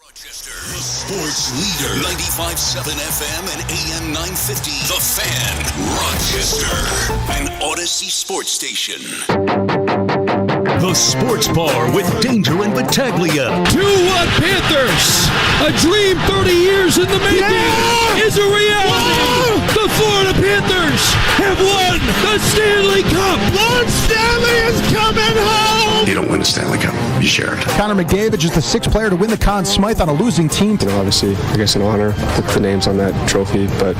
Rochester, the sports leader. 95.7 FM and AM 950. The Fan. Rochester, an Odyssey sports station. The Sports Bar with Danger and Battaglia. 2-1 Panthers. A dream 30 years in the making is a reality. Whoa! The Florida Panthers have won the Stanley Cup. Lord Stanley is coming home. You don't win the Stanley Cup. You share it. Connor McDavid is the sixth player to win the Conn Smythe on a losing team. Obviously, I guess an honor to put the names on that trophy, but...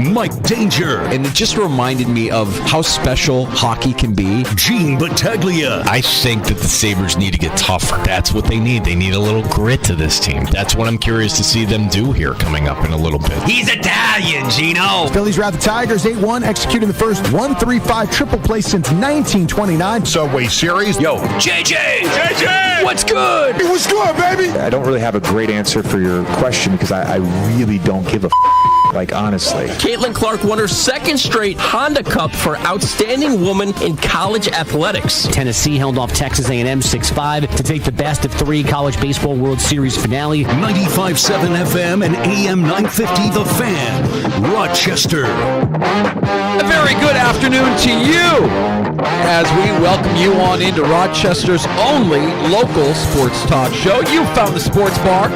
Mike Danger. And it just reminded me of how special hockey can be. Gene Battaglia. I think that the Sabres need to get tougher. That's what they need. They need a little grit to this team. That's what I'm curious to see them do here coming up in a little bit. He's Italian, Gino. Phillies rout the Tigers 8-1, executing the first 1-3-5 triple play since 1929. Subway Series. Yo, JJ! What's good? It was good, baby. I don't really have a great answer for your question because I really don't give a like, honestly. Caitlin Clark won her second straight Honda Cup for Outstanding Woman in College Athletics. Tennessee held off Texas A&M 6-5 to take the best of three College Baseball World Series finale. 95.7 FM and AM 950 The Fan. Rochester. A very good afternoon to you as we welcome you on into Rochester's only local sports talk show. You found the Sports Bar.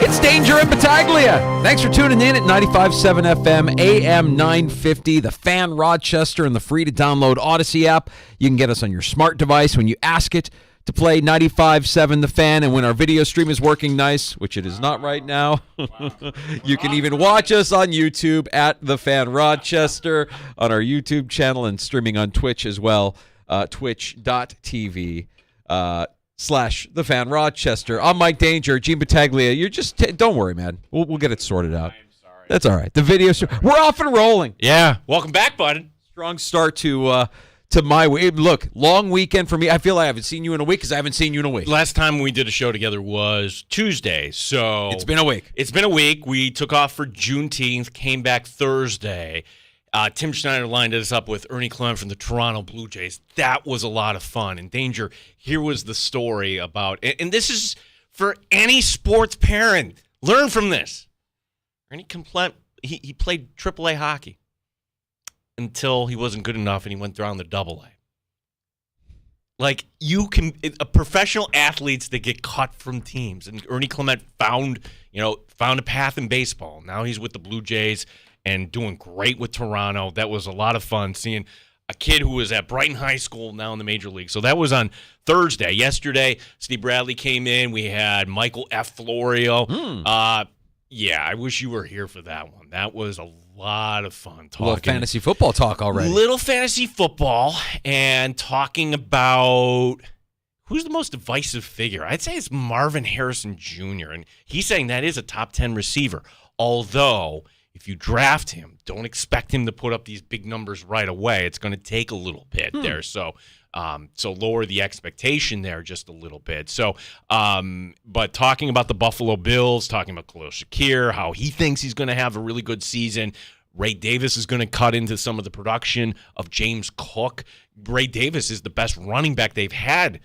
It's Danger and Battaglia. Thanks for tuning in at 95.7 FM, AM 950, The Fan Rochester, and the free-to-download Odyssey app. You can get us on your smart device when you ask it to play 95.7 The Fan, and when our video stream is working nice, which it is not right now, you can even watch us on YouTube at The Fan Rochester, on our YouTube channel, and streaming on Twitch as well, twitch.tv. / The Fan Rochester. I'm Mike Danger, Gene Battaglia. You're just don't worry, man. We'll get it sorted out. I'm sorry. That's all right. The video we're off and rolling. Yeah. Welcome back, bud. Strong start to my week. Look, long weekend for me. I feel like I haven't seen you in a week because I haven't seen you in a week. Last time we did a show together was Tuesday, so it's been a week. It's been a week. We took off for Juneteenth, came back Thursday. Tim Schneider lined us up with Ernie Clem from the Toronto Blue Jays. That was a lot of fun. And Danger, here was the story about, and this is for any sports parent. Learn from this. Ernie Clem, he played AAA hockey until he wasn't good enough and he went down to AA. Like, professional athletes that get cut from teams. And Ernie Clement found a path in baseball. Now he's with the Blue Jays and doing great with Toronto. That was a lot of fun seeing a kid who was at Brighton High School now in the major league. So that was on Thursday. Yesterday, Steve Bradley came in. We had Michael F. Florio. Yeah, I wish you were here for that one. That was a lot of fun talking. A little fantasy football talk already. Little fantasy football and talking about who's the most divisive figure. I'd say it's Marvin Harrison Jr., and he's saying that is a top 10 receiver, although if you draft him, don't expect him to put up these big numbers right away. It's going to take a little bit there. So lower the expectation there just a little bit. So, but talking about the Buffalo Bills, talking about Khalil Shakir, how he thinks he's going to have a really good season. Ray Davis is going to cut into some of the production of James Cook. Ray Davis is the best running back they've had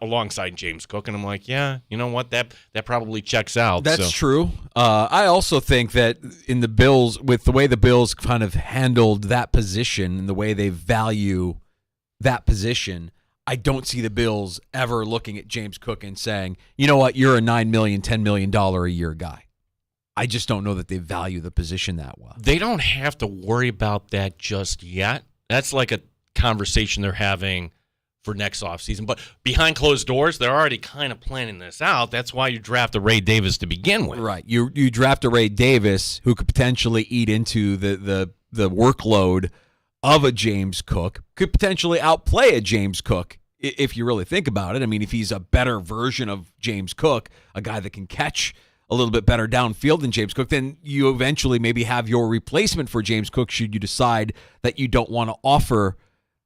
alongside James Cook, and I'm like, yeah, you know what, that probably checks out. That's true. I also think that in the Bills, with the way the Bills kind of handled that position and the way they value that position, I don't see the Bills ever looking at James Cook and saying, you know what, you're a $9 million, $10 million a year guy. I just don't know that they value the position that well. They don't have to worry about that just yet. That's like a conversation they're having for next offseason. But behind closed doors, they're already kind of planning this out. That's why you draft a Ray Davis to begin with. Right. You draft a Ray Davis who could potentially eat into the workload of a James Cook, could potentially outplay a James Cook if you really think about it. I mean, if he's a better version of James Cook, a guy that can catch a little bit better downfield than James Cook, then you eventually maybe have your replacement for James Cook should you decide that you don't want to offer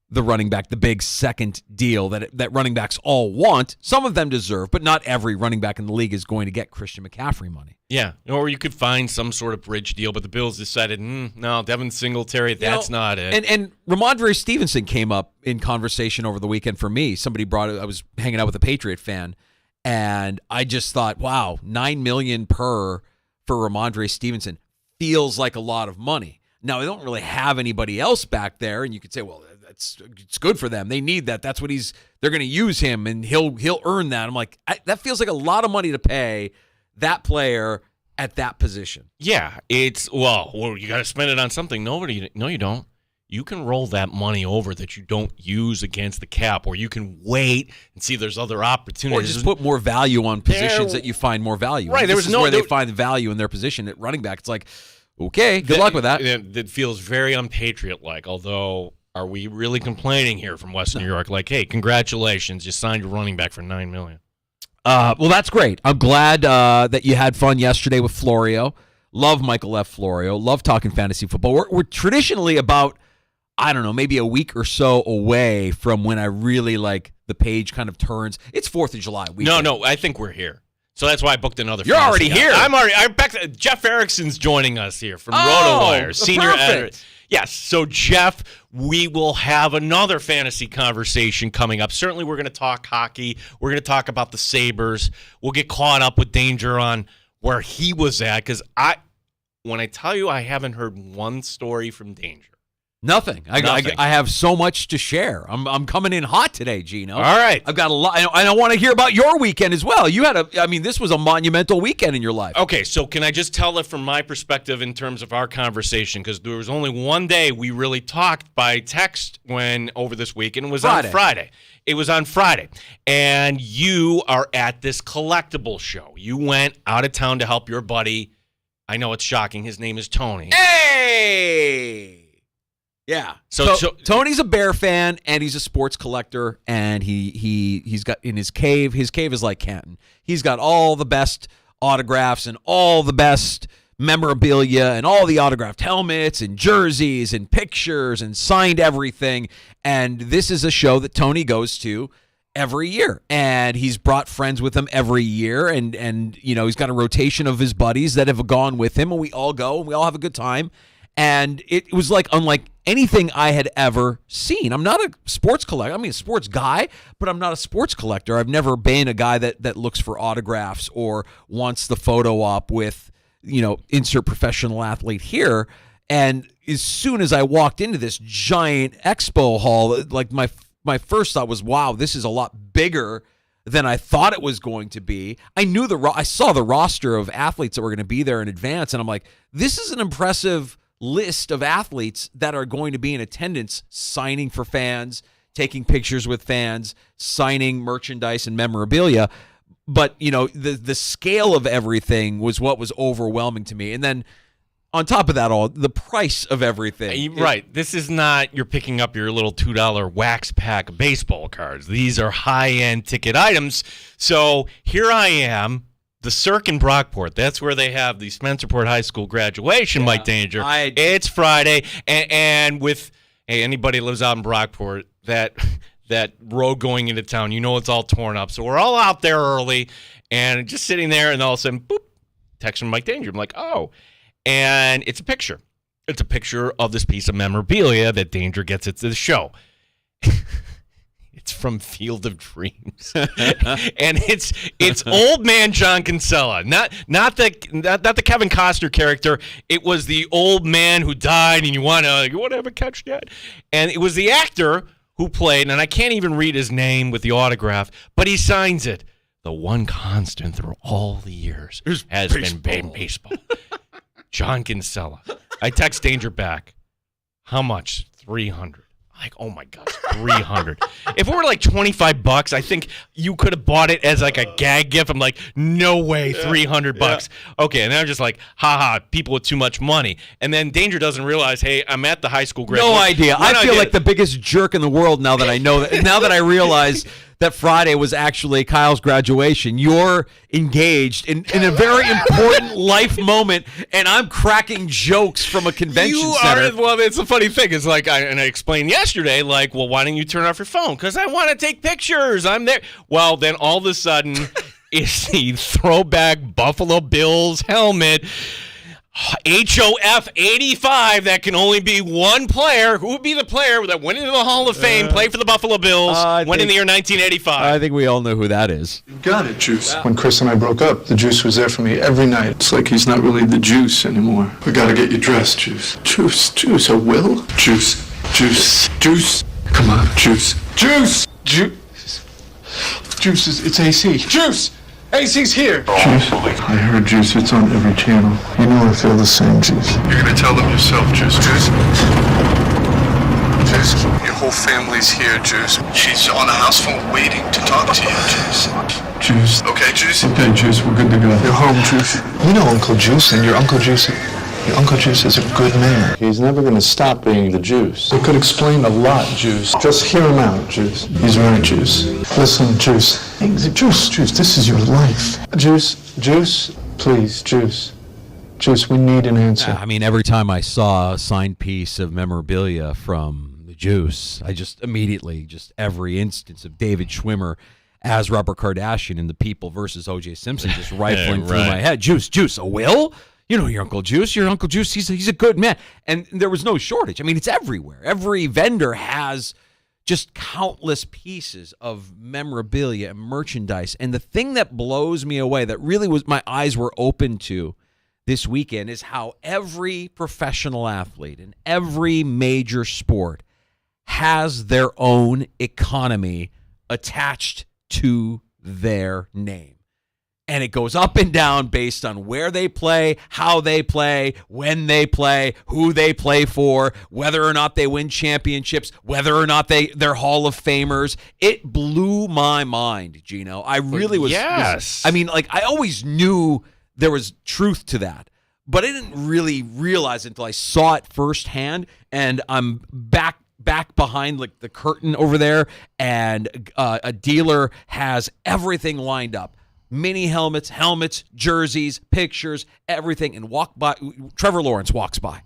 the running back the big second deal that running backs all want. Some of them deserve, but not every running back in the league is going to get Christian McCaffrey money. Yeah, or you could find some sort of bridge deal, but the Bills decided, no, Devin Singletary, that's not it. And Ramondre Stevenson came up in conversation over the weekend for me. Somebody brought it. I was hanging out with a Patriot fan, And I just thought, wow, $9 million per for Ramondre Stevenson feels like a lot of money. Now, they don't really have anybody else back there, and you could say, well, it's good for them. They need that. That's what they're going to use him, and he'll earn that. I'm like, that feels like a lot of money to pay that player at that position. Yeah, it's well, you got to spend it on something. No, you don't. You can roll that money over that you don't use against the cap, or you can wait and see if there's other opportunities. Or just put more value on positions that you find more value. Right, this is where they find value in their position at running back. It's like, okay, good luck with that. That feels very unpatriot-like, although are we really complaining here from Western New York? Like, hey, congratulations, you signed your running back for $9 million. Well, that's great. I'm glad that you had fun yesterday with Florio. Love Michael F. Florio. Love talking fantasy football. We're traditionally about, I don't know, maybe a week or so away from when I really the page kind of turns. It's 4th of July weekend. No, I think we're here. So that's why I booked another. You're already here. I'm back. Jeff Erickson's joining us here from RotoWire, senior editor. Yes. So Jeff, we will have another fantasy conversation coming up. Certainly, we're going to talk hockey. We're going to talk about the Sabres. We'll get caught up with Danger on where he was at, because when I tell you I haven't heard one story from Danger. Nothing. I have so much to share. I'm coming in hot today, Gino. All right. I've got a lot. I want to hear about your weekend as well. You had this was a monumental weekend in your life. Okay, so can I just tell it from my perspective in terms of our conversation? Because there was only one day we really talked by text over this week, and it was on Friday. It was on Friday. And you are at this collectible show. You went out of town to help your buddy. I know it's shocking. His name is Tony. Hey! Yeah. So Tony's a Bear fan, and he's a sports collector, and he's got in his cave is like Canton. He's got all the best autographs and all the best memorabilia and all the autographed helmets and jerseys and pictures and signed everything. And this is a show that Tony goes to every year, and he's brought friends with him every year, and he's got a rotation of his buddies that have gone with him, and we all go and we all have a good time. And it was unlike anything I had ever seen. I'm not a sports collector. I mean, a sports guy, but I'm not a sports collector. I've never been a guy that looks for autographs or wants the photo op with, insert professional athlete here. And as soon as I walked into this giant expo hall, my first thought was, wow, this is a lot bigger than I thought it was going to be. I saw the roster of athletes that were going to be there in advance, and I'm like, this is an impressive list of athletes that are going to be in attendance, signing for fans, taking pictures with fans, signing merchandise and memorabilia. But, the scale of everything was what was overwhelming to me. And then on top of that all, the price of everything. Right. This is not you're picking up your little $2 wax pack of baseball cards. These are high-end ticket items. So here I am. The Cirque in Brockport, that's where they have the Spencerport High School graduation, Mike Danger. It's Friday, and with anybody who lives out in Brockport, that road going into town, it's all torn up. So we're all out there early, and just sitting there, and all of a sudden, boop, text from Mike Danger. I'm like, oh. And it's a picture. It's a picture of this piece of memorabilia that Danger gets at the show. It's from Field of Dreams, and it's old man John Kinsella, not the Kevin Costner character. It was the old man who died, and you want to have a catch yet? And it was the actor who played, and I can't even read his name with the autograph, but he signs it. The one constant through all the years has been baseball. John Kinsella. I text Danger back. How much? $300. Like, oh my God, $300. If it were $25, I think you could have bought it as a gag gift. I'm like, no way, $300. Yeah. Okay, and I'm just like, haha, people with too much money. And then Danger doesn't realize, hey, I'm at the high school graduation. No idea. I feel like the biggest jerk in the world now that I know that. Now that I realize that Friday was actually Kyle's graduation. You're engaged in a very important life moment, and I'm cracking jokes from a convention center. Well, it's a funny thing. It's like, I explained yesterday, well, why don't you turn off your phone? Because I want to take pictures. I'm there. Well, then all of a sudden, it's the throwback Buffalo Bills helmet. HOF 85, that can only be one player. Who would be the player that went into the Hall of Fame, played for the Buffalo Bills, went in the year 1985? I think we all know who that is. You got it, Juice. When Chris and I broke up, the Juice was there for me every night. It's like he's not really the Juice anymore. We gotta get you dressed, Juice. Juice, a will? Juice. Come on, Juice. Juice! Juice, it's AC. Juice! AC's here! Juice, I heard Juice, it's on every channel. You know I feel the same, Juice. You're gonna tell them yourself, Juice. Juice, your whole family's here, Juice. She's on the house phone waiting to talk to you, Juice. Juice. Okay, Juice? Okay, Juice, we're good to go. You're home, Juice. You know Uncle Juice, and your Uncle Juice is a good man. He's never gonna stop being the Juice. It could explain a lot, Juice. Just hear him out, Juice. He's right, Juice. Listen, Juice. Juice, this is your life. Juice, please, Juice, we need an answer. I mean, every time I saw a signed piece of memorabilia from the Juice, I just immediately, every instance of David Schwimmer as Robert Kardashian in The People versus O.J. Simpson just rifling through my head. Juice, a will? You know your Uncle Juice. Your Uncle Juice, he's a good man. And there was no shortage. I mean, it's everywhere. Every vendor has just countless pieces of memorabilia and merchandise. And the thing that blows me away, that really was my eyes were open to this weekend, is how every professional athlete in every major sport has their own economy attached to their name. And it goes up and down based on where they play, how they play, when they play, who they play for, whether or not they win championships, whether or not they're Hall of Famers. It blew my mind, Gino. I really was. Yes. I mean, like, I always knew there was truth to that, but I didn't really realize it until I saw it firsthand. And I'm back behind like the curtain over there, and a dealer has everything lined up. Mini helmets, jerseys, pictures, everything. And Trevor Lawrence walks by.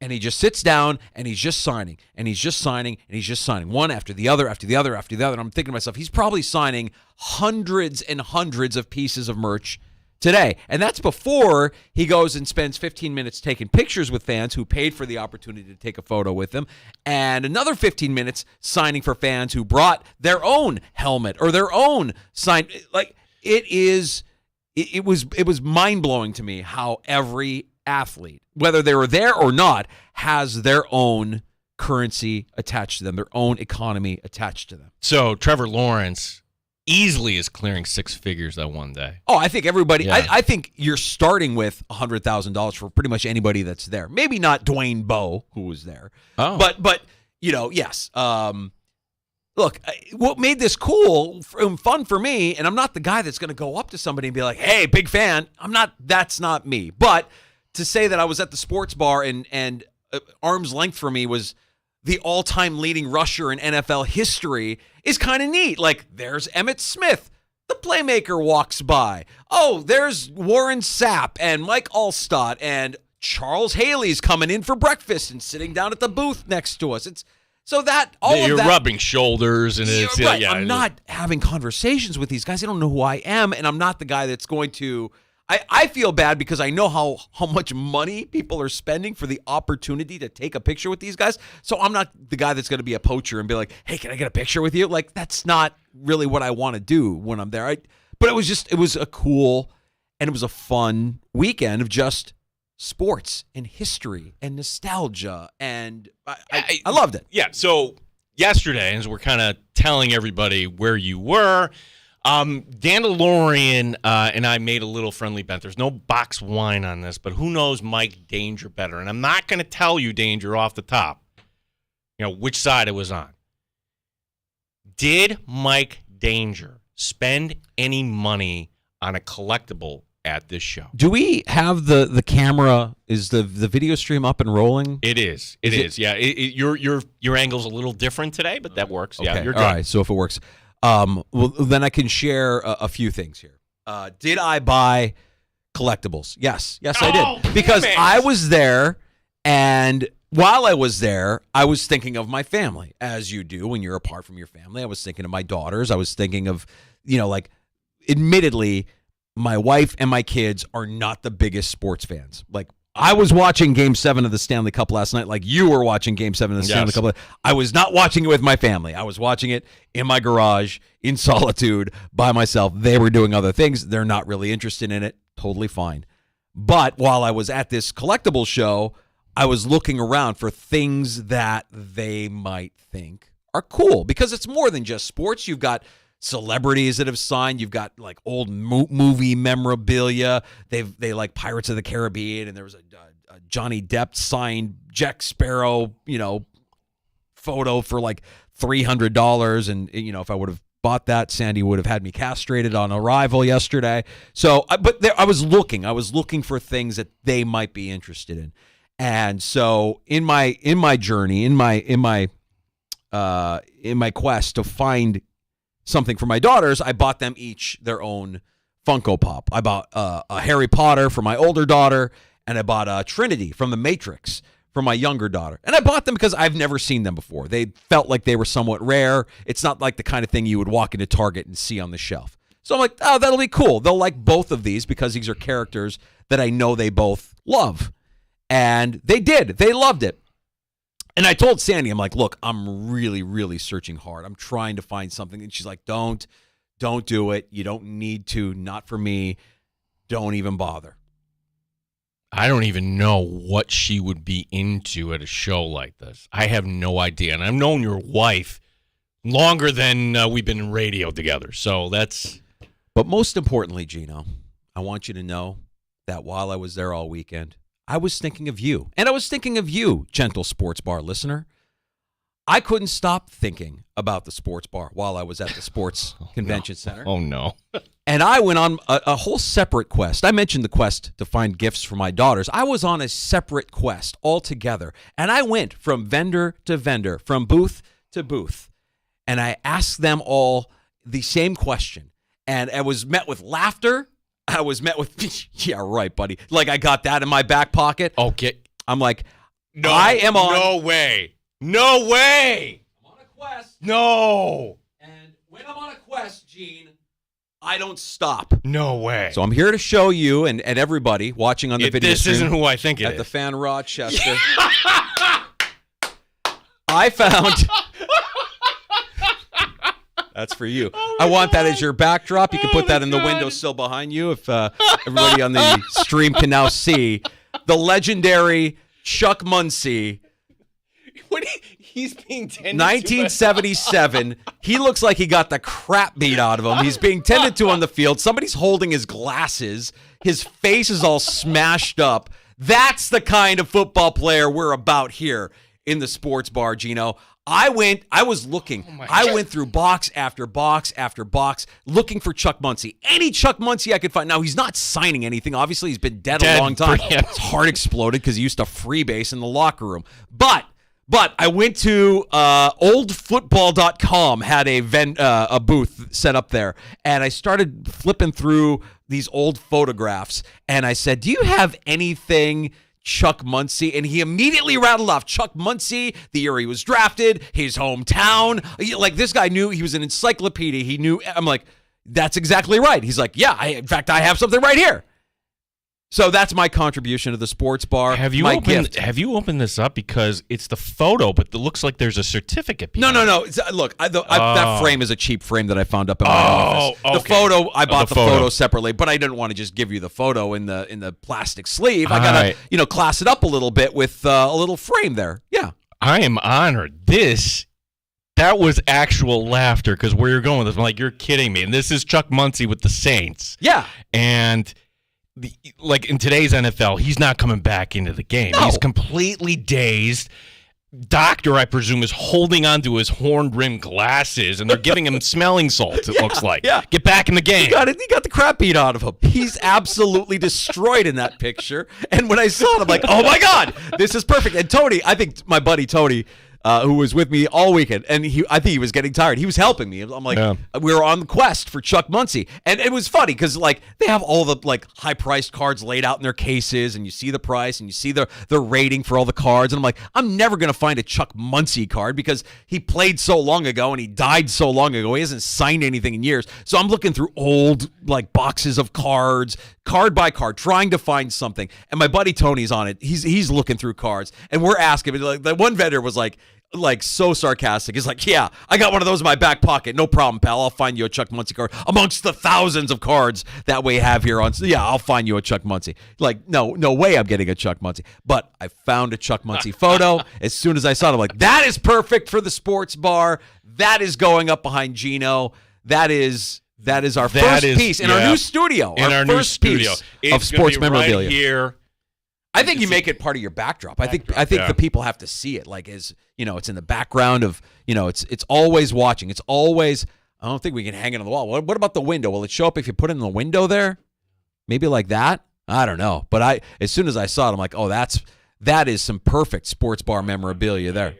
And he just sits down, and he's just signing, and he's just signing, and he's just signing. One after the other, after the other, after the other. And I'm thinking to myself, he's probably signing hundreds and hundreds of pieces of merch today. And that's before he goes and spends 15 minutes taking pictures with fans who paid for the opportunity to take a photo with him, and another 15 minutes signing for fans who brought their own helmet or their own sign. Like, it was mind-blowing to me how every athlete, whether they were there or not, has their own currency attached to them, their own economy attached to them. So Trevor Lawrence easily is clearing six figures that one day. Oh, I think everybody. Yeah. I think you're starting with $100,000 for pretty much anybody that's there. Maybe not Dwayne Bowe, who was there. Oh, but yes. Look, what made this cool and fun for me, and I'm not the guy that's going to go up to somebody and be like, "Hey, big fan." That's not me. But to say that I was at the sports bar and arm's length for me was the all-time leading rusher in NFL history is kind of neat. Like, there's Emmitt Smith, the playmaker, walks by. Oh, there's Warren Sapp and Mike Allstott, and Charles Haley's coming in for breakfast and sitting down at the booth next to us. It's so that all you're of that, rubbing shoulders, and it's right. yeah. I'm not having conversations with these guys. They don't know who I am, and I'm not the guy that's going to. I feel bad because I know how much money people are spending for the opportunity to take a picture with these guys. So I'm not the guy that's going to be a poacher and be like, "Hey, can I get a picture with you?" Like, that's not really what I want to do when I'm there. But it was a cool and it was a fun weekend of just sports and history and nostalgia, and I loved it. Yeah. So yesterday, as we're kind of telling everybody where you were, Dandalorian and I made a little friendly bet. There's no box wine on this, but who knows Mike Danger better? And I'm not going to tell you, Danger, off the top, which side it was on. Did Mike Danger spend any money on a collectible at this show? Do we have the camera? Is the video stream up and rolling? It is. It is. Yeah. Your angle's a little different today, but that works. Okay. Yeah. You're good. All right. So if it works, well, then I can share a few things here. Did I buy collectibles? Yes, I did, because I was there, and while I was there, I was thinking of my family, as you do when you're apart from your family. I was thinking of my daughters. I was thinking of, admittedly, my wife and my kids are not the biggest sports fans. Like, I was watching Game 7 of the Stanley Cup last night like you were watching Game 7 of the Stanley Cup. I was not watching it with my family. I was watching it in my garage, in solitude, by myself. They were doing other things. They're not really interested in it. Totally fine. But while I was at this collectible show, I was looking around for things that they might think are cool because it's more than just sports. You've got celebrities that have signed. You've got like old movie memorabilia. They like Pirates of the Caribbean, and there was a Johnny Depp signed Jack Sparrow, photo for like $300. And if I would have bought that, Sandy would have had me castrated on arrival yesterday. So, I was looking for things that they might be interested in, and so in my journey, in my quest to find something for my daughters, I bought them each their own Funko Pop. I bought a Harry Potter for my older daughter, and I bought a Trinity from The Matrix for my younger daughter. And I bought them because I've never seen them before. They felt like they were somewhat rare. It's not like the kind of thing you would walk into Target and see on the shelf. So I'm like, oh, that'll be cool. They'll like both of these because these are characters that I know they both love. And they did. They loved it. And I told Sandy, I'm like, look, I'm really, really searching hard. I'm trying to find something. And she's like, don't do it. You don't need to. Not for me. Don't even bother. I don't even know what she would be into at a show like this. I have no idea. And I've known your wife longer than we've been in radio together. So that's... But most importantly, Gino, I want you to know that while I was there all weekend, I was thinking of you. And I was thinking of you, gentle sports bar listener. I couldn't stop thinking about the sports bar while I was at the sports convention center. Oh, no. And I went on a whole separate quest. I mentioned the quest to find gifts for my daughters. I was on a separate quest altogether. And I went from vendor to vendor, from booth to booth. And I asked them all the same question. And I was met with laughter. I was met with, yeah, right, buddy. Like I got that in my back pocket. Okay. I'm like, no, I am on. No way. No way. I'm on a quest. No. And when I'm on a quest, Gene, I don't stop. No way. So I'm here to show you and everybody watching on the video this stream isn't who I think it at is. the Fan Rochester. I found... That's for you. I want that as your backdrop. You can put that in the windowsill behind you if everybody on the stream can now see the legendary Chuck Muncie. He's being tended 1977. He looks like he got the crap beat out of him. He's being tended to on the field. Somebody's holding his glasses. His face is all smashed up. That's the kind of football player we're about here in the sports bar, Gino. I was looking. I went through box after box after box looking for Chuck Muncie. Any Chuck Muncie I could find. Now, he's not signing anything. Obviously, he's been dead a long time. His heart exploded because he used to freebase in the locker room. But I went to oldfootball.com, had a booth set up there, and I started flipping through these old photographs, and I said, do you have anything Chuck Muncie? And he immediately rattled off Chuck Muncie, the year he was drafted, his hometown. Like, this guy knew. He was an encyclopedia. He knew. I'm like, that's exactly right. He's like, yeah, in fact, I have something right here. So that's my contribution to the sports bar. Have you opened this up? Because it's the photo, but it looks like there's a certificate. No. Look, that frame is a cheap frame that I found up in my office. Okay. The photo, I bought the photo separately, but I didn't want to just give you the photo in the plastic sleeve. I gotta, class it up a little bit with a little frame there. Yeah. I am honored. That was actual laughter, because where you're going with this, I'm like, you're kidding me. And this is Chuck Muncie with the Saints. Yeah. And like in today's NFL, he's not coming back into the game. No. He's completely dazed. Doctor, I presume, is holding onto his horn-rimmed glasses, and they're giving him smelling salts, it looks like. Yeah. Get back in the game. He got the crap beat out of him. He's absolutely destroyed in that picture. And when I saw it, I'm like, oh, my God, this is perfect. And Tony, I think my buddy Tony, who was with me all weekend, and I think he was getting tired. He was helping me. I'm like, we were on the quest for Chuck Muncie, and it was funny because like they have all the like high priced cards laid out in their cases, and you see the price and you see the rating for all the cards, and I'm like, I'm never gonna find a Chuck Muncie card because he played so long ago and he died so long ago. He hasn't signed anything in years, so I'm looking through old like boxes of cards, card by card, trying to find something. And my buddy Tony's on it. He's looking through cards, and we're asking. Like the one vendor was like so sarcastic. He's like, yeah, I got one of those in my back pocket. No problem, pal. I'll find you a Chuck Muncie card amongst the thousands of cards that we have here on. Yeah, I'll find you a Chuck Muncie. Like, no way I'm getting a Chuck Muncie. But I found a Chuck Muncie photo. As soon as I saw it, I'm like, that is perfect for the sports bar. That is going up behind Gino. That is our first piece in our new studio. Our first piece of sports memorabilia. Right here. I think you make it part of your backdrop. I think the people have to see it. Like, it's in the background of, it's always watching. It's always. I don't think we can hang it on the wall. What about the window? Will it show up if you put it in the window there? Maybe like that. I don't know. But as soon as I saw it, I'm like, oh, that is some perfect sports bar memorabilia there.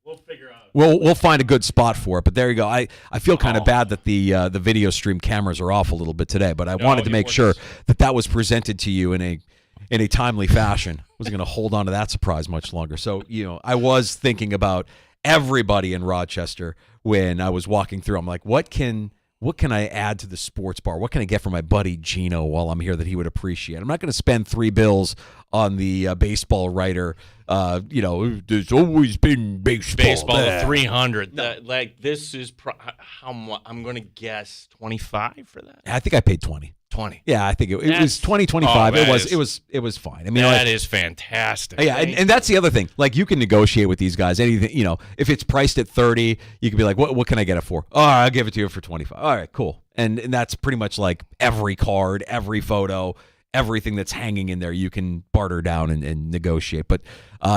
We'll figure out. We'll find a good spot for it. But there you go. I feel kind of bad that the video stream cameras are off a little bit today. But I wanted to make sure that was presented to you in a timely fashion. I wasn't going to hold on to that surprise much longer. So, I was thinking about everybody in Rochester when I was walking through. I'm like, what can I add to the sports bar? What can I get for my buddy Gino while I'm here that he would appreciate? I'm not going to spend $3 on the baseball writer. There's always been baseball. 300. No. This is how much? I'm going to guess 25 for that. I think I paid 20. 20. Yeah, I think it was 20, 25. It was fine. I mean, that is fantastic. Yeah, and that's the other thing. Like, you can negotiate with these guys. Anything, if it's priced at 30, you can be like, what can I get it for? Oh, I'll give it to you for 25. All right, cool. And that's pretty much like every card, every photo, everything that's hanging in there, you can barter down and negotiate. But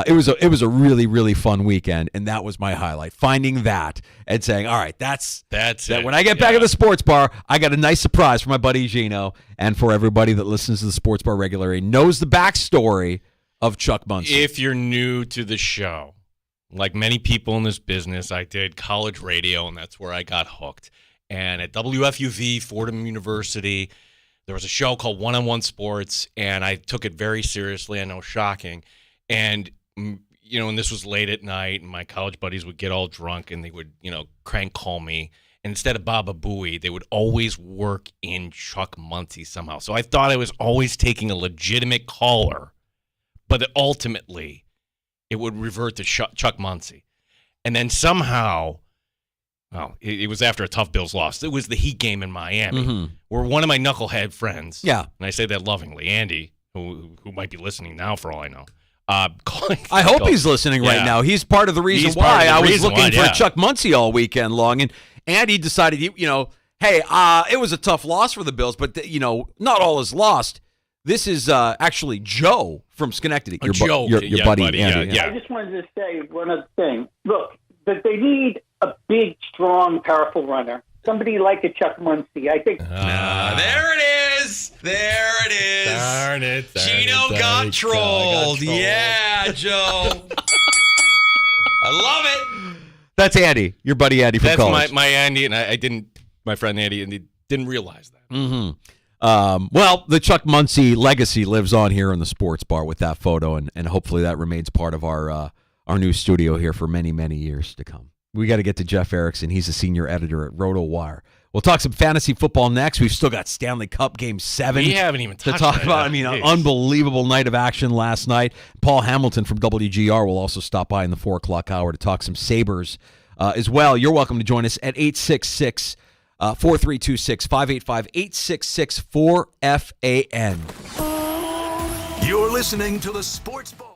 it was a really, really fun weekend, and that was my highlight. Finding that and saying, all right, that's it. When I get back at the sports bar, I got a nice surprise for my buddy Gino and for everybody that listens to the sports bar regularly and knows the backstory of Chuck Muncie. If you're new to the show, like many people in this business, I did college radio, and that's where I got hooked. And at WFUV, Fordham University, there was a show called One-on-One Sports, and I took it very seriously. I know, shocking. And, and this was late at night, and my college buddies would get all drunk, and they would, crank call me. And instead of Baba Booey, they would always work in Chuck Muncie somehow. So I thought I was always taking a legitimate caller, but that ultimately it would revert to Chuck Muncie. And then somehow... Well, it was after a tough Bills loss. It was the Heat game in Miami, where one of my knucklehead friends, and I say that lovingly, Andy, who might be listening now for all I know. I hope he's listening right now. He's part of the reason why I was looking for Chuck Muncie all weekend long. And Andy decided, hey, it was a tough loss for the Bills, but, not all is lost. This is actually Joe from Schenectady, your buddy, Andy. Yeah. I just wanted to say one other thing. Look, that they need a big, strong, powerful runner. Somebody like a Chuck Muncie. I think. There it is. Darn it. Gino got trolled. Yeah, Joe. I love it. That's Andy, your buddy Andy from college. That's my Andy, and I didn't. My friend Andy, and he didn't realize that. Mm-hmm. Well, the Chuck Muncie legacy lives on here in the sports bar with that photo, and hopefully that remains part of our new studio here for many, many years to come. We got to get to Jeff Erickson. He's a senior editor at RotoWire. We'll talk some fantasy football next. We've still got Stanley Cup Game 7 we haven't even touched to talk about. An unbelievable night of action last night. Paul Hamilton from WGR will also stop by in the 4 o'clock hour to talk some Sabres as well. You're welcome to join us at 866 4326 585 866 4FAN. You're listening to the Sports Bar.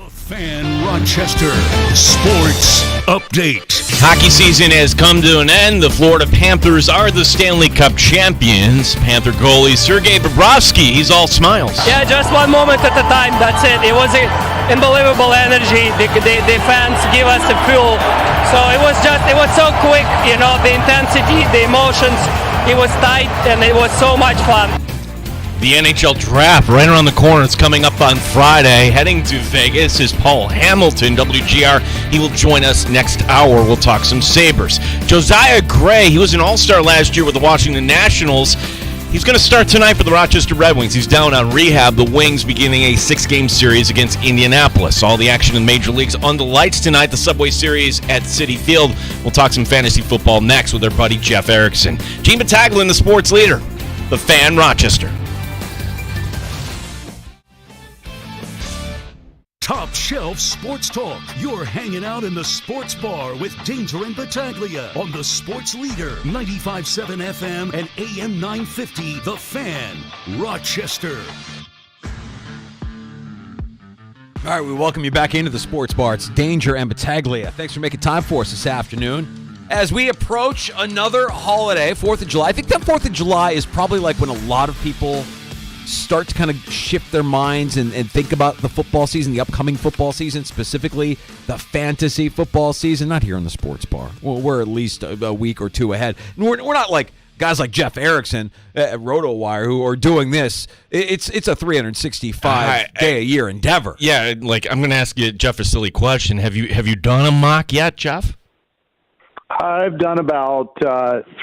The Fan Rochester Sports Update. Hockey season has come to an end. The Florida Panthers are the Stanley Cup champions. Panther goalie Sergei Bobrovsky, he's all smiles. Yeah, just one moment at a time. That's it. It was an unbelievable energy. The fans give us the fuel. So it was so quick, the intensity, the emotions. It was tight, and it was so much fun. The NHL draft right around the corner. It's coming up on Friday. Heading to Vegas is Paul Hamilton, WGR. He will join us next hour. We'll talk some Sabres. Josiah Gray, he was an all-star last year with the Washington Nationals. He's going to start tonight for the Rochester Red Wings. He's down on rehab. The Wings beginning a 6-game series against Indianapolis. All the action in Major Leagues on the lights tonight. The Subway Series at Citi Field. We'll talk some fantasy football next with our buddy Jeff Erickson. Gene Battaglin, the sports leader. The Fan Rochester. Top Shelf Sports Talk. You're hanging out in the sports bar with Danger and Battaglia on the Sports Leader, 95.7 FM and AM 950, The Fan, Rochester. All right, we welcome you back into the sports bar. It's Danger and Battaglia. Thanks for making time for us this afternoon. As we approach another holiday, 4th of July, I think that 4th of July is probably like when a lot of people start to kind of shift their minds and think about the football season, the upcoming football season, specifically the fantasy football season. Not here in the sports bar. Well, we're at least a week or two ahead. And we're not like guys like Jeff Erickson at RotoWire who are doing this. It's a 365-day-a-year endeavor. Yeah, like I'm going to ask you, Jeff, a silly question. Have you done a mock yet, Jeff? I've done about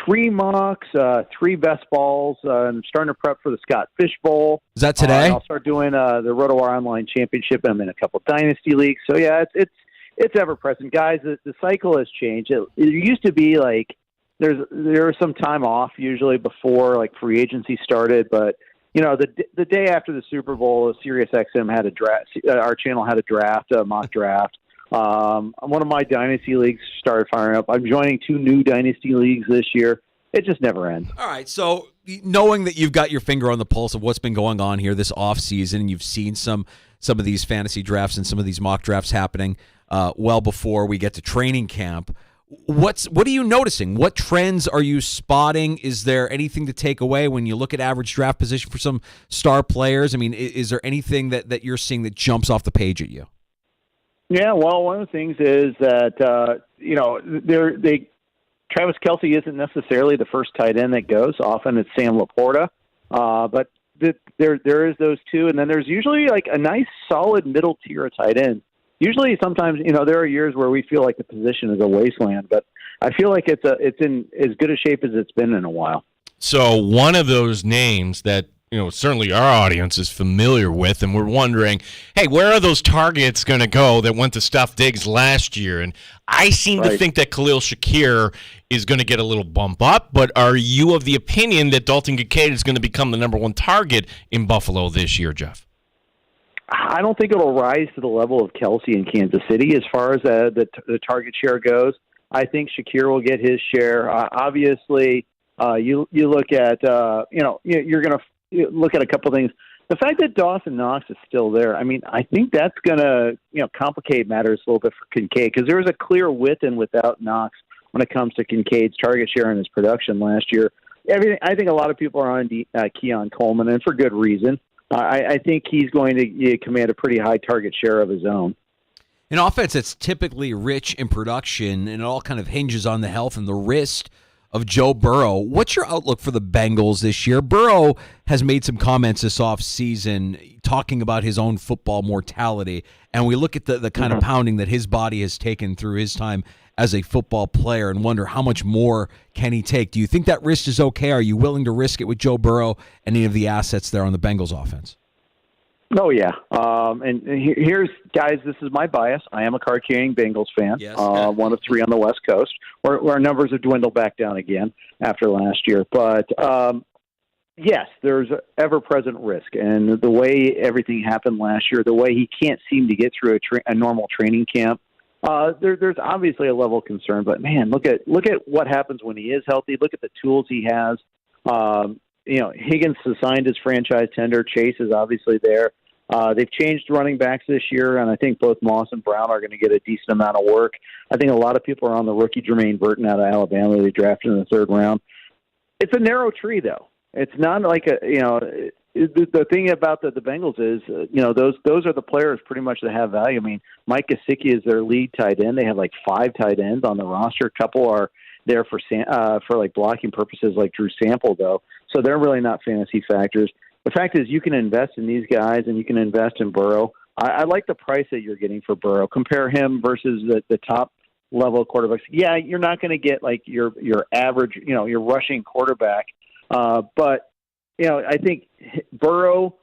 3 mocks, 3 best balls. I'm starting to prep for the Scott Fish Bowl. Is that today? I'll start doing the RotoWire Online Championship. I'm in a couple Dynasty leagues. So, yeah, it's ever-present. Guys, the cycle has changed. It used to be like there was some time off usually before like free agency started. But, the day after the Super Bowl, SiriusXM had a draft. Our channel had a mock draft. One of my Dynasty leagues started firing up. I'm joining 2 new Dynasty leagues this year. It just never ends. All right, so knowing that you've got your finger on the pulse of what's been going on here this offseason, and you've seen some of these fantasy drafts and some of these mock drafts happening well before we get to training camp, what are you noticing? What trends are you spotting? Is there anything to take away when you look at average draft position for some star players? I mean, is there anything that you're seeing that jumps off the page at you? Yeah, well, one of the things is that Travis Kelce isn't necessarily the first tight end that goes. Often it's Sam Laporta, but there is those 2, and then there's usually like a nice solid middle tier of tight end. Usually, sometimes there are years where we feel like the position is a wasteland, but I feel like it's in as good a shape as it's been in a while. So one of those names that certainly our audience is familiar with, and we're wondering, hey, where are those targets going to go that went to Steph Diggs last year? And I seem to think that Khalil Shakir is going to get a little bump up, but are you of the opinion that Dalton Kincaid is going to become the number 1 target in Buffalo this year, Jeff? I don't think it'll rise to the level of Kelce in Kansas City as far as the target share goes. I think Shakir will get his share. Obviously, you look at, you're going to look at a couple things. The fact that Dawson Knox is still there, I mean, I think that's going to complicate matters a little bit for Kincaid because there was a clear with and without Knox when it comes to Kincaid's target share and his production last year. I think a lot of people are on Keon Coleman, and for good reason. I think he's going to command a pretty high target share of his own. An offense that's typically rich in production, and it all kind of hinges on the health and the wrist of Joe Burrow. What's your outlook for the Bengals this year? Burrow has made some comments this offseason talking about his own football mortality, and we look at the kind of pounding that his body has taken through his time as a football player and wonder how much more can he take. Do you think that risk is okay? Are you willing to risk it with Joe Burrow and any of the assets there on the Bengals offense? Oh, yeah. And here's, guys, this is my bias. I am a card-carrying Bengals fan, yes. One of 3 on the West Coast, where our numbers have dwindled back down again after last year. But, yes, there's ever-present risk. And the way everything happened last year, the way he can't seem to get through a normal training camp, there's obviously a level of concern. But, man, look at what happens when he is healthy. Look at the tools he has. Higgins has signed his franchise tender. Chase is obviously there. They've changed running backs this year, and I think both Moss and Brown are going to get a decent amount of work. I think a lot of people are on the rookie Jermaine Burton out of Alabama. They drafted in the third round. It's a narrow tree, though. It's not like the thing about the Bengals is, those are the players pretty much that have value. I mean, Mike Gesicki is their lead tight end. They have like 5 tight ends on the roster. A couple are there for like blocking purposes, like Drew Sample, though. So they're really not fantasy factors. The fact is, you can invest in these guys, and you can invest in Burrow. I like the price that you're getting for Burrow. Compare him versus the top level quarterbacks. Yeah, you're not going to get like your average, your rushing quarterback. But I think Burrow,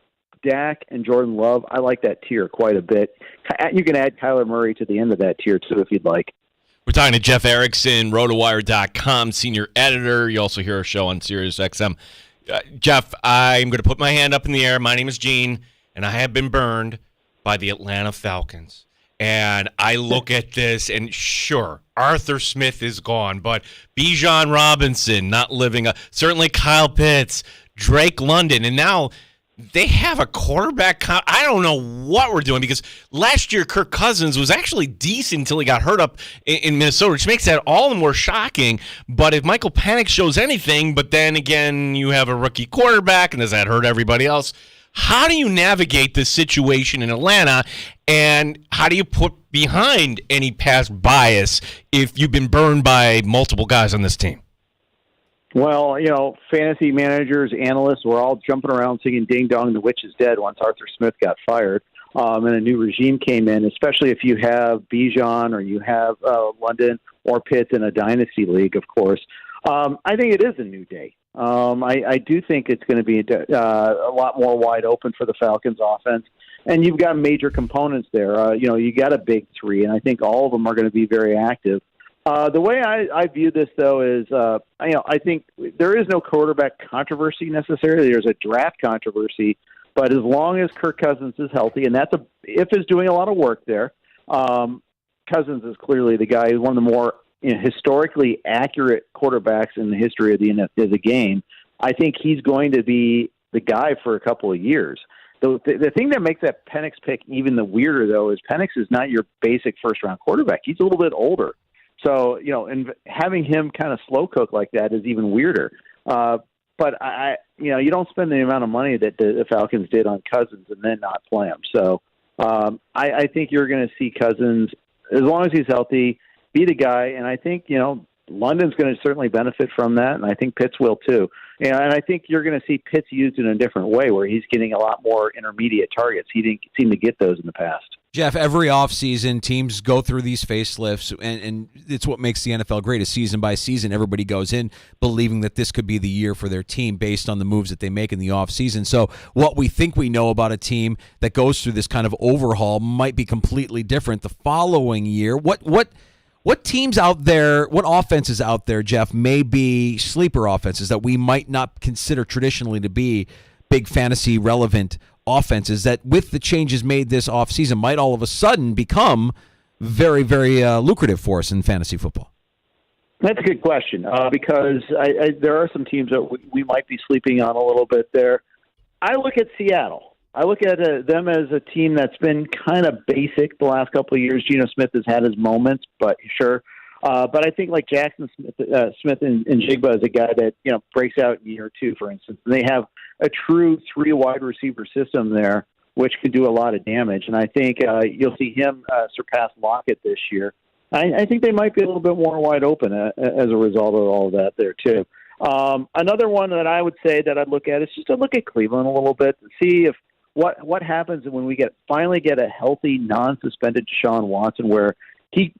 Dak, and Jordan Love, I like that tier quite a bit. You can add Kyler Murray to the end of that tier too, if you'd like. We're talking to Jeff Erickson, RotoWire.com, senior editor. You also hear our show on SiriusXM. Jeff, I'm going to put my hand up in the air. My name is Gene, and I have been burned by the Atlanta Falcons. And I look at this, and sure, Arthur Smith is gone, but Bijan Robinson not living up. Certainly Kyle Pitts, Drake London, and now they have a quarterback. I don't know what we're doing, because last year Kirk Cousins was actually decent until he got hurt up in Minnesota, which makes that all the more shocking. But if Michael Penix shows anything, but then again you have a rookie quarterback, and does that hurt everybody else? How do you navigate this situation in Atlanta, and how do you put behind any past bias if you've been burned by multiple guys on this team? Well, fantasy managers, analysts were all jumping around singing "Ding Dong, the Witch is Dead" once Arthur Smith got fired, and a new regime came in, especially if you have Bijan or you have London or Pitts in a dynasty league, of course. I think it is a new day. I do think it's going to be a lot more wide open for the Falcons offense. And you've got major components there. You got a big three, and I think all of them are going to be very active. The way I view this, though, is I think there is no quarterback controversy necessarily. There's a draft controversy, but as long as Kirk Cousins is healthy, and if is doing a lot of work there, Cousins is clearly the guy who's one of the more historically accurate quarterbacks in the history of the game. I think he's going to be the guy for a couple of years. The thing that makes that Penix pick even the weirder, though, is Penix is not your basic first-round quarterback. He's a little bit older. So, and having him kind of slow cook like that is even weirder. But you don't spend the amount of money that the Falcons did on Cousins and then not play him. So I think you're going to see Cousins, as long as he's healthy, be the guy. And I think, London's going to certainly benefit from that, and I think Pitts will too. And I think you're going to see Pitts used in a different way, where he's getting a lot more intermediate targets. He didn't seem to get those in the past. Jeff, every offseason, teams go through these facelifts, and it's what makes the NFL great. Is season by season, everybody goes in believing that this could be the year for their team based on the moves that they make in the offseason. So what we think we know about a team that goes through this kind of overhaul might be completely different the following year. What teams out there, what offenses out there, Jeff, may be sleeper offenses that we might not consider traditionally to be big fantasy relevant offenses that with the changes made this offseason might all of a sudden become very, very lucrative for us in fantasy football? That's a good question because there are some teams that we might be sleeping on a little bit there. I look at Seattle. I look at them as a team that's been kind of basic the last couple of years. Geno Smith has had his moments, but sure. But I think like Jackson Smith and Jigba is a guy that breaks out in year two, for instance. And they have a true 3 wide receiver system there, which can do a lot of damage. And I think you'll see him surpass Lockett this year. I think they might be a little bit more wide open as a result of all of that there too. Another one that I would say that I'd look at is just to look at Cleveland a little bit to see if what happens when we finally get a healthy, non-suspended Deshaun Watson, where he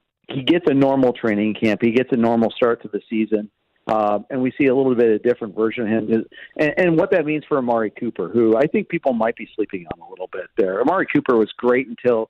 gets a normal training camp, he gets a normal start to the season, and we see a little bit of a different version of him, and what that means for Amari Cooper, who I think people might be sleeping on a little bit there. Amari Cooper was great until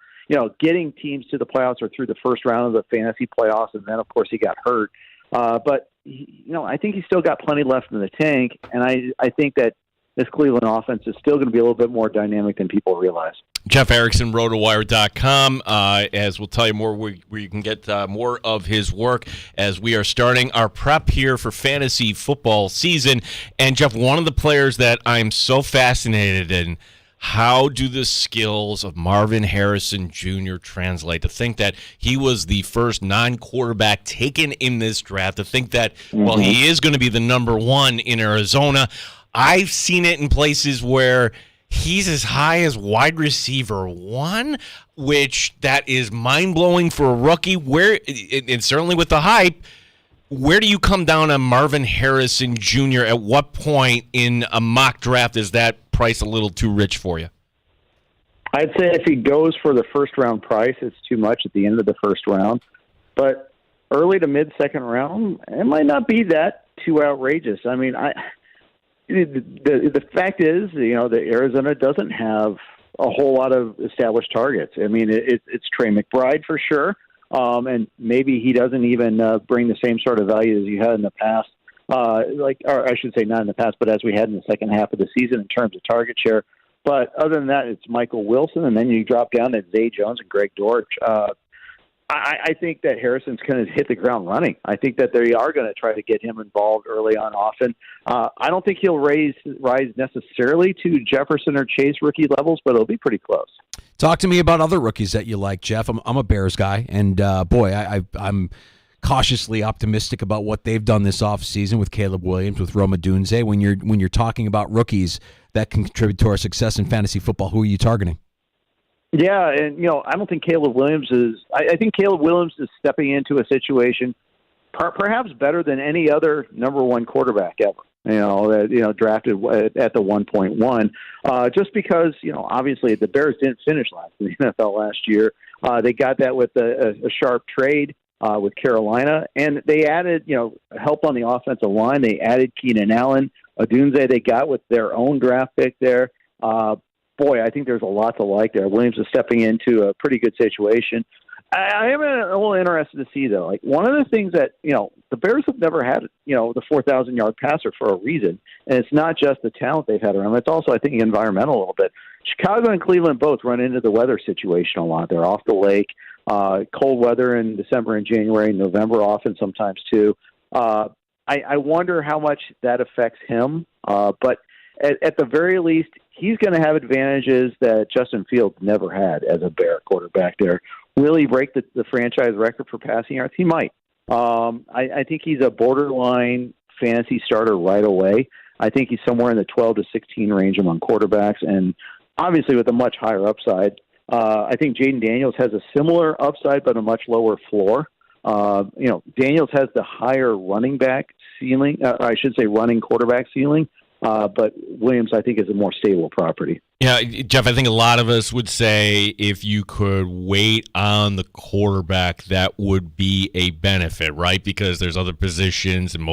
getting teams to the playoffs or through the first round of the fantasy playoffs, and then of course he got hurt. But I think he's still got plenty left in the tank, and I think that this Cleveland offense is still going to be a little bit more dynamic than people realize. Jeff Erickson, RotoWire.com, as we'll tell you more where you can get more of his work as we are starting our prep here for fantasy football season. And, Jeff, one of the players that I'm so fascinated in, how do the skills of Marvin Harrison Jr. translate? To think that he was the first non-quarterback taken in this draft, to think that, well, he is going to be the number one in Arizona. I've seen it in places where he's as high as wide receiver 1, which that is mind-blowing for a rookie. Where, and certainly with the hype, where do you come down on Marvin Harrison Jr.? At what point in a mock draft is that price a little too rich for you? I'd say if he goes for the first-round price, it's too much at the end of the first round. But early to mid-second round, it might not be that too outrageous. I mean, the fact is, that Arizona doesn't have a whole lot of established targets. I mean, it's Trey McBride for sure, and maybe he doesn't even bring the same sort of value as you had in the past. Or I should say not in the past, but as we had in the second half of the season in terms of target share. But other than that, it's Michael Wilson, and then you drop down to Zay Jones and Greg Dortch. I think that Harrison's going to hit the ground running. I think that they are going to try to get him involved early on often. I don't think he'll rise necessarily to Jefferson or Chase rookie levels, but it'll be pretty close. Talk to me about other rookies that you like, Jeff. I'm a Bears guy, and I'm cautiously optimistic about what they've done this offseason with Caleb Williams, with Rome Odunze. When you're talking about rookies that can contribute to our success in fantasy football, who are you targeting? Yeah, and I don't think Caleb Williams is. I think Caleb Williams is stepping into a situation perhaps better than any other number one quarterback ever. Drafted at the 1.1, just because obviously the Bears didn't finish last in the NFL last year. They got that with a sharp trade with Carolina, and they added help on the offensive line. They added Keenan Allen, Odunze. They got with their own draft pick there. Boy, I think there's a lot to like there. Williams is stepping into a pretty good situation. I am a little interested to see, though. Like, one of the things that, the Bears have never had, the 4,000-yard passer for a reason. And it's not just the talent they've had around. It's also, I think, environmental a little bit. Chicago and Cleveland both run into the weather situation a lot. They're off the lake, cold weather in December and January, November often sometimes too. I wonder how much that affects him. But at the very least, he's going to have advantages that Justin Fields never had as a Bear quarterback there. Will he break the franchise record for passing yards? He might. I think he's a borderline fantasy starter right away. I think he's somewhere in the 12 to 16 range among quarterbacks, and obviously with a much higher upside. I think Jaden Daniels has a similar upside, but a much lower floor. Daniels has the higher running back ceiling, running quarterback ceiling. But Williams, I think, is a more stable property. Yeah, Jeff, I think a lot of us would say if you could wait on the quarterback, that would be a benefit, right? Because there's other positions, and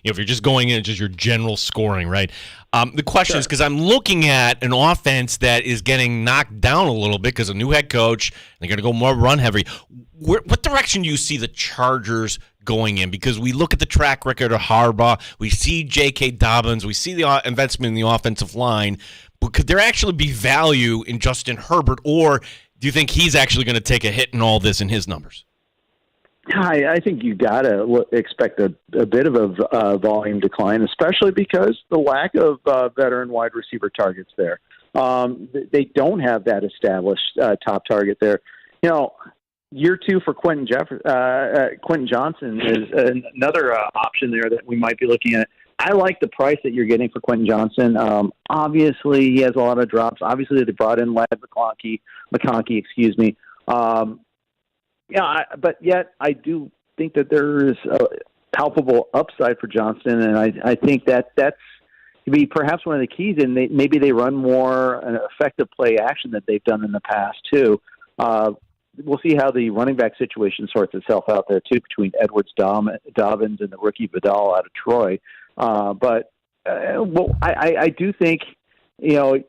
if you're just going in, just your general scoring, right? The question is, because I'm looking at an offense that is getting knocked down a little bit because a new head coach, they're going to go more run heavy. What direction do you see the Chargers going in? Because we look at the track record of Harbaugh, we see J.K. Dobbins, we see the investment in the offensive line, but could there actually be value in Justin Herbert, or do you think he's actually going to take a hit in all this in his numbers? I think you got to expect a bit of a volume decline, especially because the lack of veteran wide receiver targets there. They don't have that established top target there. Year two for Quentin Johnson is another option there that we might be looking at. I like the price that you're getting for Quentin Johnson. Obviously, he has a lot of drops. Obviously, they brought in Ladd McConkey. But yet I do think that there is a palpable upside for Johnson, and I think that's to be perhaps one of the keys. And maybe they run more an effective play action that they've done in the past too. We'll see how the running back situation sorts itself out there too, between Edwards, Dobbins, and the rookie Vidal out of Troy. I do think you're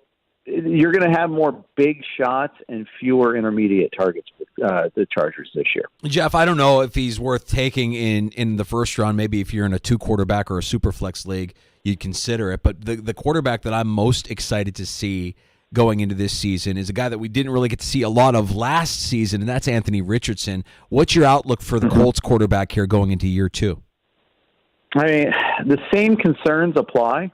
going to have more big shots and fewer intermediate targets with the Chargers this year. Jeff, I don't know if he's worth taking in the first round. Maybe if you're in a 2-quarterback or a super flex league, you'd consider it. But the quarterback that I'm most excited to see going into this season is a guy that we didn't really get to see a lot of last season, and that's Anthony Richardson. What's your outlook for the Colts quarterback here going into year two? I mean, the same concerns apply,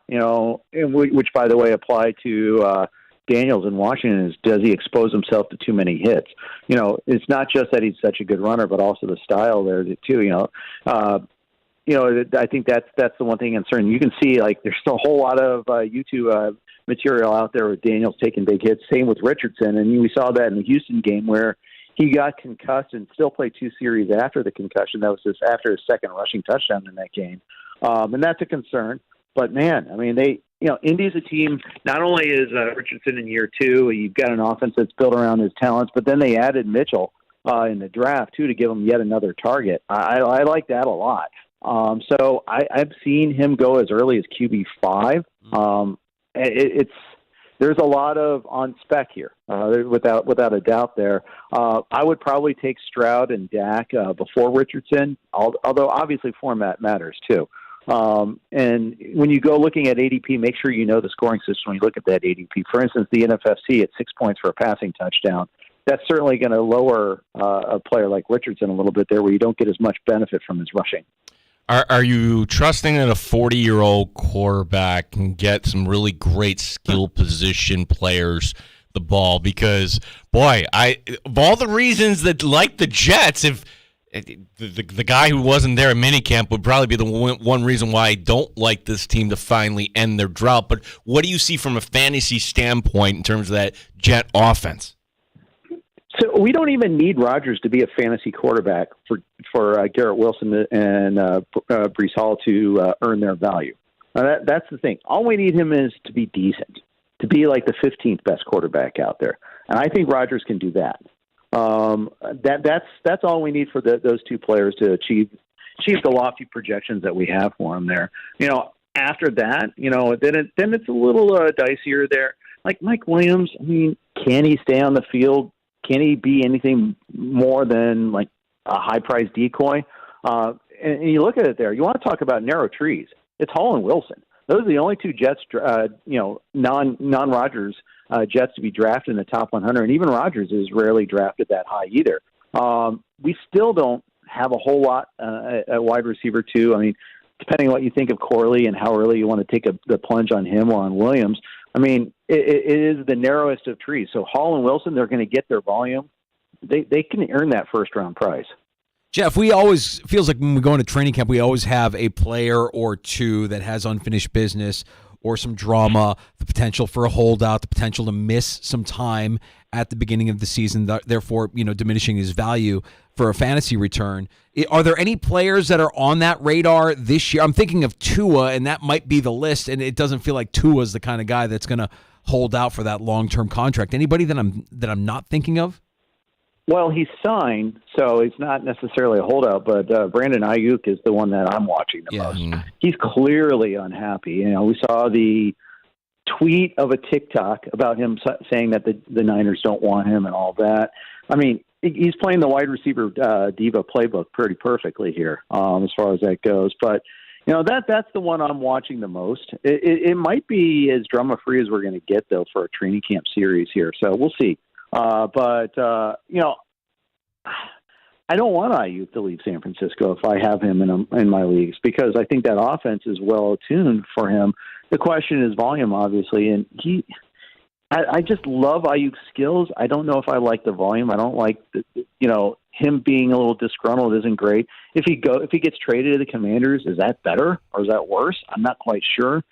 which, by the way, apply to Daniels in Washington is, does he expose himself to too many hits? It's not just that he's such a good runner, but also the style there too. I think that's the one thing concerning. You can see there's a whole lot of YouTube material out there with Daniels taking big hits. Same with Richardson, and we saw that in the Houston game where he got concussed and still played 2 series after the concussion. That was just after his second rushing touchdown in that game, and that's a concern. But man, I mean, Indy's a team. Not only is Richardson in year 2, you've got an offense that's built around his talents, but then they added Mitchell in the draft too to give him yet another target. I like that a lot. So I've seen him go as early as QB5. There's a lot of on spec here, without a doubt. There, I would probably take Stroud and Dak before Richardson. Although obviously format matters too. And when you go looking at ADP, make sure you know the scoring system when you look at that ADP. For instance, the NFFC at 6 points for a passing touchdown. That's certainly going to lower a player like Richardson a little bit there, where you don't get as much benefit from his rushing. Are you trusting that a 40-year-old quarterback can get some really great skill position players the ball? Because, boy, of all the reasons that, like the Jets, if the guy who wasn't there at minicamp would probably be the one reason why I don't like this team to finally end their drought. But what do you see from a fantasy standpoint in terms of that Jet offense? So we don't even need Rodgers to be a fantasy quarterback for Garrett Wilson and Breece Hall to earn their value. That's the thing. All we need him is to be decent, to be like the 15th best quarterback out there. And I think Rodgers can do that. That's all we need for those two players to achieve the lofty projections that we have for them there. After that, then it's a little dicier there. Like Mike Williams, I mean, can he stay on the field? Can he be anything more than like a high-priced decoy? And you look at it there. You want to talk about narrow trees. It's Hall and Wilson. Those are the only two Jets, non-Rodgers Jets to be drafted in the top 100. And even Rodgers is rarely drafted that high either. We still don't have a whole lot at wide receiver too. I mean, depending on what you think of Corley and how early you want to take the plunge on him or on Williams, I mean, it is the narrowest of trees. So Hall and Wilson, they're going to get their volume. They can earn that first-round price. Jeff, we always, feels like when we go into training camp, we always have a player or two that has unfinished business or some drama, the potential for a holdout, the potential to miss some time at the beginning of the season, therefore, diminishing his value for a fantasy return. Are there any players that are on that radar this year? I'm thinking of Tua, and that might be the list, and it doesn't feel like Tua's the kind of guy that's going to hold out for that long-term contract. Anybody that I'm not thinking of? Well, he's signed, so it's not necessarily a holdout, but Brandon Ayuk is the one that I'm watching the most. He's clearly unhappy. We saw the tweet of a TikTok about him saying that the Niners don't want him and all that. I mean, he's playing the wide receiver diva playbook pretty perfectly here as far as that goes. But, that's the one I'm watching the most. It might be as drama-free as we're going to get, though, for a training camp series here. So we'll see. But I don't want Ayuk to leave San Francisco if I have him in my leagues, because I think that offense is well attuned for him. The question is volume, obviously, and I just love Ayuk's skills. I don't know if I like the volume. I don't like him being a little disgruntled isn't great. If he gets traded to the Commanders, is that better or is that worse? I'm not quite sure.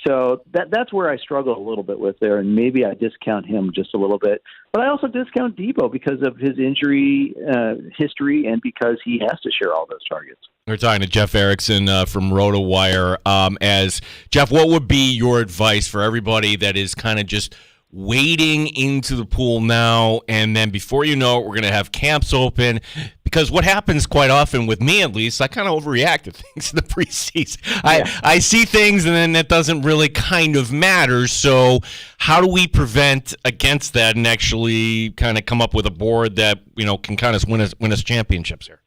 So that's where I struggle a little bit with there, and maybe I discount him just a little bit. But I also discount Debo because of his injury history and because he has to share all those targets. We're talking to Jeff Erickson from RotoWire. As Jeff, what would be your advice for everybody that is kind of just wading into the pool now, and then before you know it, we're going to have camps open? Because what happens quite often, with me at least, I kind of overreact to things in the preseason. I see things, and then that doesn't really kind of matter. So how do we prevent against that and actually kind of come up with a board that can kind of win us championships here?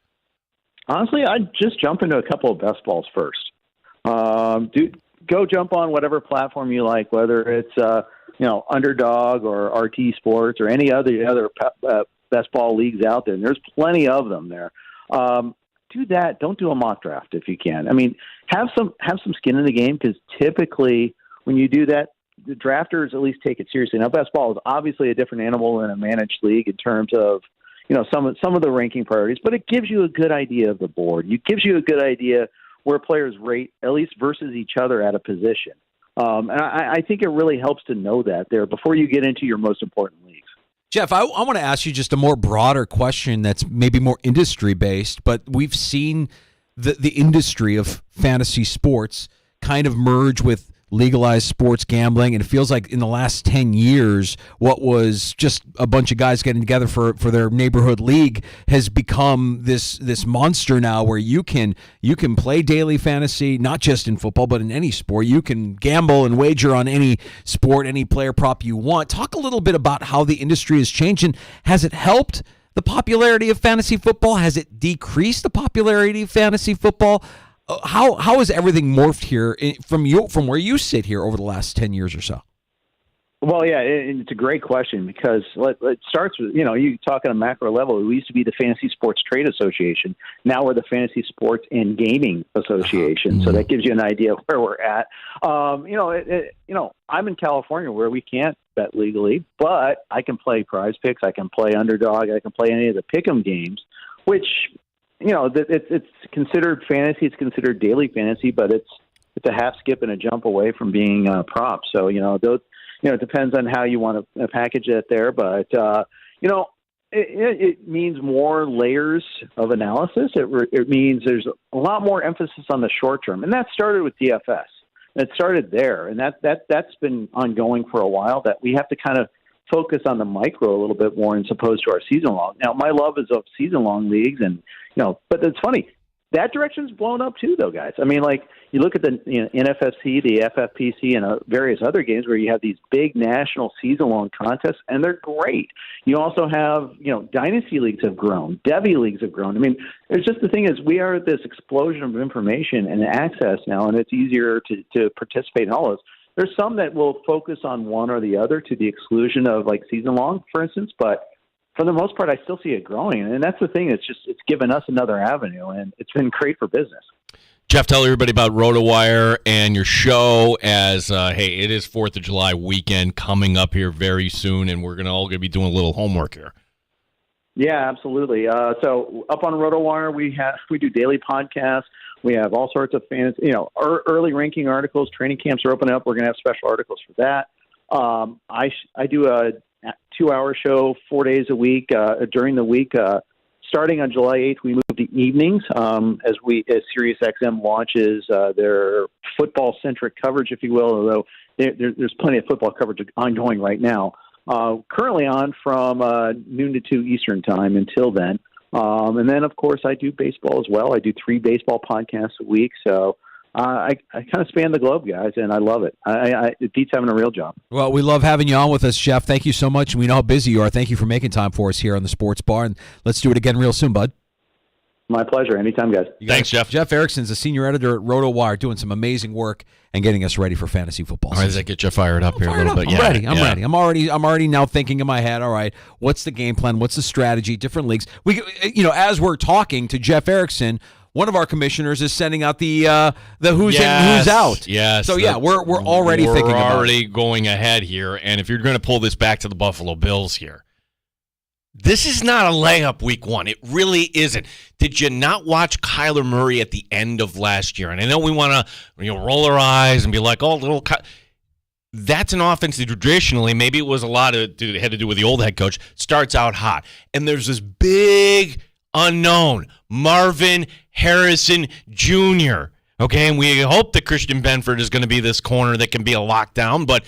Honestly, I'd just jump into a couple of best balls first. Go jump on whatever platform you like, whether it's Underdog or RT Sports or any other best ball leagues out there. And there's plenty of them there. Do that. Don't do a mock draft if you can. I mean, have some skin in the game, because typically when you do that, the drafters at least take it seriously. Now, best ball is obviously a different animal than a managed league in terms of, some of the ranking priorities, but it gives you a good idea of the board. It gives you a good idea where players rate, at least versus each other at a position. And I think it really helps to know that there before you get into your most important leagues. Jeff, I want to ask you just a more broader question that's maybe more industry-based, but we've seen the industry of fantasy sports kind of merge with legalized sports gambling, and it feels like in the last 10 years, what was just a bunch of guys getting together for their neighborhood league has become this monster now where you can play daily fantasy, not just in football, but in any sport. You can gamble and wager on any sport, any player prop you want. Talk a little bit about how the industry has changed, and has it helped the popularity of fantasy football? Has it decreased the popularity of fantasy football? How has everything morphed here from where you sit here over the last 10 years or so? Well, yeah, it's a great question because it starts with, you talk on a macro level. We used to be the Fantasy Sports Trade Association. Now we're the Fantasy Sports and Gaming Association. So that gives you an idea of where we're at. I'm in California where we can't bet legally, but I can play Prize Picks, I can play Underdog, I can play any of the Pick'em games, which it's considered fantasy. It's considered daily fantasy, but it's a half skip and a jump away from being props. So it depends on how you want to package it there, but it means more layers of analysis. It means there's a lot more emphasis on the short term, and that started with DFS. It started there, and that's been ongoing for a while. That we have to kind of focus on the micro a little bit more as opposed to our season long. Now, my love is of season long leagues, and but it's funny. That direction's blown up too, though, guys. I mean, like you look at the NFFC, the FFPC, and various other games where you have these big national season-long contests, and they're great. You also have, dynasty leagues have grown, Devy leagues have grown. I mean, it's just the thing is we are at this explosion of information and access now, and it's easier to participate in all those. There's some that will focus on one or the other to the exclusion of like season-long, for instance, but for the most part, I still see it growing, and that's the thing. It's given us another avenue, and it's been great for business. Jeff, tell everybody about RotoWire and your show. As it is 4th of July weekend coming up here very soon, and we're all going to be doing a little homework here. Yeah, absolutely. So up on RotoWire, we do daily podcasts. We have all sorts of early ranking articles. Training camps are opening up. We're going to have special articles for that. I do a 2-hour show 4 days a week during the week. Starting on July 8th, we move to evenings as SiriusXM launches their football-centric coverage, if you will, although there's plenty of football coverage ongoing right now. Currently on from noon to 2 Eastern time until then. And then, of course, I do baseball as well. I do 3 baseball podcasts a week, so I kind of span the globe, guys, and I love it. It beats having a real job. Well, we love having you on with us, Jeff. Thank you so much, and we know how busy you are. Thank you for making time for us here on the Sports Bar, and let's do it again real soon, bud. My pleasure. Anytime, guys. Thanks, Jeff. Jeff Erickson's the senior editor at RotoWire, doing some amazing work and getting us ready for fantasy football. All right, does that get you fired up here a little bit? I'm ready. I'm ready. I'm already now thinking in my head, all right, what's the game plan? What's the strategy? Different leagues. As we're talking to Jeff Erickson, one of our commissioners is sending out the who's in and who's out. Yes. So we're already thinking about it. We're already going ahead here, and if you're going to pull this back to the Buffalo Bills here, this is not a layup week 1. It really isn't. Did you not watch Kyler Murray at the end of last year? And I know we want to roll our eyes and be like, oh, little. That's an offense that traditionally, maybe it was a lot of it had to do with the old head coach, starts out hot. And there's this big unknown, Marvin Harrison Jr. Okay, and we hope that Christian Benford is going to be this corner that can be a lockdown, but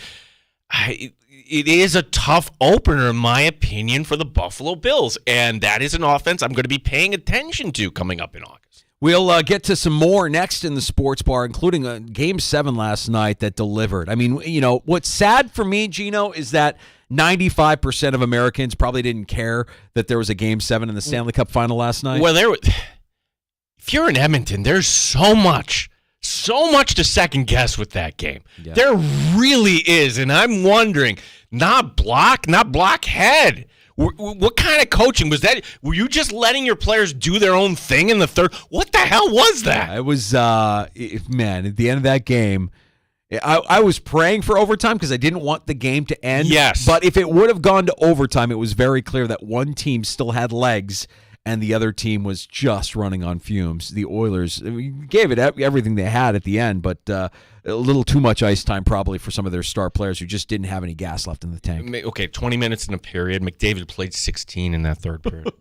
it is a tough opener, in my opinion, for the Buffalo Bills, and that is an offense I'm going to be paying attention to coming up in August. We'll get to some more next in the Sports Bar, including Game 7 last night that delivered. I mean, what's sad for me, Gino, is that 95% of Americans probably didn't care that there was a Game 7 in the Stanley Cup Final last night. Well, if you're in Edmonton, there's so much to second guess with that game. Yeah. There really is, and I'm wondering, not blockhead. What kind of coaching was that? Were you just letting your players do their own thing in the third? What the hell was that? It was, man, at the end of that game, I was praying for overtime because I didn't want the game to end. Yes. But if it would have gone to overtime, it was very clear that one team still had legs and the other team was just running on fumes. The Oilers gave it everything they had at the end, but a little too much ice time probably for some of their star players who just didn't have any gas left in the tank. Okay, 20 minutes in a period. McDavid played 16 in that third period.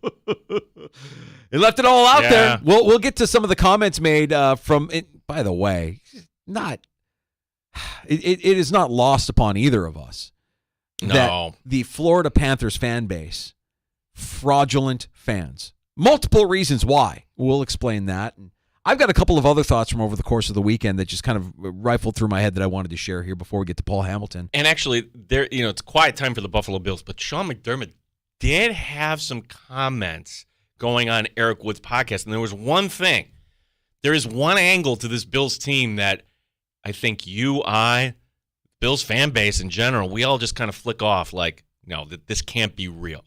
They left it all out Yeah. there. We'll get to some of the comments made from it. By the way, it is not lost upon either of us that the Florida Panthers fan base, fraudulent fans. Multiple reasons why. We'll explain that. And I've got a couple of other thoughts from over the course of the weekend that just kind of rifled through my head that I wanted to share here before we get to Paul Hamilton. And actually, it's quiet time for the Buffalo Bills, but Sean McDermott did have some comments going on Eric Wood's podcast, and there was one thing. There is one angle to this Bills team that I think Bills fan base in general, we all just kind of flick off like, no, this can't be real.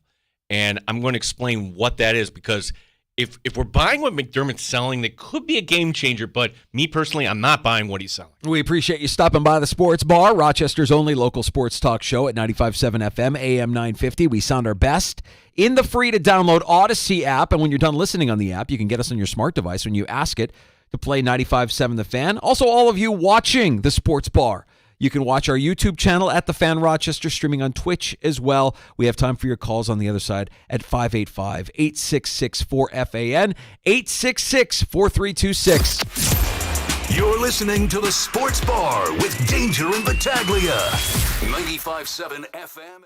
And I'm going to explain what that is, because if we're buying what McDermott's selling, that could be a game changer. But me personally, I'm not buying what he's selling. We appreciate you stopping by the Sports Bar, Rochester's only local sports talk show at 95.7 FM, AM 950. We sound our best in the free-to-download Odyssey app. And when you're done listening on the app, you can get us on your smart device when you ask it to play 95.7 The Fan. Also, all of you watching the Sports Bar, you can watch our YouTube channel at The Fan Rochester, streaming on Twitch as well. We have time for your calls on the other side at 585-866-4FAN, 866-4326. You're listening to the Sports Bar with Danger and Battaglia. 95.7 FM.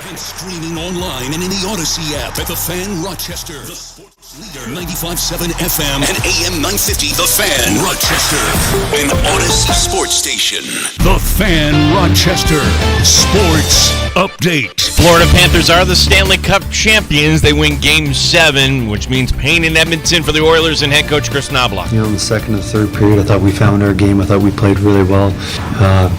And streaming online and in the Odyssey app at The Fan Rochester. The sports leader, 95.7 FM and AM 950. The Fan Rochester, an Odyssey sports station. The Fan Rochester Sports Update. Florida Panthers are the Stanley Cup champions. They win Game 7, which means pain in Edmonton for the Oilers and head coach Chris Knobloch. In the second and third period, I thought we found our game. I thought we played really well.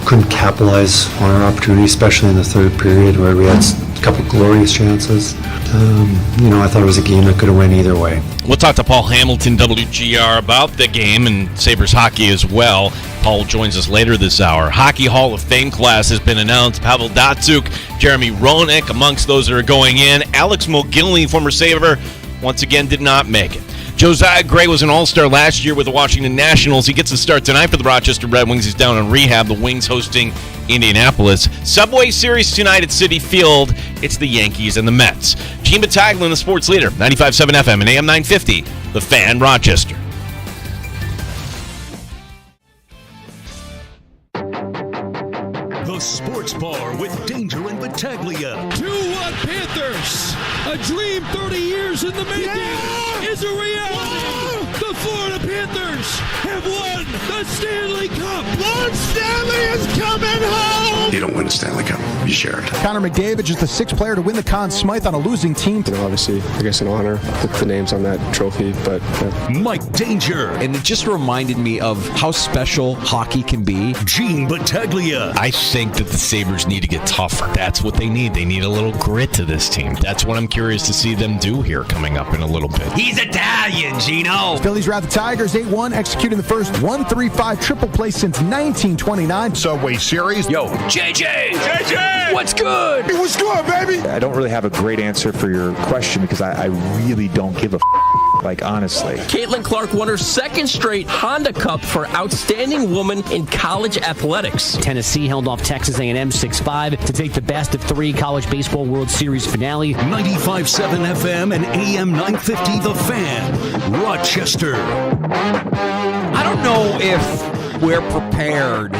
Couldn't capitalize on our opportunity, especially in the third period where we had a couple glorious chances. I thought it was a game that could have went either way. We'll talk to Paul Hamilton, WGR, about the game and Sabres hockey as well. Paul joins us later this hour. Hockey Hall of Fame class has been announced. Pavel Datsyuk, Jeremy Roenick amongst those that are going in. Alex Mogilny, former Sabre, once again did not make it. Josiah Gray was an all-star last year with the Washington Nationals. He gets a start tonight for the Rochester Red Wings. He's down on rehab. The Wings hosting Indianapolis. Subway Series tonight at Citi Field. It's the Yankees and the Mets. Gene Battaglin, the sports leader, 95.7 FM and AM 950, The Fan Rochester. The Sports Bar with Danger and Battaglia. 2-1 Panthers. A dream 30 years in the making is a reality. The Florida Panthers have won the Stanley Cup. Lord Stanley is coming home. You don't win a Stanley Cup, you share it. Connor McDavid is the sixth player to win the Conn Smythe on a losing team. Obviously, I guess an honor with the names on that trophy, but... Mike Danger. And it just reminded me of how special hockey can be. Gene Battaglia. I think that the Sabres need to get tougher. That's what they need. They need a little grit to this team. That's what I'm curious to see them do here coming up in a little bit. He's Italian, Gino. Phillies rout the Tigers 8-1, executing the first 1-3-5 triple play since 1929. Subway Series. Yo, JJ! What's good? Hey, what's good, baby? I don't really have a great answer for your question because I really don't give a like, honestly. Caitlin Clark won her second straight Honda Cup for Outstanding Woman in College Athletics. Tennessee held off Texas A&M 6-5 to take the best of 3 College Baseball World Series finale. 95.7 FM and AM 950, The Fan, Rochester. I don't know if we're prepared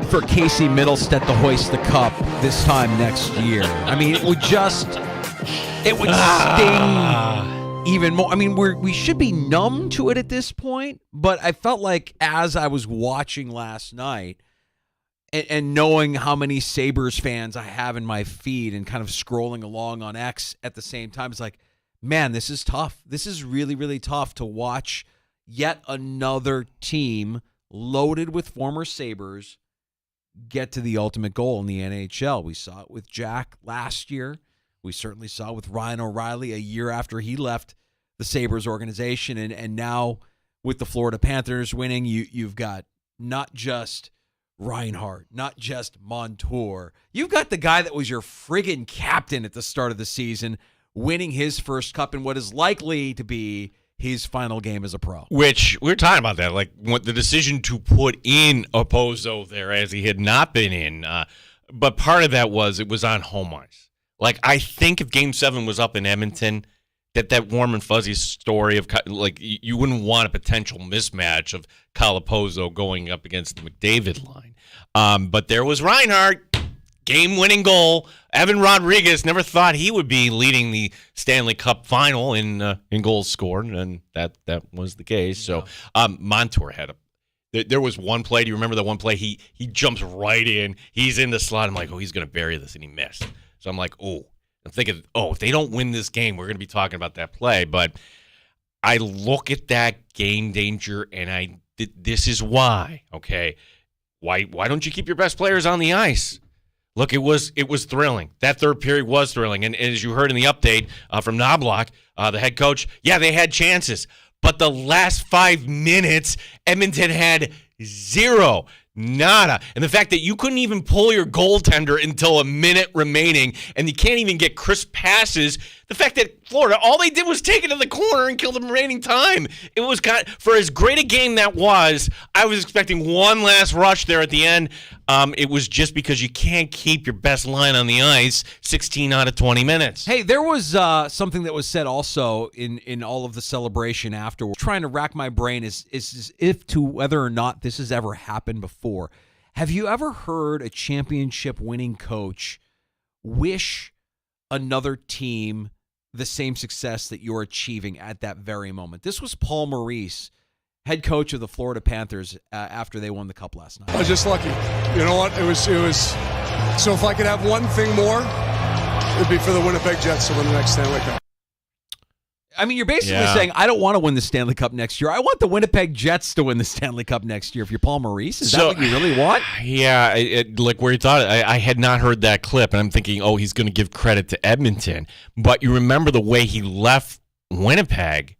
for Casey Middlestead to hoist the cup this time next year. I mean, it would sting even more. I mean, we should be numb to it at this point, but I felt like as I was watching last night and knowing how many Sabres fans I have in my feed and kind of scrolling along on X at the same time, it's like, man, this is tough. This is really, really tough to watch yet another team loaded with former Sabres get to the ultimate goal in the NHL. We saw it with Jack last year. We certainly saw it with Ryan O'Reilly a year after he left the Sabres organization. And now with the Florida Panthers winning, you've got not just Reinhart, not just Montour. You've got the guy that was your friggin' captain at the start of the season winning his first cup in what is likely to be his final game as a pro. Which, we were talking about that, like what the decision to put in Opposo there as he had not been in. But part of that was it was on home ice. Like, I think if Game 7 was up in Edmonton, that warm and fuzzy story of, like, you wouldn't want a potential mismatch of Kyle Opposo going up against the McDavid line. But there was Reinhart, game-winning goal. Evan Rodriguez never thought he would be leading the Stanley Cup final in goals scored, and that was the case. So Montour had there was one play. Do you remember that one play? He jumps right in. He's in the slot. I'm like, oh, he's going to bury this, and he missed. So I'm like, I'm thinking, if they don't win this game, we're going to be talking about that play. But I look at that game, Danger, and this is why, okay? Why don't you keep your best players on the ice? Look, it was thrilling. That third period was thrilling. And as you heard in the update from Knobloch, the head coach, they had chances. But the last 5 minutes, Edmonton had zero. Nada. And the fact that you couldn't even pull your goaltender until a minute remaining, and you can't even get crisp passes. The fact that Florida, all they did was take it to the corner and kill the remaining time. It was for as great a game that was, I was expecting one last rush there at the end. It was just because you can't keep your best line on the ice 16 out of 20 minutes. Hey, there was something that was said also in all of the celebration afterward. Trying to rack my brain is if to whether or not this has ever happened before. Have you ever heard a championship winning coach wish another team the same success that you're achieving at that very moment. This was Paul Maurice, head coach of the Florida Panthers, after they won the Cup last night. I was just lucky. You know what? It was. So if I could have one thing more, it'd be for the Winnipeg Jets to win the next Stanley Cup. I mean, you're basically saying, I don't want to win the Stanley Cup next year. I want the Winnipeg Jets to win the Stanley Cup next year. If you're Paul Maurice, is that what you really want? Yeah, like where you thought, I had not heard that clip, and I'm thinking, oh, he's going to give credit to Edmonton. But you remember the way he left Winnipeg,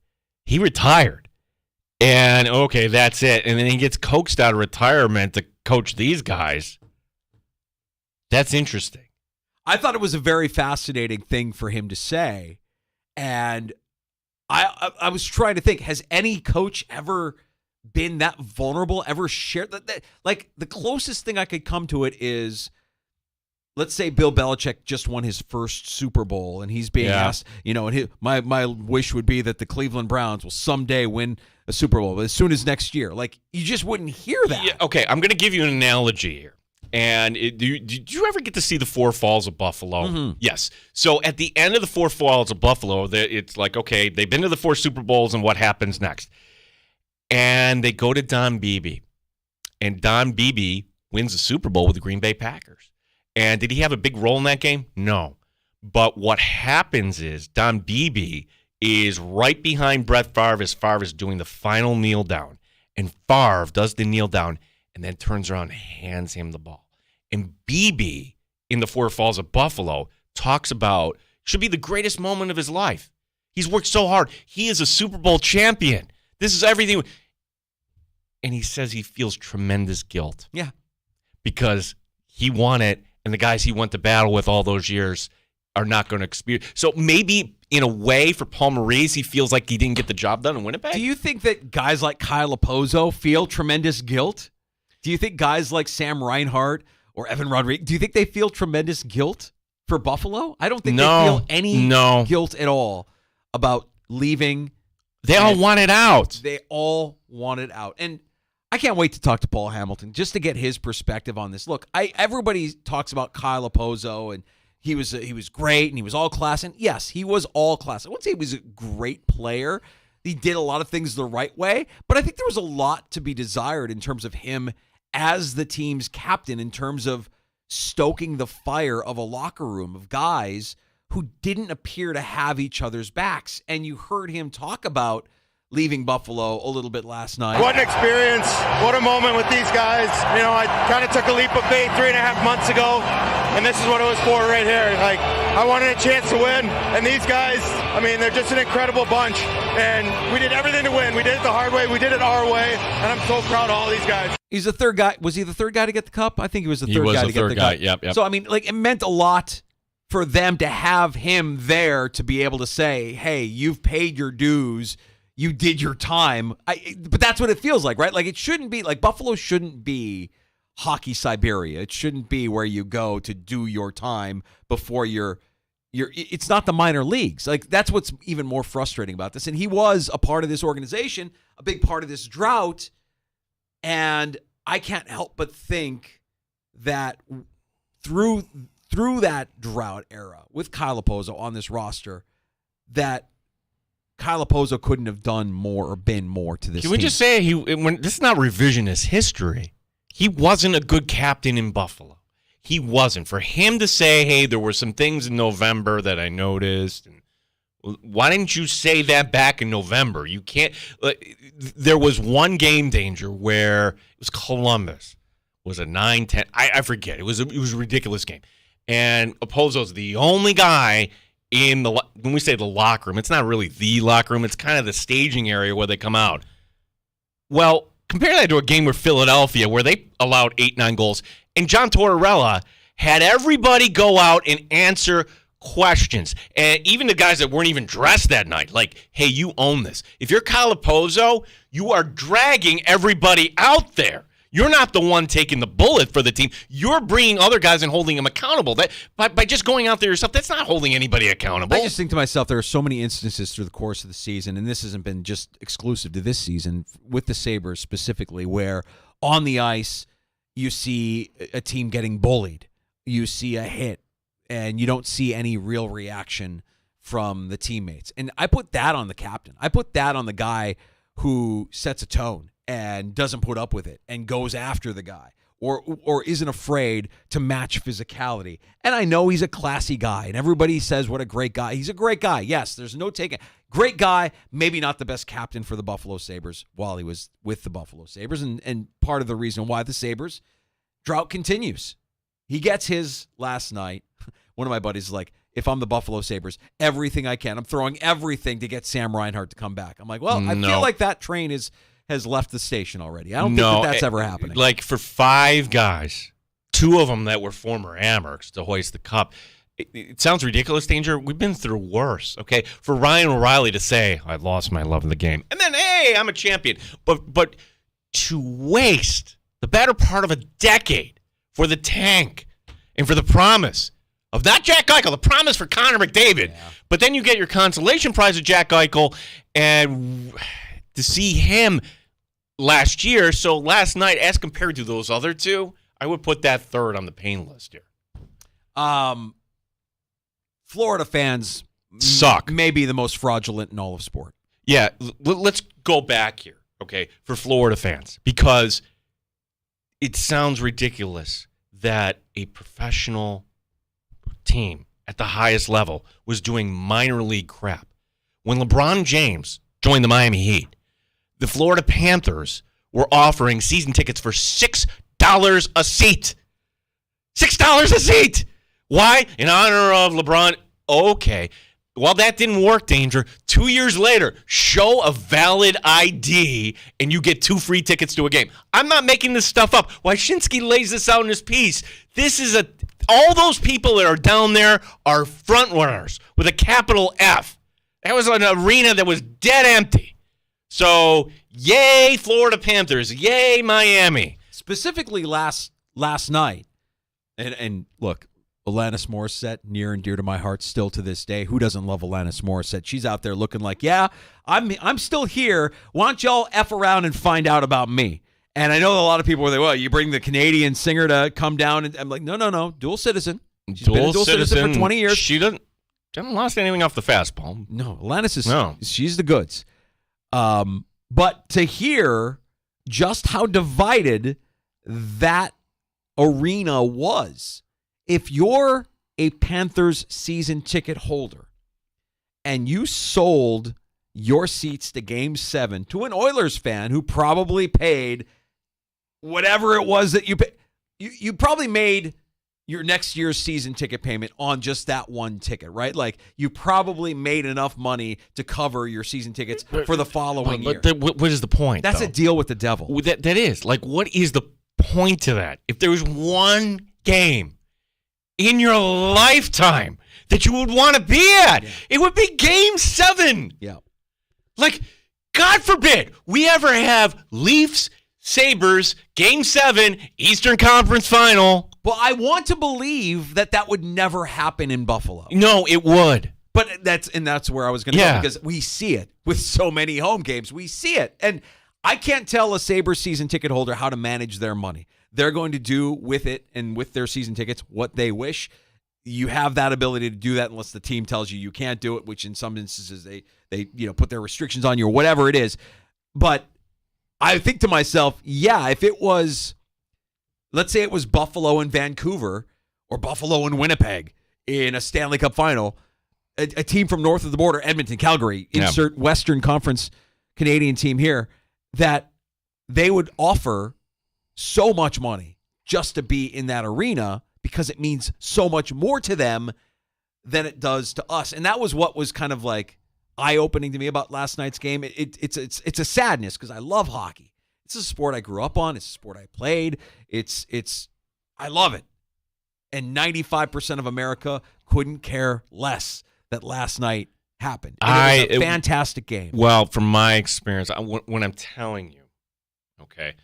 he retired. And, okay, that's it. And then he gets coaxed out of retirement to coach these guys. That's interesting. I thought it was a very fascinating thing for him to say. And I was trying to think, has any coach ever been that vulnerable, ever shared that? Like, the closest thing I could come to it is, let's say Bill Belichick just won his first Super Bowl, and he's being asked, and my wish would be that the Cleveland Browns will someday win a Super Bowl, but as soon as next year. Like, you just wouldn't hear that. Yeah, okay, I'm going to give you an analogy here. And did you ever get to see the Four Falls of Buffalo? Mm-hmm. Yes. So at the end of the Four Falls of Buffalo, it's like, okay, they've been to the 4 Super Bowls, and what happens next? And they go to Don Beebe. And Don Beebe wins the Super Bowl with the Green Bay Packers. And did he have a big role in that game? No. But what happens is Don Beebe is right behind Brett Favre as Favre is doing the final kneel down. And Favre does the kneel down and then turns around and hands him the ball. And Beebe, in the Four Falls of Buffalo, talks about, should be the greatest moment of his life. He's worked so hard. He is a Super Bowl champion. This is everything. And he says he feels tremendous guilt. Yeah. Because he won it, and the guys he went to battle with all those years are not going to experience. So maybe, in a way, for Paul Maurice, he feels like he didn't get the job done in Winnipeg. Do you think that guys like Kyle Opozo feel tremendous guilt? Do you think guys like Sam Reinhart or Evan Rodriguez, do you think they feel tremendous guilt for Buffalo? I don't think they feel any guilt at all about leaving. They all want it out. They all want it out. And I can't wait to talk to Paul Hamilton just to get his perspective on this. Look, everybody talks about Kyle Opozo, and he was great and he was all class. And yes, he was all class. I wouldn't say he was a great player. He did a lot of things the right way, but I think there was a lot to be desired in terms of him as the team's captain, in terms of stoking the fire of a locker room of guys who didn't appear to have each other's backs. And you heard him talk about leaving Buffalo a little bit last night. What an experience. What a moment with these guys. You know, I kind of took a leap of faith 3.5 months ago, and this is what it was for right here. Like, I wanted a chance to win, and these guys, I mean, they're just an incredible bunch, and we did everything to win. We did it the hard way. We did it our way, and I'm so proud of all these guys. He's the third guy. Was he the third guy to get the cup? I think he was the third guy to get the cup. Yep. So, I mean, like, it meant a lot for them to have him there to be able to say, hey, you've paid your dues. You did your time. But that's what it feels like, right? Like, it shouldn't be, like, Buffalo shouldn't be hockey Siberia. It shouldn't be where you go to do your time before it's not the minor leagues. Like, that's what's even more frustrating about this. And he was a part of this organization, a big part of this drought. And I can't help but think that through that drought era with Kyle Opozo on this roster, that Kyle Opozo couldn't have done more or been more to this team. Can we just say this is not revisionist history. He wasn't a good captain in Buffalo. He wasn't. For him to say, hey, there were some things in November that I noticed, and why didn't you say that back in November? You can't. There was one game, Danger, where it was Columbus. Was a 9-10. I forget. It was a ridiculous game. And Opozo's the only guy in when we say the locker room, it's not really the locker room. It's kind of the staging area where they come out. Well, compare that to a game with Philadelphia where they allowed 8-9 goals. And John Tortorella had everybody go out and answer questions. And even the guys that weren't even dressed that night, like, hey, you own this. If you're Kyle Opozo, you are dragging everybody out there. You're not the one taking the bullet for the team. You're bringing other guys and holding them accountable. That by just going out there yourself, that's not holding anybody accountable. I just think to myself, there are so many instances through the course of the season, and this hasn't been just exclusive to this season, with the Sabres specifically, where on the ice you see a team getting bullied. You see a hit. and you don't see any real reaction from the teammates. And I put that on the captain. I put that on the guy who sets a tone and doesn't put up with it and goes after the guy or isn't afraid to match physicality. And I know he's a classy guy, and everybody says what a great guy. He's a great guy. Yes, there's no taking. Great guy, maybe not the best captain for the Buffalo Sabres while he was with the Buffalo Sabres, and part of the reason why the Sabres drought continues. He gets his last night. One of my buddies is like, if I'm the Buffalo Sabres, everything I can. I'm throwing everything to get Sam Reinhart to come back. I'm like, well, I feel like that train has left the station already. I don't think that's ever happening. Like for 5 guys, 2 of them that were former Amherst to hoist the cup. It sounds ridiculous, Danger. We've been through worse, okay? For Ryan O'Reilly to say, I lost my love of the game, and then, hey, I'm a champion. But to waste the better part of a decade for the tank and for the promise of not Jack Eichel, the promise for Connor McDavid. Yeah. But then you get your consolation prize of Jack Eichel, and to see him last year, so last night, as compared to those other 2, I would put that third on the pain list here. Florida fans suck. Maybe the most fraudulent in all of sport. Yeah, let's go back here, okay, for Florida fans, because it sounds ridiculous that a professional team at the highest level was doing minor league crap. When LeBron James joined the Miami Heat, the Florida Panthers were offering season tickets for $6 a seat. $6 a seat! Why? In honor of LeBron. Okay. Well, that didn't work, Danger. 2 years later, show a valid ID and you get 2 free tickets to a game. I'm not making this stuff up. Wyshynski lays this out in his piece. This is all those people that are down there are front runners with a capital F. That was an arena that was dead empty. So, yay, Florida Panthers. Yay, Miami. Specifically last night, and look, Alanis Morissette, near and dear to my heart still to this day. Who doesn't love Alanis Morissette? She's out there looking like, yeah, I'm still here. Why don't y'all F around and find out about me? And I know a lot of people were like, well, you bring the Canadian singer to come down. And I'm like, no, dual citizen. She's been a dual citizen for 20 years. She hasn't lost anything off the fastball. No, Alanis she's the goods. But to hear just how divided that arena was, if you're a Panthers season ticket holder and you sold your seats to Game 7 to an Oilers fan who probably paid whatever it was that you paid, you probably made your next year's season ticket payment on just that one ticket, right? Like you probably made enough money to cover your season tickets for the following year. What is the point? That's a deal with the devil. That is. Like, what is the point to that? If there was one game in your lifetime that you would want to be at, it would be Game 7. Yeah. Like, God forbid we ever have Leafs, Sabres, Game 7, Eastern Conference Final. Well, I want to believe that would never happen in Buffalo. No, it would. But that's where I was going to go, because we see it with so many home games. We see it. And I can't tell a Sabres season ticket holder how to manage their money. They're going to do with it and with their season tickets what they wish. You have that ability to do that unless the team tells you can't do it, which in some instances they put their restrictions on you or whatever it is. But I think to myself, if it was, let's say it was Buffalo and Vancouver or Buffalo and Winnipeg in a Stanley Cup final, a team from north of the border, Edmonton, Calgary, insert Western Conference Canadian team here, that they would offer so much money just to be in that arena because it means so much more to them than it does to us. And that was what was kind of like eye-opening to me about last night's game. It's a sadness because I love hockey. It's a sport I grew up on. It's a sport I played. I love it. And 95% of America couldn't care less that last night happened. And it was a fantastic game. Well, from my experience, when I'm telling you, okay,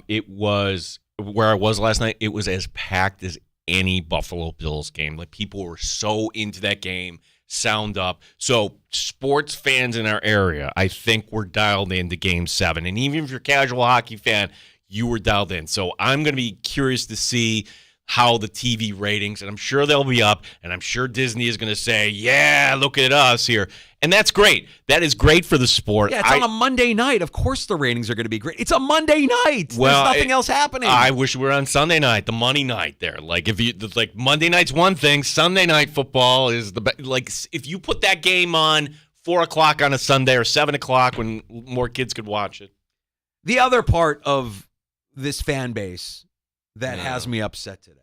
it was where I was last night. It was as packed as any Buffalo Bills game. Like, people were so into that game, sound up. So sports fans in our area, I think, were dialed into Game 7. And even if you're a casual hockey fan, you were dialed in. So I'm going to be curious to see how the TV ratings, and I'm sure they'll be up, and I'm sure Disney is going to say, yeah, look at us here. And that's great. That is great for the sport. Yeah, it's on a Monday night. Of course the ratings are going to be great. It's a Monday night. Well, there's nothing else happening. I wish we were on Sunday night, the money night there. Like, Monday night's one thing, Sunday night football is the best. Like, if you put that game on 4 o'clock on a Sunday or 7 o'clock when more kids could watch it. The other part of this fan base that has me upset today.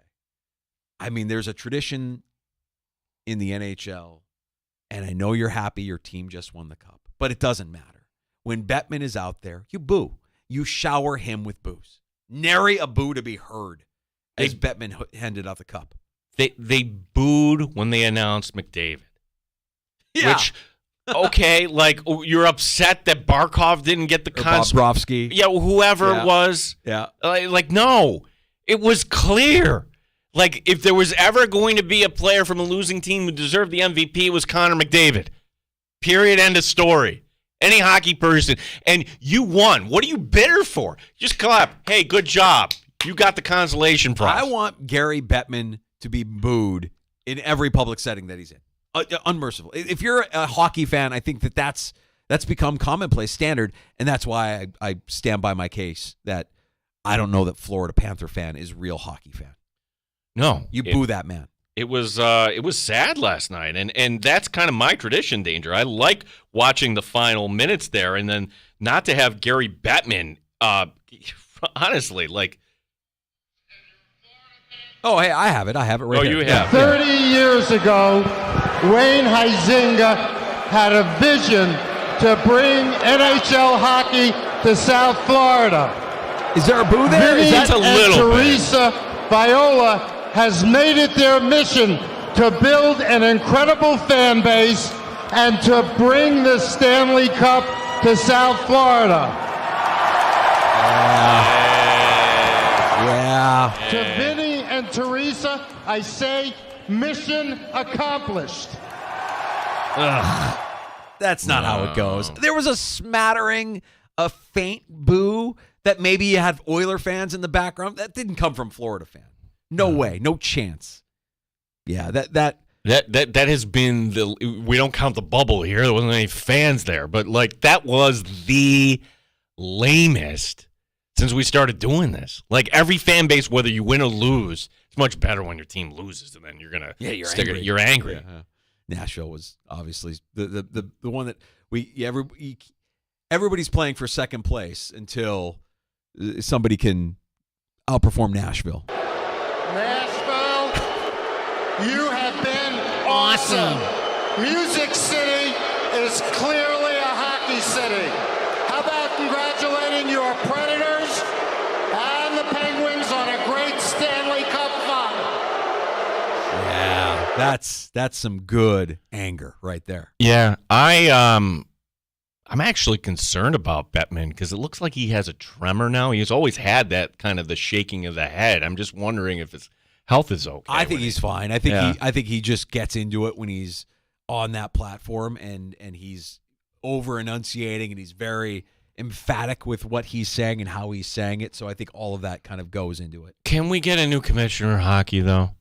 I mean, there's a tradition in the NHL, and I know you're happy your team just won the cup, but it doesn't matter. When Bettman is out there, you boo. You shower him with boos. Nary a boo to be heard as Bettman handed out the cup. They booed when they announced McDavid. Yeah. Which, okay, like, you're upset that Barkov didn't get the Bobrovsky. Yeah, whoever it was. Yeah. Like, no. It was clear. Like, if there was ever going to be a player from a losing team who deserved the MVP, it was Connor McDavid. Period. End of story. Any hockey person. And you won. What are you bitter for? Just clap. Hey, good job. You got the consolation prize. I want Gary Bettman to be booed in every public setting that he's in. Unmerciful. If you're a hockey fan, I think that's become commonplace standard, and that's why I stand by my case that I don't know that Florida Panther fan is real hockey fan. No. You boo that man. It was sad last night, and that's kind of my tradition, Danger. I like watching the final minutes there, and then not to have Gary Bettman, honestly, like... Oh, hey, I have it right here. Oh, you have. 30 years ago, Wayne Huizenga had a vision to bring NHL hockey to South Florida. Is there a boo there? Vinny That's a little and Teresa Viola has made it their mission to build an incredible fan base and to bring the Stanley Cup to South Florida. Yeah. To Vinny and Teresa, I say mission accomplished. Ugh. That's not how it goes. There was a smattering, a faint boo that maybe you had Oiler fans in the background. That didn't come from Florida fan. No way. No chance. Yeah, that has been we don't count the bubble here. There wasn't any fans there, but like that was the lamest since we started doing this. Like every fan base, whether you win or lose, it's much better when your team loses, and then you're gonna angry. You're angry. Yeah. Nashville was obviously the one that everybody's playing for second place until somebody can outperform Nashville. Nashville, you have been awesome. Music City is clearly a hockey city. How about congratulating your Predators and the Penguins on a great Stanley Cup final? Yeah, that's some good anger right there. Yeah, I'm actually concerned about Bettman because it looks like he has a tremor now. He's always had that kind of the shaking of the head. I'm just wondering if his health is okay. I think he's fine. I think he just gets into it when he's on that platform and he's over enunciating and he's very emphatic with what he's saying and how he's saying it. So I think all of that kind of goes into it. Can we get a new commissioner of hockey though?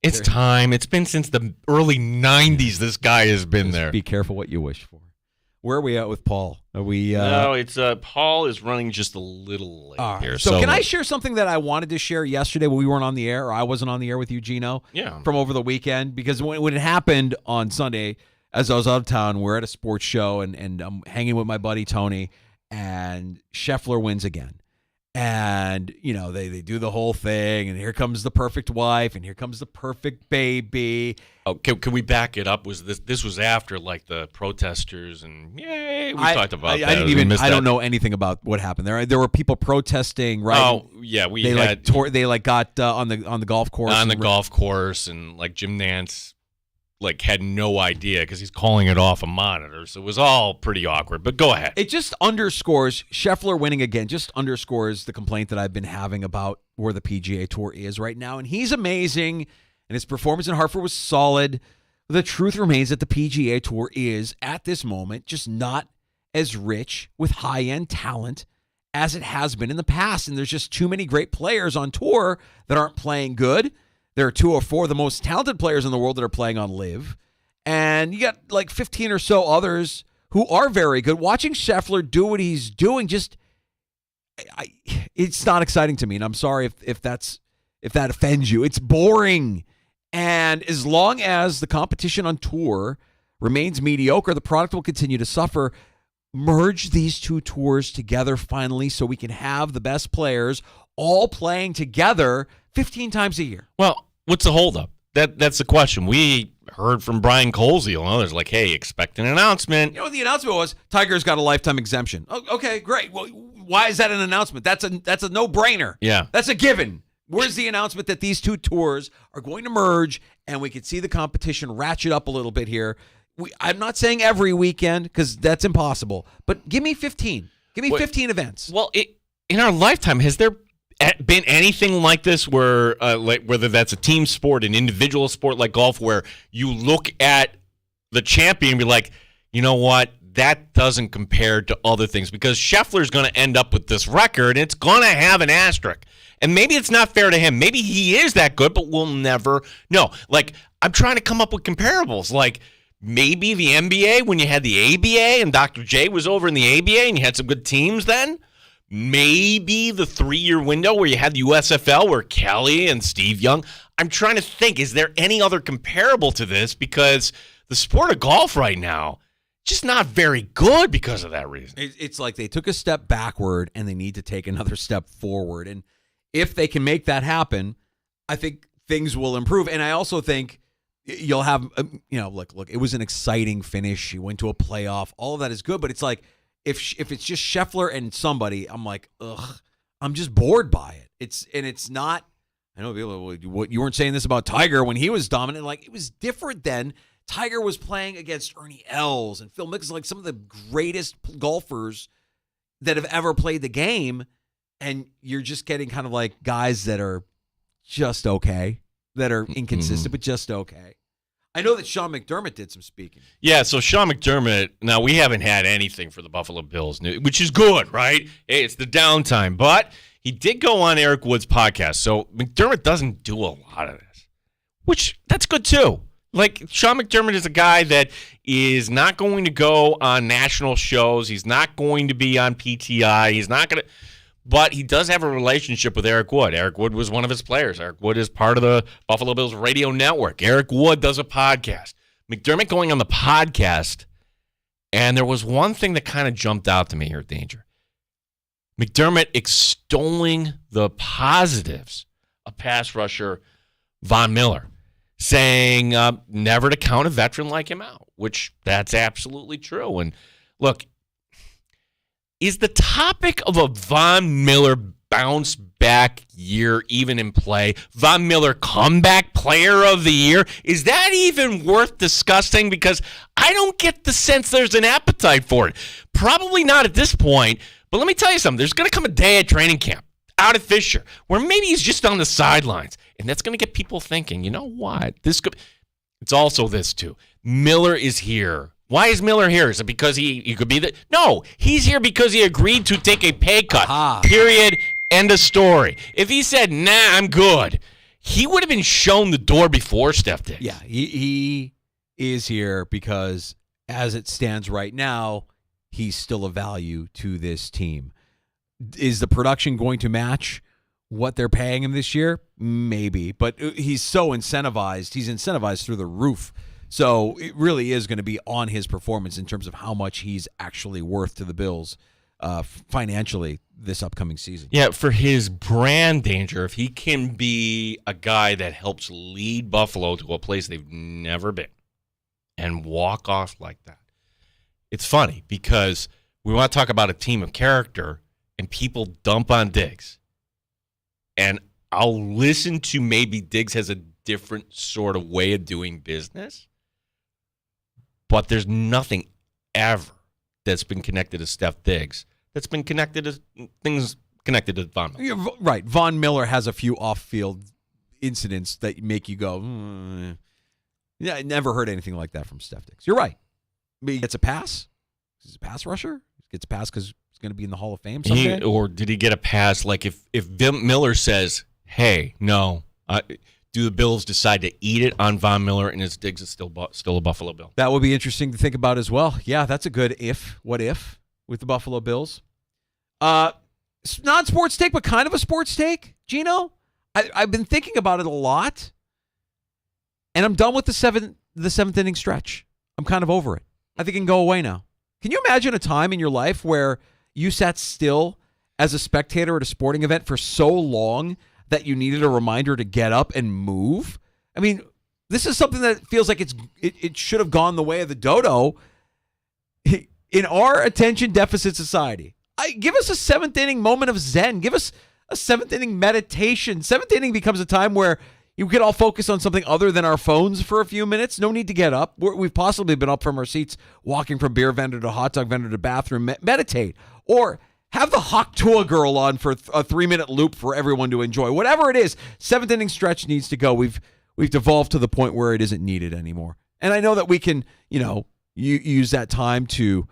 It's time. It's been since the early 90s this guy has been there. Be careful what you wish for. Where are we at with Paul? Are we? No, it's Paul is running just a little late here. So can I share something that I wanted to share yesterday when we weren't on the air, or I wasn't on the air with you, Gino? Yeah. From over the weekend, because when it happened on Sunday, as I was out of town, we're at a sports show, and I'm hanging with my buddy Tony, and Scheffler wins again. And, you know, they do the whole thing, and here comes the perfect wife, and here comes the perfect baby. Oh, can we back it up? Was this was after like the protesters and yay? We talked about that. I don't know anything about what happened there. There were people protesting, right? Oh yeah, they got on the golf course. On the golf course, and like Jim Nantz had no idea because he's calling it off a monitor. So it was all pretty awkward. But go ahead. It just underscores Scheffler winning again. Just underscores the complaint that I've been having about where the PGA Tour is right now. And he's amazing. And his performance in Hartford was solid. The truth remains that the PGA Tour is, at this moment, just not as rich with high-end talent as it has been in the past. And there's just too many great players on tour that aren't playing good. There are 2 or 4 of the most talented players in the world that are playing on LIV. And you got like 15 or so others who are very good. Watching Scheffler do what he's doing, it's not exciting to me. And I'm sorry if that offends you. It's boring. And as long as the competition on tour remains mediocre, the product will continue to suffer. Merge these 2 tours together finally so we can have the best players all playing together 15 times a year. Well, what's the holdup? That's the question. We heard from Brian Colesy and others like, hey, expect an announcement. You know what the announcement was? Tiger's got a lifetime exemption. Oh, okay, great. Well, why is that an announcement? That's a no-brainer. Yeah. That's a given. Where's the announcement that these 2 tours are going to merge and we could see the competition ratchet up a little bit here? I'm not saying every weekend because that's impossible, but give me 15. Give me 15 events. Well, in our lifetime, has there been anything like this where, like whether that's a team sport, an individual sport like golf, where you look at the champion and be like, you know what, that doesn't compare to other things because Scheffler's going to end up with this record and it's going to have an asterisk. And maybe it's not fair to him. Maybe he is that good, but we'll never know. Like, I'm trying to come up with comparables. Like, maybe the NBA when you had the ABA and Dr. J was over in the ABA and you had some good teams then. Maybe the 3-year window where you had the USFL where Kelly and Steve Young. I'm trying to think, is there any other comparable to this? Because the sport of golf right now, just not very good because of that reason. It's like they took a step backward and they need to take another step forward. And if they can make that happen, I think things will improve. And I also think you'll have, look, it was an exciting finish. He went to a playoff. All of that is good, but it's like, if it's just Scheffler and somebody, I'm like, ugh, I'm just bored by it. It's not. I know people, you weren't saying this about Tiger when he was dominant. Like, it was different then. Tiger was playing against Ernie Els and Phil Mickelson, like some of the greatest golfers that have ever played the game, and you're just getting kind of like guys that are just okay, that are inconsistent, but just okay. I know that Sean McDermott did some speaking. Yeah, so Sean McDermott, now we haven't had anything for the Buffalo Bills, which is good, right? Hey, it's the downtime. But he did go on Eric Wood's podcast, so McDermott doesn't do a lot of this, which that's good too. Like, Sean McDermott is a guy that is not going to go on national shows. He's not going to be on PTI. He's not going to... But he does have a relationship with Eric Wood. Eric Wood was one of his players. Eric Wood is part of the Buffalo Bills radio network. Eric Wood does a podcast. McDermott going on the podcast, and there was one thing that kind of jumped out to me here, Danger. McDermott extolling the positives of pass rusher Von Miller, saying never to count a veteran like him out, which that's absolutely true. And look, is the topic of a Von Miller bounce back year even in play? Von Miller comeback player of the year? Is that even worth discussing? Because I don't get the sense there's an appetite for it. Probably not at this point, but let me tell you something. There's going to come a day at training camp out at Fisher where maybe he's just on the sidelines, and that's going to get people thinking, you know what? It's also this too. Miller is here. Why is Miller here? Is it because he could be the... No, he's here because he agreed to take a pay cut. Period. End of story. If he said, nah, I'm good, he would have been shown the door before Steph did. Yeah, he is here because as it stands right now, he's still a value to this team. Is the production going to match what they're paying him this year? Maybe, but he's so incentivized. He's incentivized through the roof. So it really is going to be on his performance in terms of how much he's actually worth to the Bills financially this upcoming season. Yeah, for his brand, Danger, if he can be a guy that helps lead Buffalo to a place they've never been and walk off like that. It's funny because we want to talk about a team of character and people dump on Diggs. And I'll listen to maybe Diggs has a different sort of way of doing business. But there's nothing ever that's been connected to Steph Diggs that's been connected to things connected to Von Miller. Yeah, right. Von Miller has a few off-field incidents that make you go, yeah, I never heard anything like that from Steph Diggs. You're right. He gets a pass. He's a pass rusher. He gets a pass because he's going to be in the Hall of Fame someday. Or did he get a pass like if Miller says, hey, no, do the Bills decide to eat it on Von Miller and his Diggs is still a Buffalo Bill? That would be interesting to think about as well. Yeah, that's a good if. What if with the Buffalo Bills? Non-sports take, but kind of a sports take, Gino. I've been thinking about it a lot, and I'm done with the seventh inning stretch. I'm kind of over it. I think it can go away now. Can you imagine a time in your life where you sat still as a spectator at a sporting event for so long that you needed a reminder to get up and move? I mean, this is something that feels like it should have gone the way of the dodo in our attention deficit society. Give us a seventh inning moment of zen. Give us a seventh inning meditation. Seventh inning becomes a time where you can all focus on something other than our phones for a few minutes. No need to get up. We've possibly been up from our seats, walking from beer vendor to hot dog vendor to bathroom. Meditate. Or have the Hawk Tua girl on for a 3-minute loop for everyone to enjoy. Whatever it is, seventh inning stretch needs to go. We've devolved to the point where it isn't needed anymore. And I know that we can, use that time to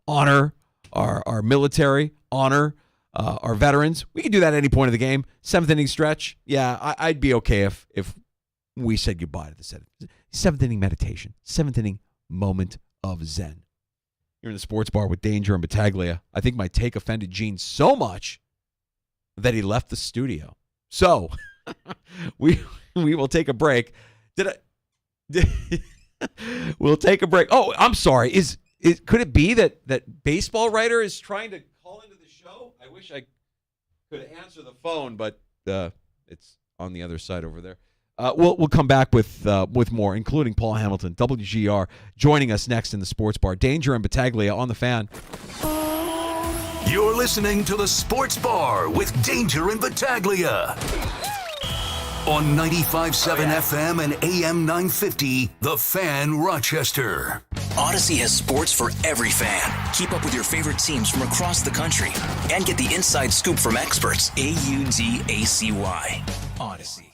honor our military, honor our veterans. We can do that at any point of the game. Seventh inning stretch, yeah, I'd be okay if we said goodbye to the seventh inning meditation, seventh inning moment of zen. You're in the sports bar with Danger and Battaglia. I think my take offended Gene so much that he left the studio. So we will take a break. We'll take a break. Oh, I'm sorry. Could it be that baseball writer is trying to call into the show? I wish I could answer the phone, but it's on the other side over there. We'll come back with more, including Paul Hamilton, WGR, joining us next in the sports bar. Danger and Battaglia on the Fan. You're listening to the Sports Bar with Danger and Battaglia on 95.7 FM and AM 950, The Fan, Rochester. Odyssey has sports for every fan. Keep up with your favorite teams from across the country and get the inside scoop from experts. AUDACY. Odyssey.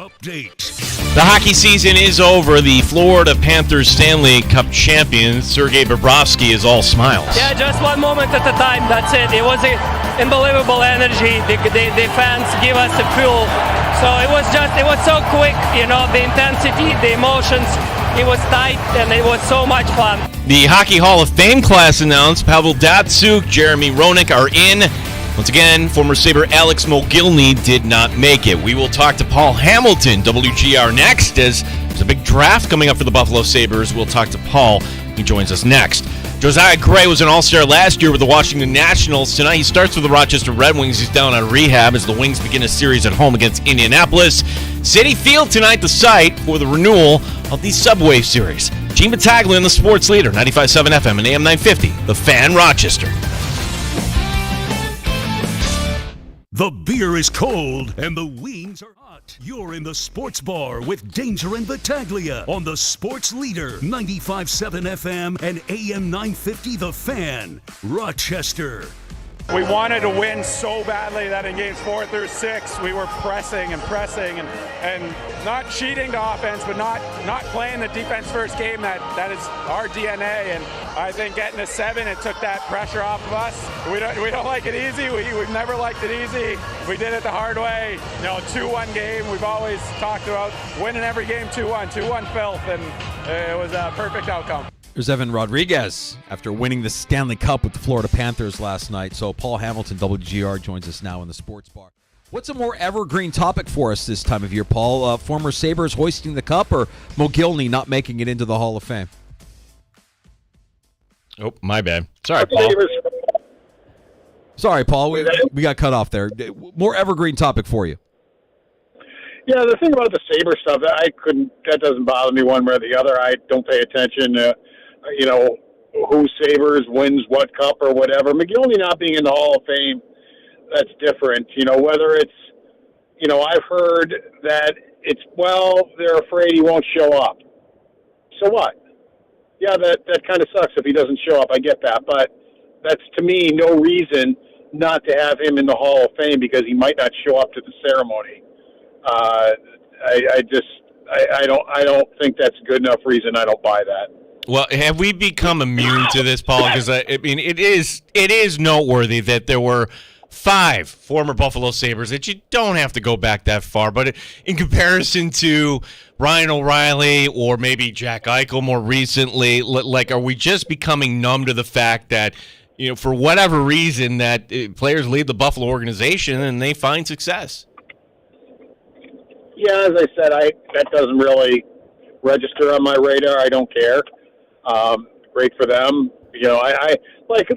update. The hockey season is over. The Florida Panthers Stanley Cup champion, Sergei Bobrovsky, is all smiles. Yeah, just one moment at a time. That's it. It was an unbelievable energy. The fans give us the fuel. So it was so quick, the intensity, the emotions. It was tight, and it was so much fun. The Hockey Hall of Fame class announced Pavel Datsyuk, Jeremy Roenick are in. Once again, former Sabre Alex Mogilny did not make it. We will talk to Paul Hamilton, WGR, next, as there's a big draft coming up for the Buffalo Sabres. We'll talk to Paul. He joins us next. Josiah Gray was an All-Star last year with the Washington Nationals. Tonight he starts with the Rochester Red Wings. He's down on rehab as the Wings begin a series at home against Indianapolis. Citi Field tonight, the site for the renewal of the Subway Series. Gene Battaglia in the Sports Leader, 95.7 FM and AM 950, The Fan, Rochester. The beer is cold and the wings are hot. You're in the sports bar with Danger and Battaglia on the Sports Leader, 95.7 FM and AM 950 The Fan, Rochester. We wanted to win so badly that in games 4 through 6, we were pressing and not cheating to offense, but not playing the defense first game. That is our DNA. And I think getting to 7, it took that pressure off of us. We don't like it easy. We've never liked it easy. We did it the hard way. 2-1 game. We've always talked about winning every game 2-1. 2-1 filth, and it was a perfect outcome. There's Evan Rodriguez after winning the Stanley Cup with the Florida Panthers last night. So Paul Hamilton, WGR, joins us now in the sports bar. What's a more evergreen topic for us this time of year, Paul? Former Sabres hoisting the cup or Mogilny not making it into the Hall of Fame? Oh, my bad. Sorry, Paul. Sorry, Paul. We got cut off there. More evergreen topic for you. Yeah, the thing about the Sabre stuff, that doesn't bother me one way or the other. I don't pay attention to, who Sabres wins what cup or whatever. Mogilny not being in the Hall of Fame, that's different. Whether it's, I've heard that they're afraid he won't show up. So what? Yeah, that kind of sucks if he doesn't show up. I get that. But that's, to me, no reason not to have him in the Hall of Fame because he might not show up to the ceremony. I don't think that's a good enough reason. I don't buy that. Well, have we become immune to this, Paul? Because it is noteworthy that there were 5 former Buffalo Sabres that you don't have to go back that far. But in comparison to Ryan O'Reilly or maybe Jack Eichel more recently, are we just becoming numb to the fact that, for whatever reason, that players leave the Buffalo organization and they find success? Yeah, as I said, that doesn't really register on my radar. I don't care. Great for them. I like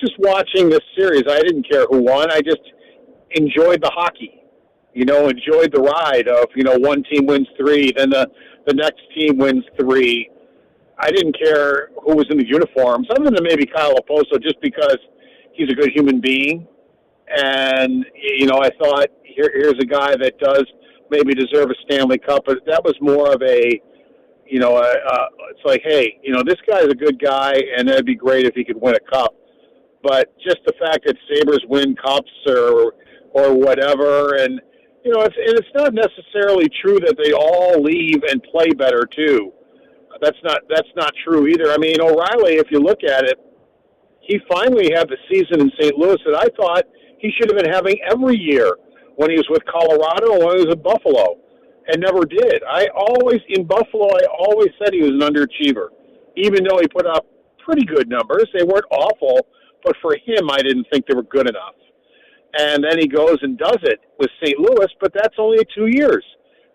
just watching this series. I didn't care who won. I just enjoyed the hockey. Enjoyed the ride of one team wins 3, then the next team wins 3. I didn't care who was in the uniforms, other than maybe Kyle Oposo, just because he's a good human being. And I thought here's a guy that does maybe deserve a Stanley Cup, but that was more of a, it's like, hey, this guy's a good guy, and it'd be great if he could win a cup. But just the fact that Sabres win cups or whatever, and it's not necessarily true that they all leave and play better too. That's not true either. I mean, O'Reilly, if you look at it, he finally had the season in St. Louis that I thought he should have been having every year. When he was with Colorado and when he was at Buffalo, and never did. In Buffalo, I always said he was an underachiever, even though he put up pretty good numbers. They weren't awful, but for him, I didn't think they were good enough. And then he goes and does it with St. Louis, but that's only 2 years.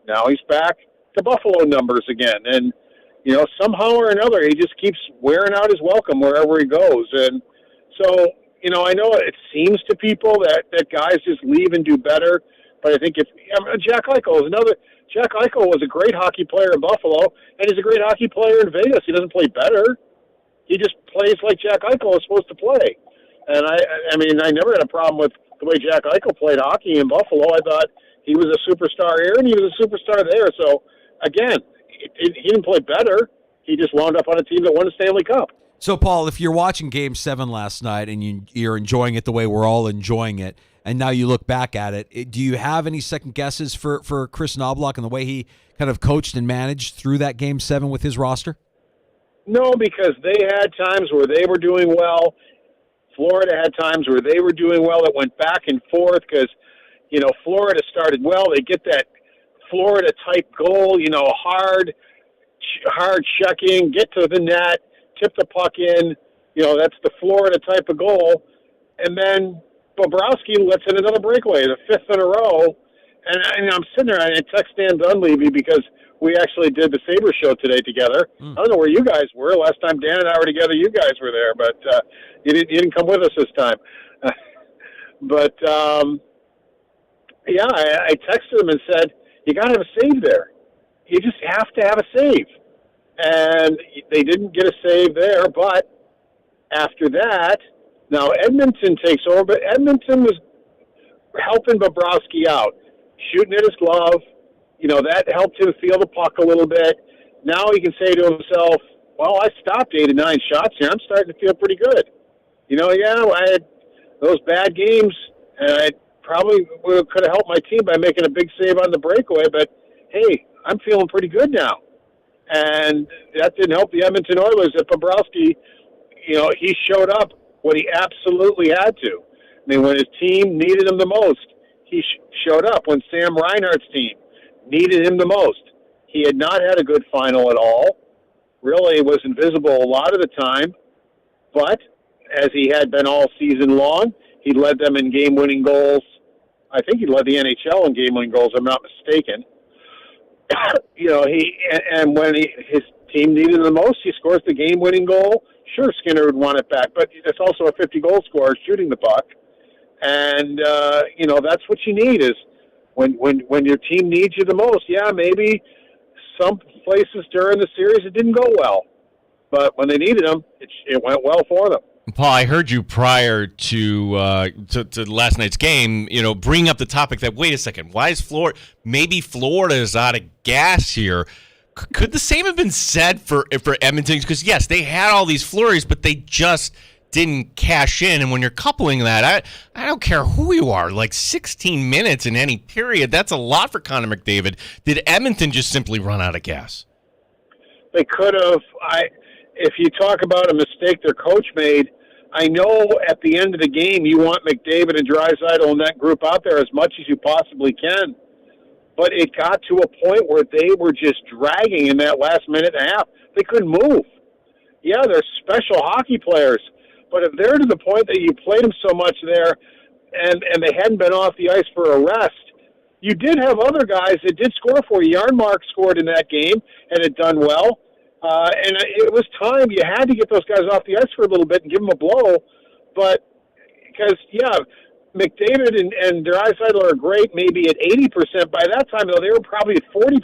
Now he's back to Buffalo numbers again. And, somehow or another, he just keeps wearing out his welcome wherever he goes. And so, I know it seems to people that guys just leave and do better, but I think Jack Eichel is another. Jack Eichel was a great hockey player in Buffalo, and he's a great hockey player in Vegas. He doesn't play better. He just plays like Jack Eichel is supposed to play. And I never had a problem with the way Jack Eichel played hockey in Buffalo. I thought he was a superstar here, and he was a superstar there. So, again, he didn't play better. He just wound up on a team that won a Stanley Cup. So, Paul, if you're watching Game 7 last night and you're enjoying it the way we're all enjoying it, and now you look back at it. Do you have any second guesses for Chris Knobloch and the way he kind of coached and managed through that Game 7 with his roster? No, because they had times where they were doing well. Florida had times where they were doing well. It went back and forth because, Florida started well. They get that Florida-type goal, hard checking, get to the net, tip the puck in. That's the Florida type of goal. And then Bobrovsky lets in another breakaway, the 5th in a row. And I'm sitting there, and I text Dan Dunleavy because we actually did the Sabres show today together. I don't know where you guys were. Last time Dan and I were together, you guys were there, but you didn't come with us this time. I texted him and said, you got to have a save there. You just have to have a save. And they didn't get a save there, but after that, now Edmonton takes over, but Edmonton was helping Bobrovsky out, shooting at his glove. That helped him feel the puck a little bit. Now he can say to himself, well, I stopped 8 or 9 shots here. I'm starting to feel pretty good. I had those bad games, and I probably could have helped my team by making a big save on the breakaway, but, hey, I'm feeling pretty good now. And that didn't help the Edmonton Oilers. If Bobrovsky, he showed up when he absolutely had to. I mean, when his team needed him the most, he showed up. When Sam Reinhart's team needed him the most, he had not had a good final at all. Really was invisible a lot of the time. But as he had been all season long, he led them in game-winning goals. I think he led the NHL in game-winning goals, if I'm not mistaken. And when his team needed him the most, he scores the game-winning goal. Sure, Skinner would want it back, but it's also a 50-goal scorer shooting the puck. And, that's what you need is when your team needs you the most. Yeah, maybe some places during the series it didn't go well. But when they needed them, it went well for them. Paul, I heard you prior to last night's game, bring up the topic that, wait a second, why is Florida is out of gas here? Could the same have been said for Edmonton? Because, yes, they had all these flurries, but they just didn't cash in. And when you're coupling that, I don't care who you are, like 16 minutes in any period, that's a lot for Connor McDavid. Did Edmonton just simply run out of gas? They could have. If you talk about a mistake their coach made, I know at the end of the game you want McDavid and Draisaitl and that group out there as much as you possibly can. But it got to a point where they were just dragging in that last minute and a half. They couldn't move. Yeah, they're special hockey players, but if they're to the point that you played them so much there and they hadn't been off the ice for a rest, you did have other guys that did score for you. Yarnmark scored in that game and had done well. And it was time. You had to get those guys off the ice for a little bit and give them a blow. But because, McDavid and Draisaitl are great maybe at 80%. By that time, though, they were probably at 40%.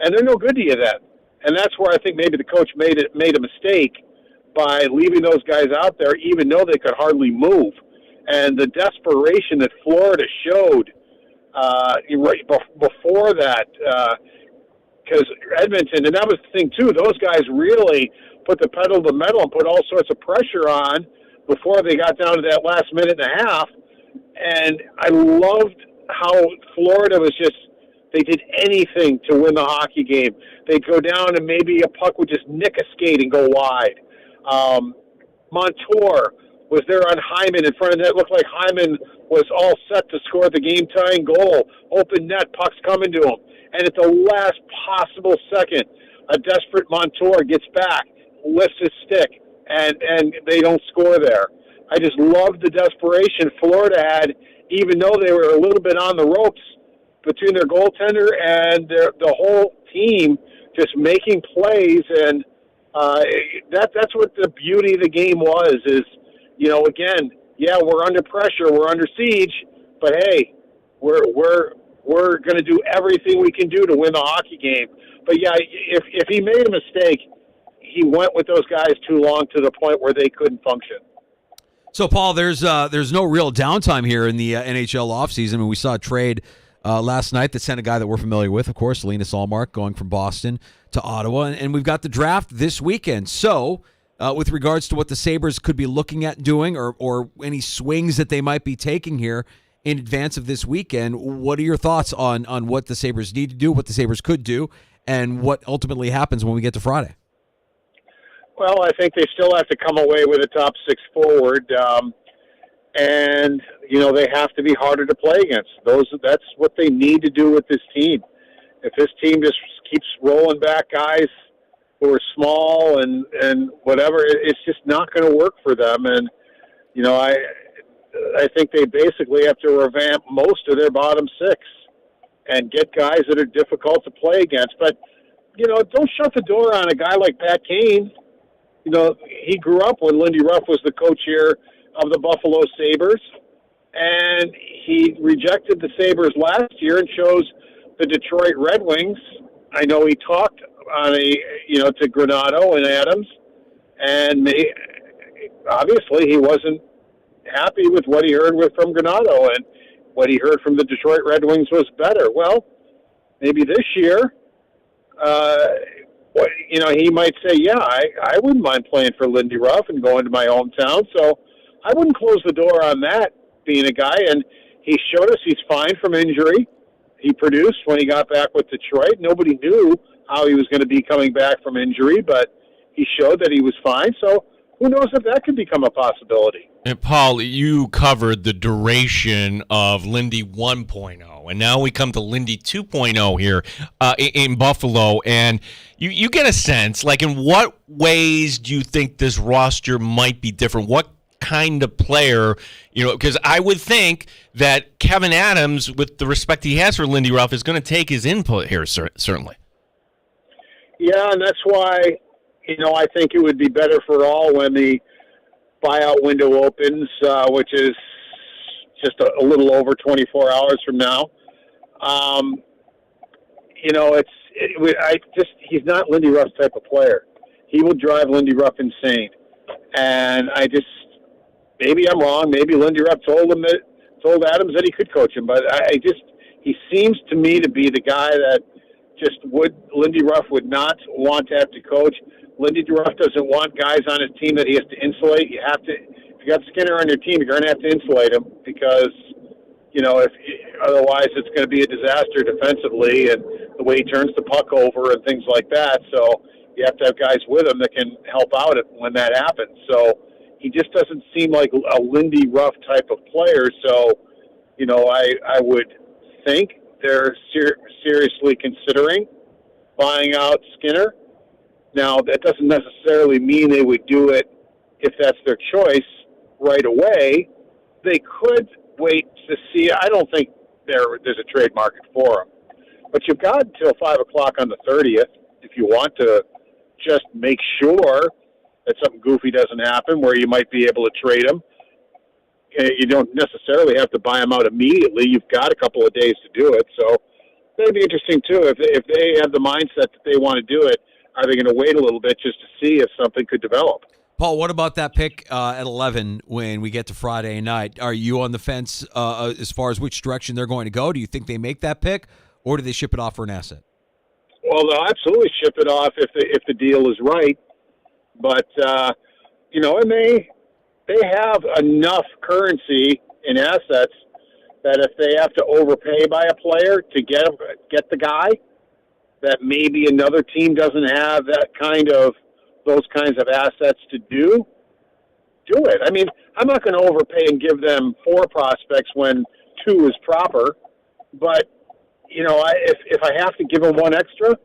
And they're no good to you then. And that's where I think maybe the coach made a mistake by leaving those guys out there, even though they could hardly move. And the desperation that Florida showed right before that, because Edmonton, and that was the thing, too, those guys really put the pedal to the metal and put all sorts of pressure on before they got down to that last minute and a half. And I loved how Florida was just, they did anything to win the hockey game. They'd go down and maybe a puck would just nick a skate and go wide. Montour was there on Hyman in front of that. It looked like Hyman was all set to score the game-tying goal. Open net, puck's coming to him. And at the last possible second, a desperate Montour gets back, lifts his stick, and they don't score there. I just loved the desperation Florida had, even though they were a little bit on the ropes between their goaltender and the whole team just making plays. And that's what the beauty of the game was, is, again, we're under pressure, we're under siege, but hey, we're going to do everything we can do to win the hockey game. But if he made a mistake, he went with those guys too long to the point where they couldn't function. So, Paul, there's no real downtime here in the NHL offseason. I mean, we saw a trade last night that sent a guy that we're familiar with, of course, Linus Ullmark, going from Boston to Ottawa. And we've got the draft this weekend. So with regards to what the Sabres could be looking at doing or any swings that they might be taking here in advance of this weekend. What are your thoughts on what the Sabres need to do, what the Sabres could do, and what ultimately happens when we get to Friday? Well, I think they still have to come away with a top six forward, and they have to be harder to play against. That's what they need to do with this team. If this team just keeps rolling back guys who are small and whatever, it's just not going to work for them. And I think they basically have to revamp most of their bottom six and get guys that are difficult to play against. But don't shut the door on a guy like Pat Kane. He grew up when Lindy Ruff was the coach here of the Buffalo Sabres, and he rejected the Sabres last year and chose the Detroit Red Wings. I know he talked on to Granato and Adams, and obviously he wasn't happy with what he heard from Granato, and what he heard from the Detroit Red Wings was better. Well, maybe this year, he might say, yeah, I wouldn't mind playing for Lindy Ruff and going to my hometown. So I wouldn't close the door on that being a guy. And he showed us he's fine from injury. He produced when he got back with Detroit. Nobody knew how he was going to be coming back from injury, but he showed that he was fine. So who knows if that could become a possibility. And Paul, you covered the duration of Lindy 1.0, and now we come to Lindy 2.0 here in Buffalo. And you get a sense, like, in what ways do you think this roster might be different? What kind of player, because I would think that Kevin Adams, with the respect he has for Lindy Ruff, is going to take his input here, certainly. Yeah, and that's why, I think it would be better for all when the buyout window opens, which is just a little over 24 hours from now. He's not Lindy Ruff's type of player. He will drive Lindy Ruff insane. And maybe I'm wrong. Maybe Lindy Ruff told Adams that he could coach him, but he seems to me to be the guy that Lindy Ruff would not want to have to coach. Lindy Ruff doesn't want guys on his team that he has to insulate. If you got Skinner on your team, you're going to have to insulate him because, otherwise it's going to be a disaster defensively and the way he turns the puck over and things like that. So you have to have guys with him that can help out when that happens. So he just doesn't seem like a Lindy Ruff type of player. So, I would think they're seriously considering buying out Skinner. Now, that doesn't necessarily mean they would do it if that's their choice right away. They could wait to see. I don't think there's a trade market for him. But you've got until 5 o'clock on the 30th if you want to just make sure that something goofy doesn't happen where you might be able to trade him. You don't necessarily have to buy him out immediately. You've got a couple of days to do it. So that'd be interesting, too. If they have the mindset that they want to do it, are they going to wait a little bit just to see if something could develop? Paul, what about that pick at 11 when we get to Friday night? Are you on the fence as far as which direction they're going to go? Do you think they make that pick, or do they ship it off for an asset? Well, they'll absolutely ship it off if the deal is right. But, and they have enough currency in assets that if they have to overpay by a player to get the guy, that maybe another team doesn't have those kinds of assets to do it. I mean, I'm not going to overpay and give them 4 prospects when 2 is proper, but if I have to give them 1 extra,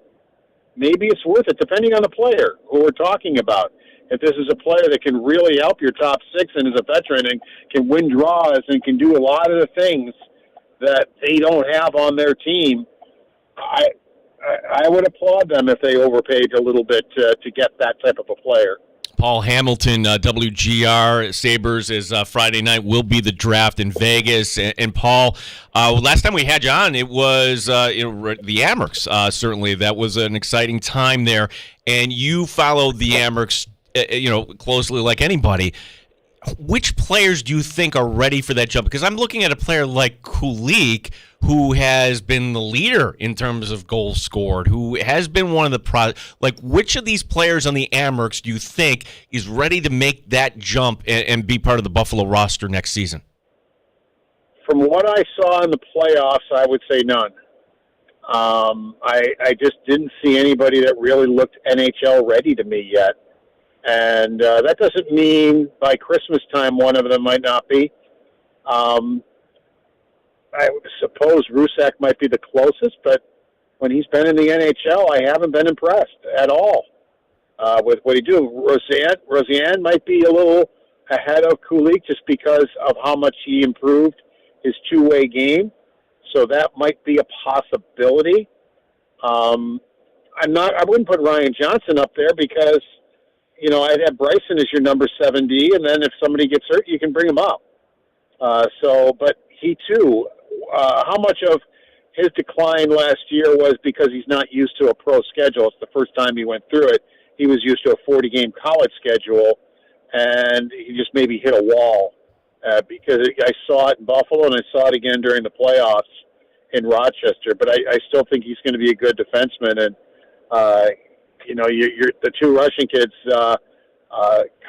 maybe it's worth it, depending on the player who we're talking about. If this is a player that can really help your top 6 and is a veteran and can win draws and can do a lot of the things that they don't have on their team, I would applaud them if they overpaid a little bit to get that type of a player. Paul Hamilton, WGR Sabres is Friday night will be the draft in Vegas. And Paul, last time we had you on, it was the Amherst. Certainly, that was an exciting time there. And you followed the Amherst, closely like anybody. which players do you think are ready for that jump? Because I'm looking at a player like Kulik, who has been the leader in terms of goals scored, who has been one of the which of these players on the Amherst do you think is ready to make that jump and be part of the Buffalo roster next season? From what I saw in the playoffs, I would say none. I just didn't see anybody that really looked NHL ready to me yet. And that doesn't mean by Christmas time one of them might not be. I suppose Rusak might be the closest, but when he's been in the NHL, I haven't been impressed at all with what he do. Roseanne might be a little ahead of Kulik just because of how much he improved his two-way game, so that might be a possibility. I wouldn't put Ryan Johnson up there because, I'd have Bryson as your number 7D, and then if somebody gets hurt, you can bring him up. But he too, how much of his decline last year was because he's not used to a pro schedule? It's the first time he went through it. He was used to a 40-game college schedule, and he just maybe hit a wall because I saw it in Buffalo and I saw it again during the playoffs in Rochester. But I still think he's going to be a good defenseman. And, you're the two Russian kids,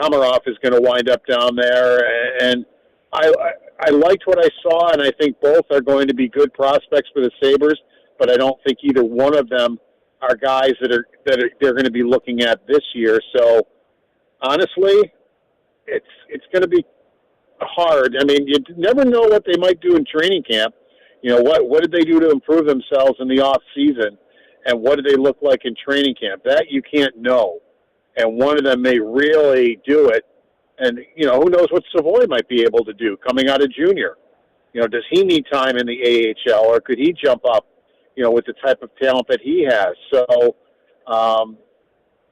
Komarov is going to wind up down there. And I liked what I saw, and I think both are going to be good prospects for the Sabres, but I don't think either one of them are guys that they're going to be looking at this year. So honestly, it's going to be hard. I mean, you never know what they might do in training camp. What did they do to improve themselves in the off season, and what do they look like in training camp? That you can't know. And one of them may really do it. And, who knows what Savoy might be able to do coming out of junior. Does he need time in the AHL, or could he jump up, with the type of talent that he has? So,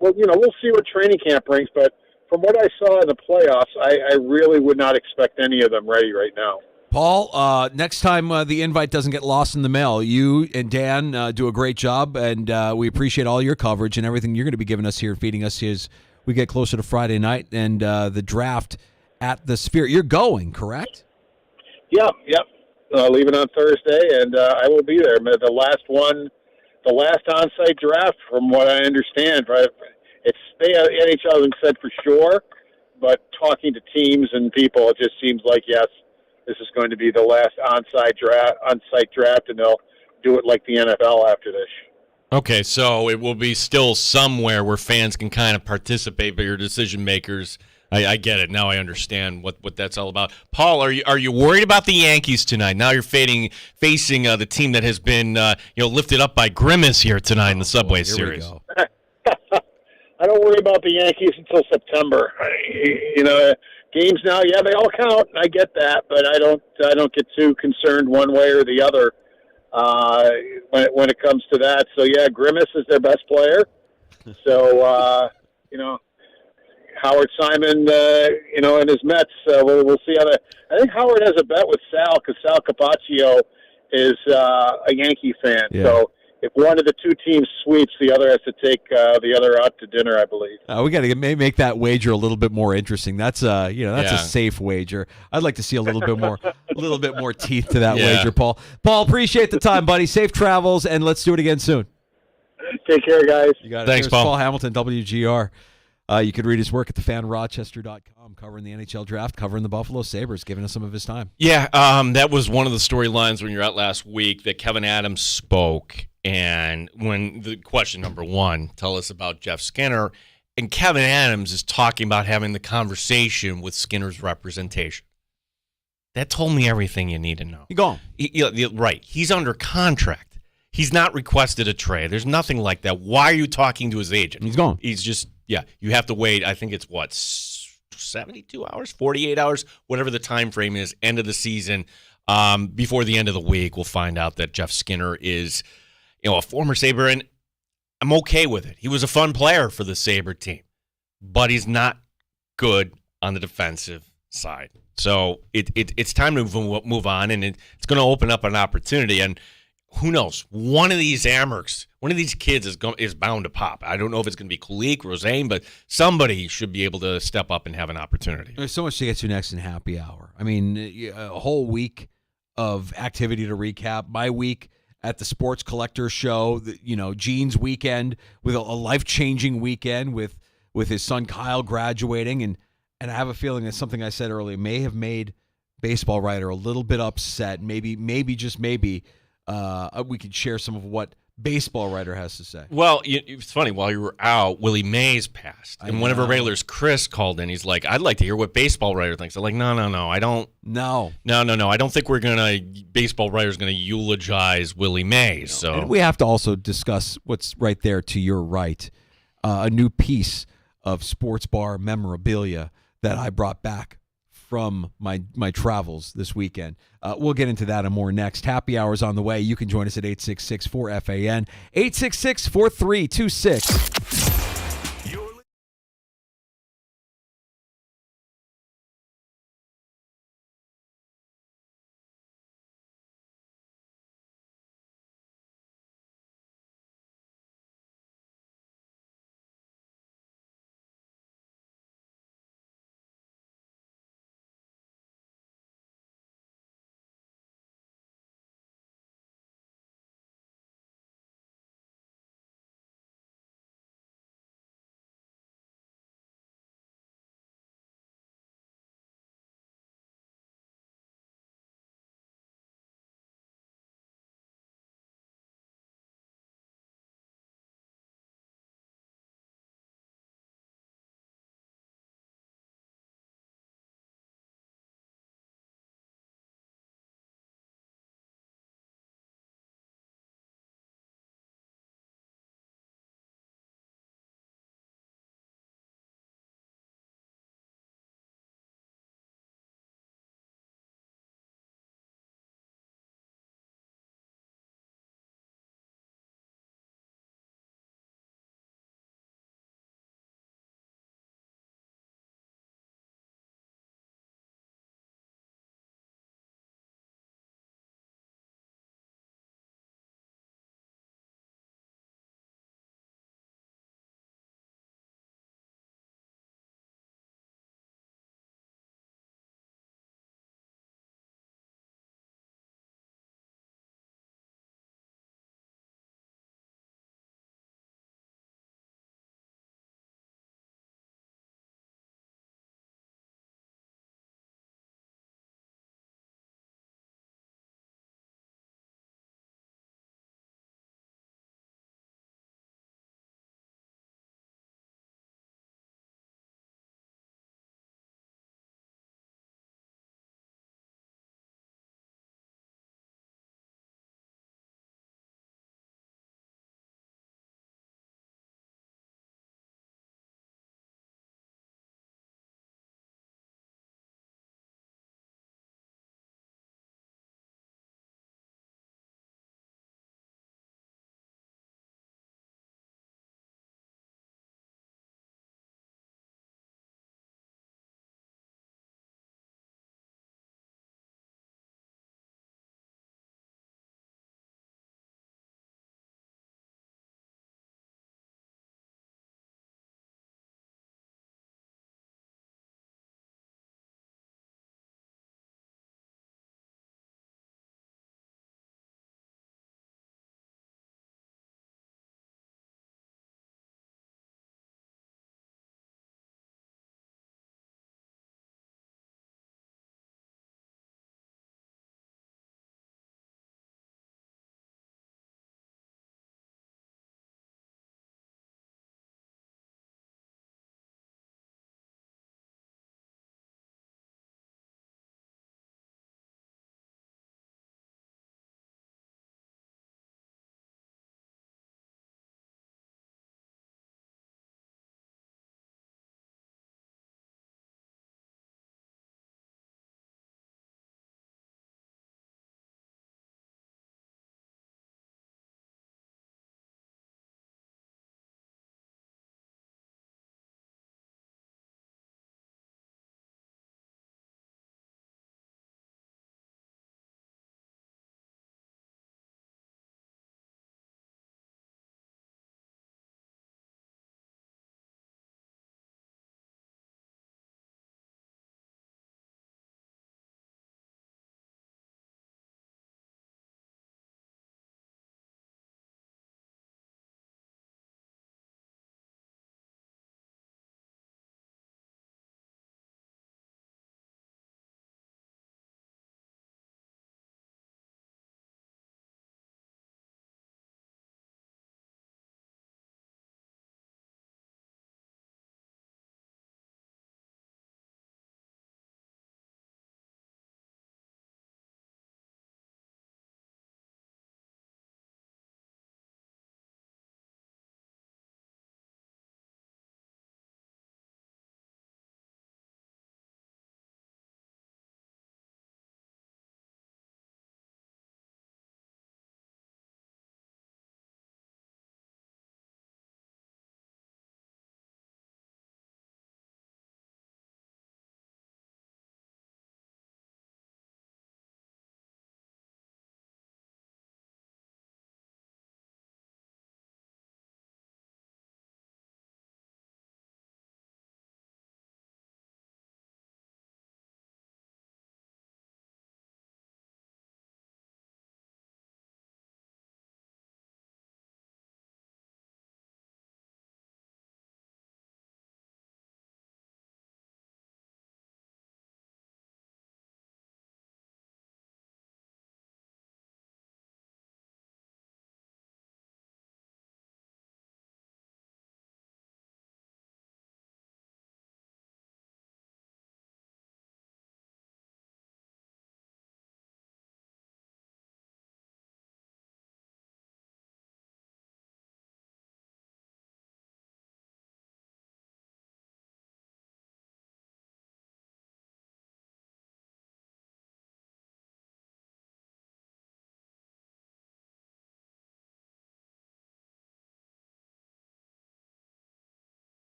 we'll see what training camp brings. But from what I saw in the playoffs, I really would not expect any of them ready right now. Paul, next time the invite doesn't get lost in the mail, you and Dan do a great job, and we appreciate all your coverage and everything you're going to be giving us here, feeding us as we get closer to Friday night and the draft at the Sphere. You're going, correct? Yep. Leaving on Thursday, and I will be there. The last on-site draft, from what I understand, right? NHL hasn't said for sure, but talking to teams and people, it just seems like, yes, this is going to be the last on-site draft, and they'll do it like the NFL after this. Okay, so it will be still somewhere where fans can kind of participate, but your decision makers, I get it. Now I understand what that's all about. Paul, are you worried about the Yankees tonight? Now you're facing the team that has been lifted up by Grimace here tonight in the Subway Series. I don't worry about the Yankees until September. Games now, yeah, they all count. I get that, but I don't get too concerned one way or the other when it comes to that. So yeah, Grimace is their best player. So Howard Simon, and his Mets. We'll see how that. I think Howard has a bet with Sal because Sal Capaccio is a Yankee fan. Yeah. So if one of the two teams sweeps, the other has to take the other out to dinner, I believe. We got to make that wager a little bit more interesting. That's a safe wager. I'd like to see a little bit more teeth to that wager, Paul. Paul, appreciate the time, buddy. Safe travels, and let's do it again soon. Take care, guys. You got it. Thanks, Paul. Paul Hamilton, WGR. You could read his work at thefanrochester.com, covering the NHL draft, covering the Buffalo Sabres, giving us some of his time. Yeah, that was one of the storylines when you were out last week that Kevin Adams spoke. And when the question number one, tell us about Jeff Skinner. And Kevin Adams is talking about having the conversation with Skinner's representation. That told me everything you need to know. He's gone. Right. He's under contract. He's not requested a trade. There's nothing like that. Why are you talking to his agent? He's gone. He's just, you have to wait. I think it's 72 hours, 48 hours, whatever the time frame is, end of the season. Before the end of the week, we'll find out that Jeff Skinner is a former Sabre, and I'm okay with it. He was a fun player for the Sabre team, but he's not good on the defensive side. So it's time to move on, and it's going to open up an opportunity. And who knows? One of these Amherst, one of these kids is bound to pop. I don't know if it's going to be Kulik, Rosane, but somebody should be able to step up and have an opportunity. There's so much to get to next in happy hour. I mean, a whole week of activity to recap. My week at the Sports Collector Show, Gene's weekend with a life-changing weekend with his son Kyle graduating, and I have a feeling that something I said earlier may have made Baseball Writer a little bit upset. Maybe just maybe we could share some of what Baseball Writer has to say. Well, it's funny. While you were out, Willie Mays passed. And one of our regulars, Chris, called in. He's like, I'd like to hear what Baseball Writer thinks. I'm like, no. I don't. No. I don't think Baseball Writer's going to eulogize Willie Mays. So And we have to also discuss what's right there to your right, a new piece of sports bar memorabilia that I brought back from my travels this weekend. We'll get into that and more next. Happy hour's on the way. You can join us at 866-4FAN, 866-4326.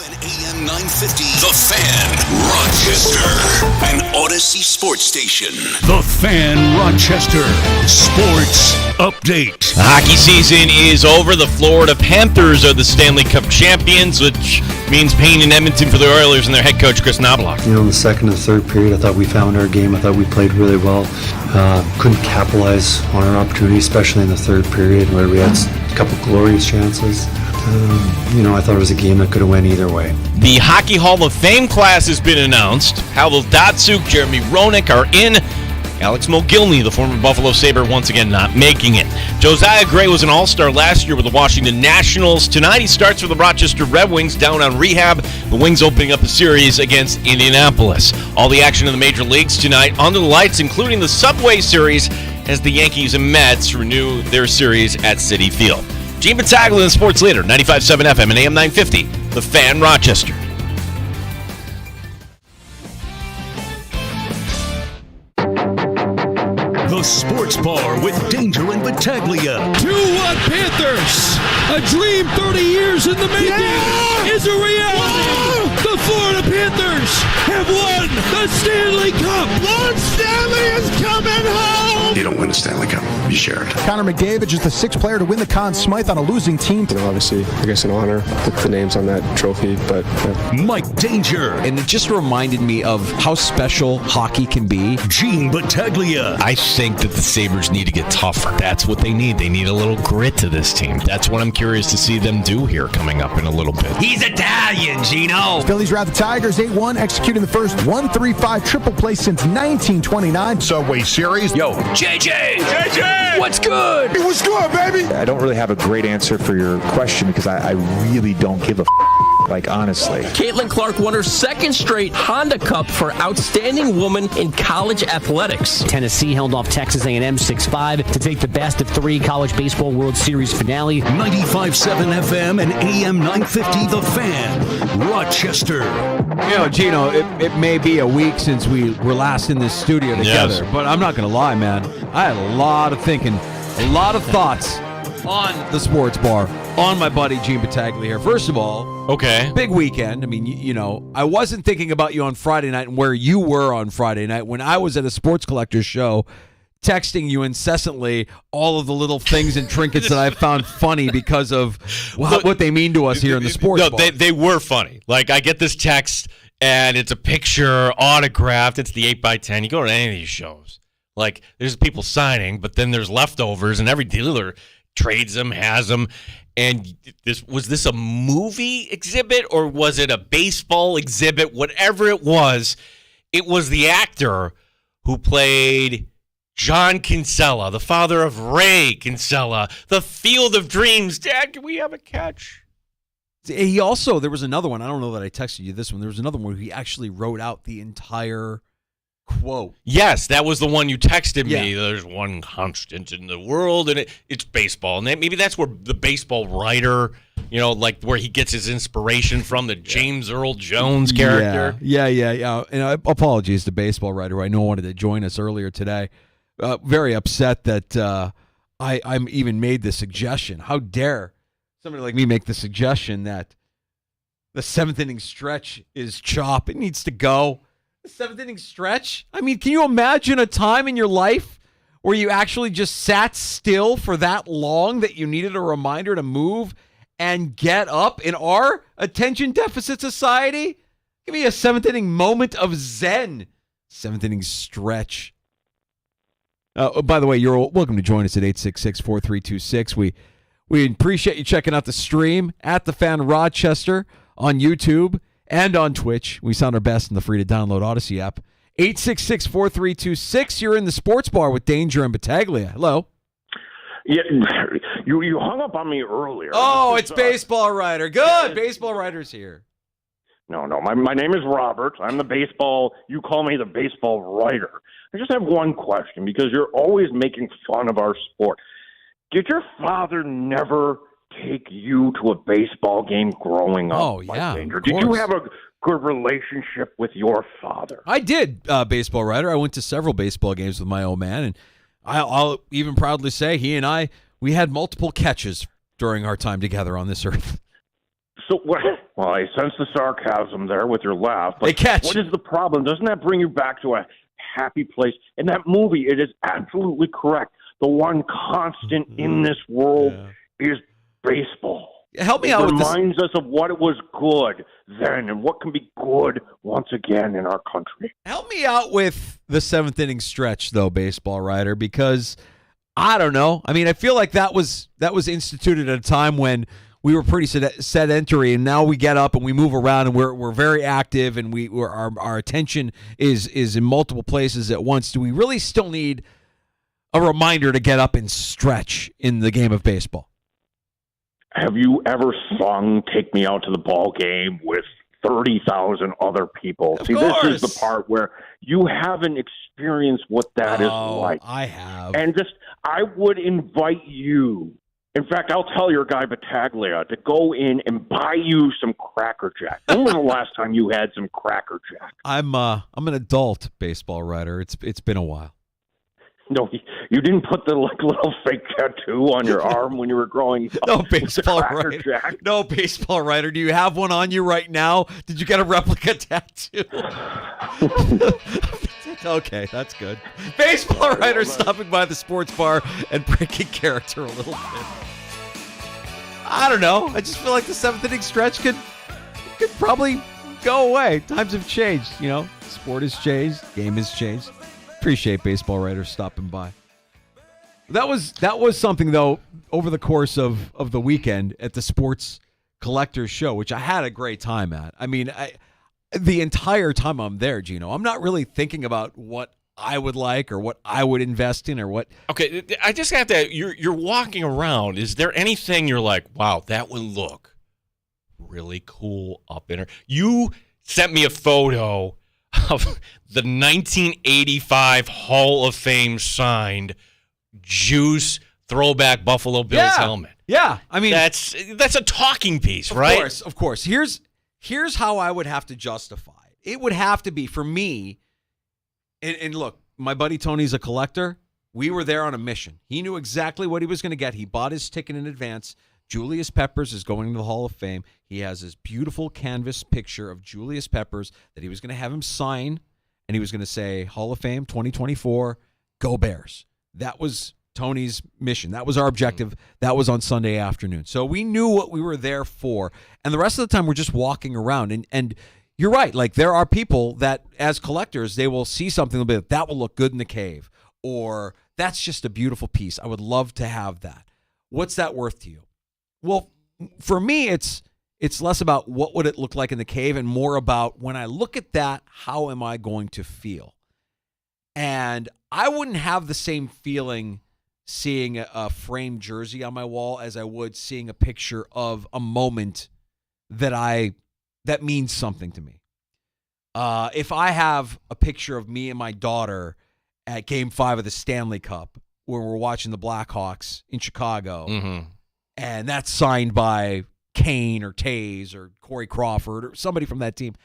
and AM 950. The Fan, Rochester, an Odyssey sports station. The Fan, Rochester, sports update. The hockey season is over. The Florida Panthers are the Stanley Cup champions, which means pain in Edmonton for the Oilers and their head coach, Chris Knobloch. In the second and third period, I thought we found our game. I thought we played really well. Couldn't capitalize on our opportunity, especially in the third period where we had a couple glorious chances. I thought it was a game that could have went either way. The Hockey Hall of Fame class has been announced. Pavel Datsyuk, Jeremy Roenick are in. Alex Mogilny, the former Buffalo Sabre, once again not making it. Josiah Gray was an all-star last year with the Washington Nationals. Tonight he starts for the Rochester Red Wings down on rehab. The Wings opening up a series against Indianapolis. All the action in the major leagues tonight under the lights, including the Subway Series, as the Yankees and Mets renew their series at Citi Field. Gene Battaglia, the sports leader, 95.7 FM and AM 950, The Fan, Rochester. The Sports Bar with Danger and Battaglia. 2-1 Panthers. A dream 30 years in the making is a reality. Whoa! The Florida Panthers have won the Stanley Cup. Lord Stanley is coming home. You don't win a Stanley Cup. You share it. Connor McDavid is the sixth player to win the Conn Smythe on a losing team. Obviously, I guess an honor with the names on that trophy, but... Mike Danger. And it just reminded me of how special hockey can be. Gene Battaglia. I think that the Sabres need to get tougher. That's what they need. They need a little grit to this team. That's what I'm curious to see them do here coming up in a little bit. He's Italian, Gino. Phillies rout the Tigers 8-1, executing the first 1-3-5 triple play since 1929. Subway Series. Yo, JJ! What's good? Hey, what's good, baby? I don't really have a great answer for your question because I really don't give a honestly. Caitlin Clark won her second straight Honda Cup for Outstanding Woman in College Athletics. Tennessee held off Texas A&M 6-5 to take the best of three College Baseball World Series finale. 95.7 FM and AM 950 The Fan, Rochester. Gino, it may be a week since we were last in this studio together, but I'm not going to lie, man. I had a lot of thinking, a lot of thoughts on the sports bar, on my buddy Gene Battaglia here. First of all, big weekend. I mean, I wasn't thinking about you on Friday night and where you were on Friday night when I was at a sports collector's show texting you incessantly all of the little things and trinkets that I found funny because of what they mean to us here in the sports bar. They were funny. Like, I get this text, and it's a picture, autographed. It's the 8x10. You go to any of these shows. Like, there's people signing, but then there's leftovers, and every dealer trades them, has them. And was this a movie exhibit or was it a baseball exhibit? Whatever it was the actor who played John Kinsella, the father of Ray Kinsella, the Field of Dreams. Dad, can we have a catch? He also, there was another one. I don't know that I texted you this one. There was another one where he actually wrote out the entire quote. Yes, that was the one you texted me. There's one constant in the world, and it's baseball. And maybe that's where the baseball writer, like where he gets his inspiration from, the James Earl Jones character. Yeah. And apologies to baseball writer who I know wanted to join us earlier today. Very upset that I'm even made the suggestion. How dare somebody like me make the suggestion that the seventh inning stretch is chop. It needs to go. The seventh inning stretch? I mean, can you imagine a time in your life where you actually just sat still for that long that you needed a reminder to move and get up in our attention deficit society? Give me a seventh inning moment of zen. Seventh inning stretch. By the way, you're welcome to join us at 866-4326. We appreciate you checking out the stream at The Fan Rochester on YouTube and on Twitch. We sound our best in the free-to-download Odyssey app. 866-4326. You're in the sports bar with Danger and Battaglia. Hello. Yeah, you hung up on me earlier. Oh, it's Baseball Writer. Good. Baseball Writer's here. No. My name is Robert. I'm the baseball. You call me the baseball writer. I just have one question because you're always making fun of our sport. Did your father never take you to a baseball game growing up? Oh, yeah. Did you have a good relationship with your father? I did, Baseball Writer. I went to several baseball games with my old man, and I'll even proudly say he and I, we had multiple catches during our time together on this earth. So what? Well, I sense the sarcasm there with your laugh. But They catch. What is the problem? Doesn't that bring you back to a happy place? In that movie, it is absolutely correct. The one constant in this world is baseball. Help me out with this. It reminds us of what it was good then and what can be good once again in our country. Help me out with the seventh inning stretch, though, baseball writer, because I don't know. I mean, I feel like that was instituted at a time when we were pretty sedentary, and now we get up and we move around and we're very active, and our attention is in multiple places at once. Do we really still need a reminder to get up and stretch in the game of baseball? Have you ever sung "Take Me Out to the Ball Game" with 30,000 other people? Of See, course. This is the part where you haven't experienced what that is like. I have. And I would invite you. In fact, I'll tell your guy Battaglia to go in and buy you some Cracker Jack. When was the last time you had some Cracker Jack? I'm an adult baseball writer. It's been a while. No, you didn't put the little fake tattoo on your arm when you were growing up. No baseball Cracker writer. Jack. No baseball writer. Do you have one on you right now? Did you get a replica tattoo? Okay, that's good. Baseball writer stopping by the sports bar and breaking character a little bit. I don't know. I just feel like the seventh inning stretch could probably go away. Times have changed. Sport has changed. Game has changed. Appreciate baseball writers stopping by. That was something, though, over the course of the weekend at the Sports Collectors Show, which I had a great time at. I mean, the entire time I'm there, Gino, I'm not really thinking about what I would like or what I would invest in or what. Okay, I just have to. You're walking around. Is there anything you're like, wow, that would look really cool up in her? You sent me a photo of the 1985 Hall of Fame signed Juice throwback Buffalo Bills helmet. Yeah, I mean that's a talking piece, right? Of course. Here's how I would have to justify it. It would have to be for me. And look, my buddy Tony's a collector. We were there on a mission. He knew exactly what he was going to get. He bought his ticket in advance. Julius Peppers is going to the Hall of Fame. He has this beautiful canvas picture of Julius Peppers that he was going to have him sign, and he was going to say, Hall of Fame 2024, go Bears. That was Tony's mission. That was our objective. That was on Sunday afternoon. So we knew what we were there for. And the rest of the time, we're just walking around. And you're right. Like, there are people that, as collectors, they will see something, they'll be like, that will look good in the cave. Or, that's just a beautiful piece. I would love to have that. What's that worth to you? Well, for me, it's less about what would it look like in the cave and more about when I look at that, how am I going to feel? And I wouldn't have the same feeling seeing a framed jersey on my wall as I would seeing a picture of a moment that means something to me. If I have a picture of me and my daughter at Game 5 of the Stanley Cup when we're watching the Blackhawks in Chicago, and that's signed by Kane or Taze or Corey Crawford or somebody from that team,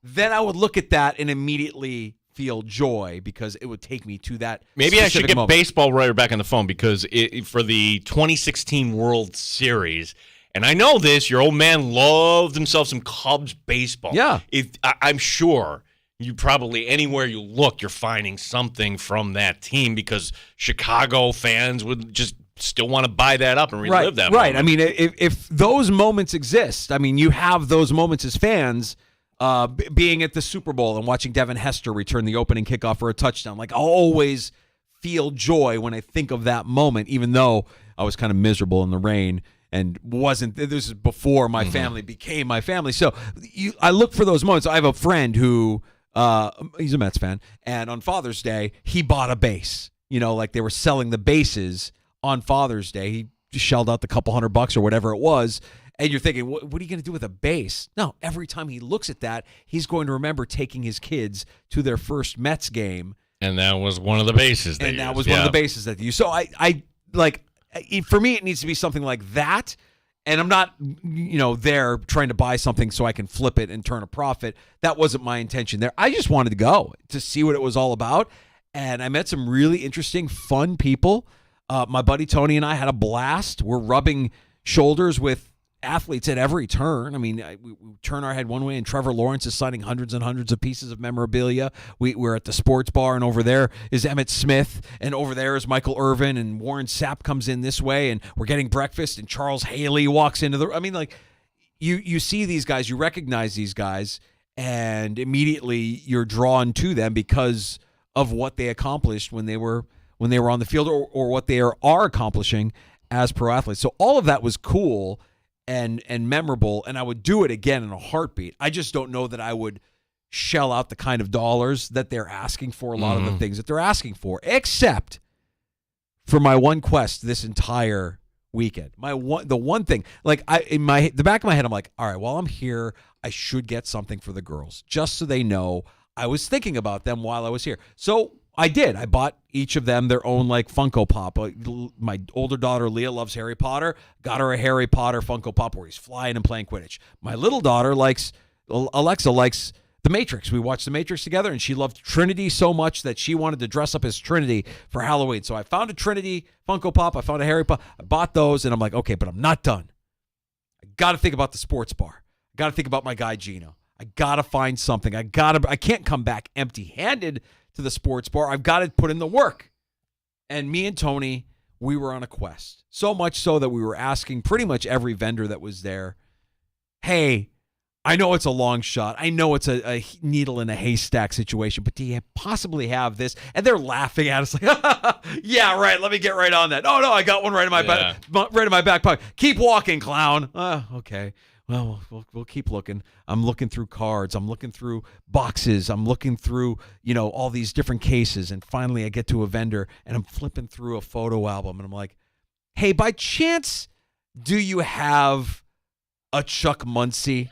then I would look at that and immediately feel joy because it would take me to that. Maybe I should get moment. baseball writer back on the phone because for the 2016 World Series, and I know this, your old man loved himself some Cubs baseball. Yeah. I'm sure you probably, anywhere you look, you're finding something from that team because Chicago fans would just still want to buy that up and relive that moment. Right. I mean, if those moments exist, I mean, you have those moments as fans, being at the Super Bowl and watching Devin Hester return the opening kickoff for a touchdown. Like, I always feel joy when I think of that moment, even though I was kind of miserable in the rain and wasn't. This is before my family became my family. So I look for those moments. I have a friend who, he's a Mets fan, and on Father's Day, he bought a base. Like they were selling the bases on Father's Day. He just shelled out the couple $100 or whatever it was. And you're thinking, what are you going to do with a base? No, every time he looks at that, he's going to remember taking his kids to their first Mets game. And that was one of the bases they used. And that was one of the bases that they used. So I like, for me, it needs to be something like that. And I'm not, there trying to buy something so I can flip it and turn a profit. That wasn't my intention there. I just wanted to go to see what it was all about. And I met some really interesting, fun people. My buddy Tony and I had a blast. We're rubbing shoulders with athletes at every turn. I mean, we turn our head one way, and Trevor Lawrence is signing hundreds and hundreds of pieces of memorabilia. We're at the sports bar, and over there is Emmitt Smith, and over there is Michael Irvin, and Warren Sapp comes in this way, and we're getting breakfast, and Charles Haley walks into the. I mean, like you see these guys, you recognize these guys, and immediately you're drawn to them because of what they accomplished when they were on the field, or what they are accomplishing as pro athletes. So all of that was cool and memorable, and I would do it again in a heartbeat. I just don't know that I would shell out the kind of dollars that they're asking for, a lot of the things that they're asking for, except for my one quest this entire weekend. The one thing, like the back of my head, I'm like, all right, while I'm here, I should get something for the girls, just so they know I was thinking about them while I was here. So I did. I bought each of them their own like Funko Pop. My older daughter Leah loves Harry Potter. Got her a Harry Potter Funko Pop where he's flying and playing Quidditch. My little daughter Alexa likes The Matrix. We watched The Matrix together, and she loved Trinity so much that she wanted to dress up as Trinity for Halloween. So I found a Trinity Funko Pop. I found a Harry Potter. I bought those, and I'm like, okay, but I'm not done. I got to think about the sports bar. I got to think about my guy Gino. I got to find something. I can't come back empty-handed to the sports bar. I've got to put in the work. And me and Tony, we were on a quest. So much so that we were asking pretty much every vendor that was there, hey, I know it's a long shot. I know it's a needle in a haystack situation, but do you possibly have this? And they're laughing at us like, yeah, right. Let me get right on that. Oh, no, I got one right in my back pocket. Keep walking, clown. Okay. Well, we'll keep looking. I'm looking through cards. I'm looking through boxes. I'm looking through, all these different cases. And finally I get to a vendor, and I'm flipping through a photo album, and I'm like, hey, by chance, do you have a Chuck Muncie?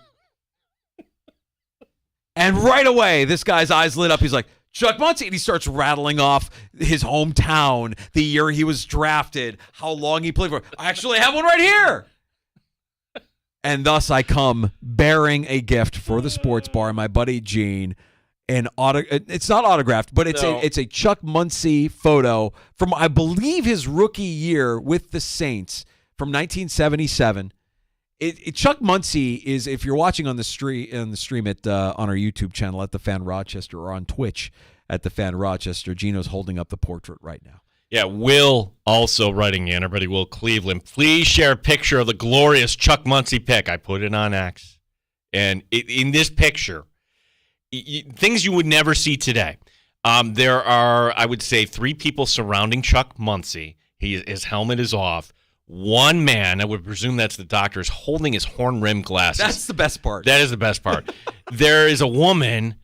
And right away, this guy's eyes lit up. He's like, Chuck Muncie. And he starts rattling off his hometown, the year he was drafted, how long he played for. I actually have one right here. And thus I come bearing a gift for the sports bar, my buddy Gene. It's not autographed, but it's a Chuck Muncie photo from, I believe, his rookie year with the Saints from 1977. Chuck Muncie is, if you're watching on the stream on our YouTube channel at The Fan Rochester, or on Twitch at The Fan Rochester, Gino's holding up the portrait right now. Yeah, Will also writing in. Everybody, Will Cleveland. Please share a picture of the glorious Chuck Muncie pic. I put it on X. And in this picture, things you would never see today. There are, I would say, 3 people surrounding Chuck Muncie. His helmet is off. One man, I would presume that's the doctor, is holding his horn-rimmed glasses. That's the best part. That is the best part. There is a woman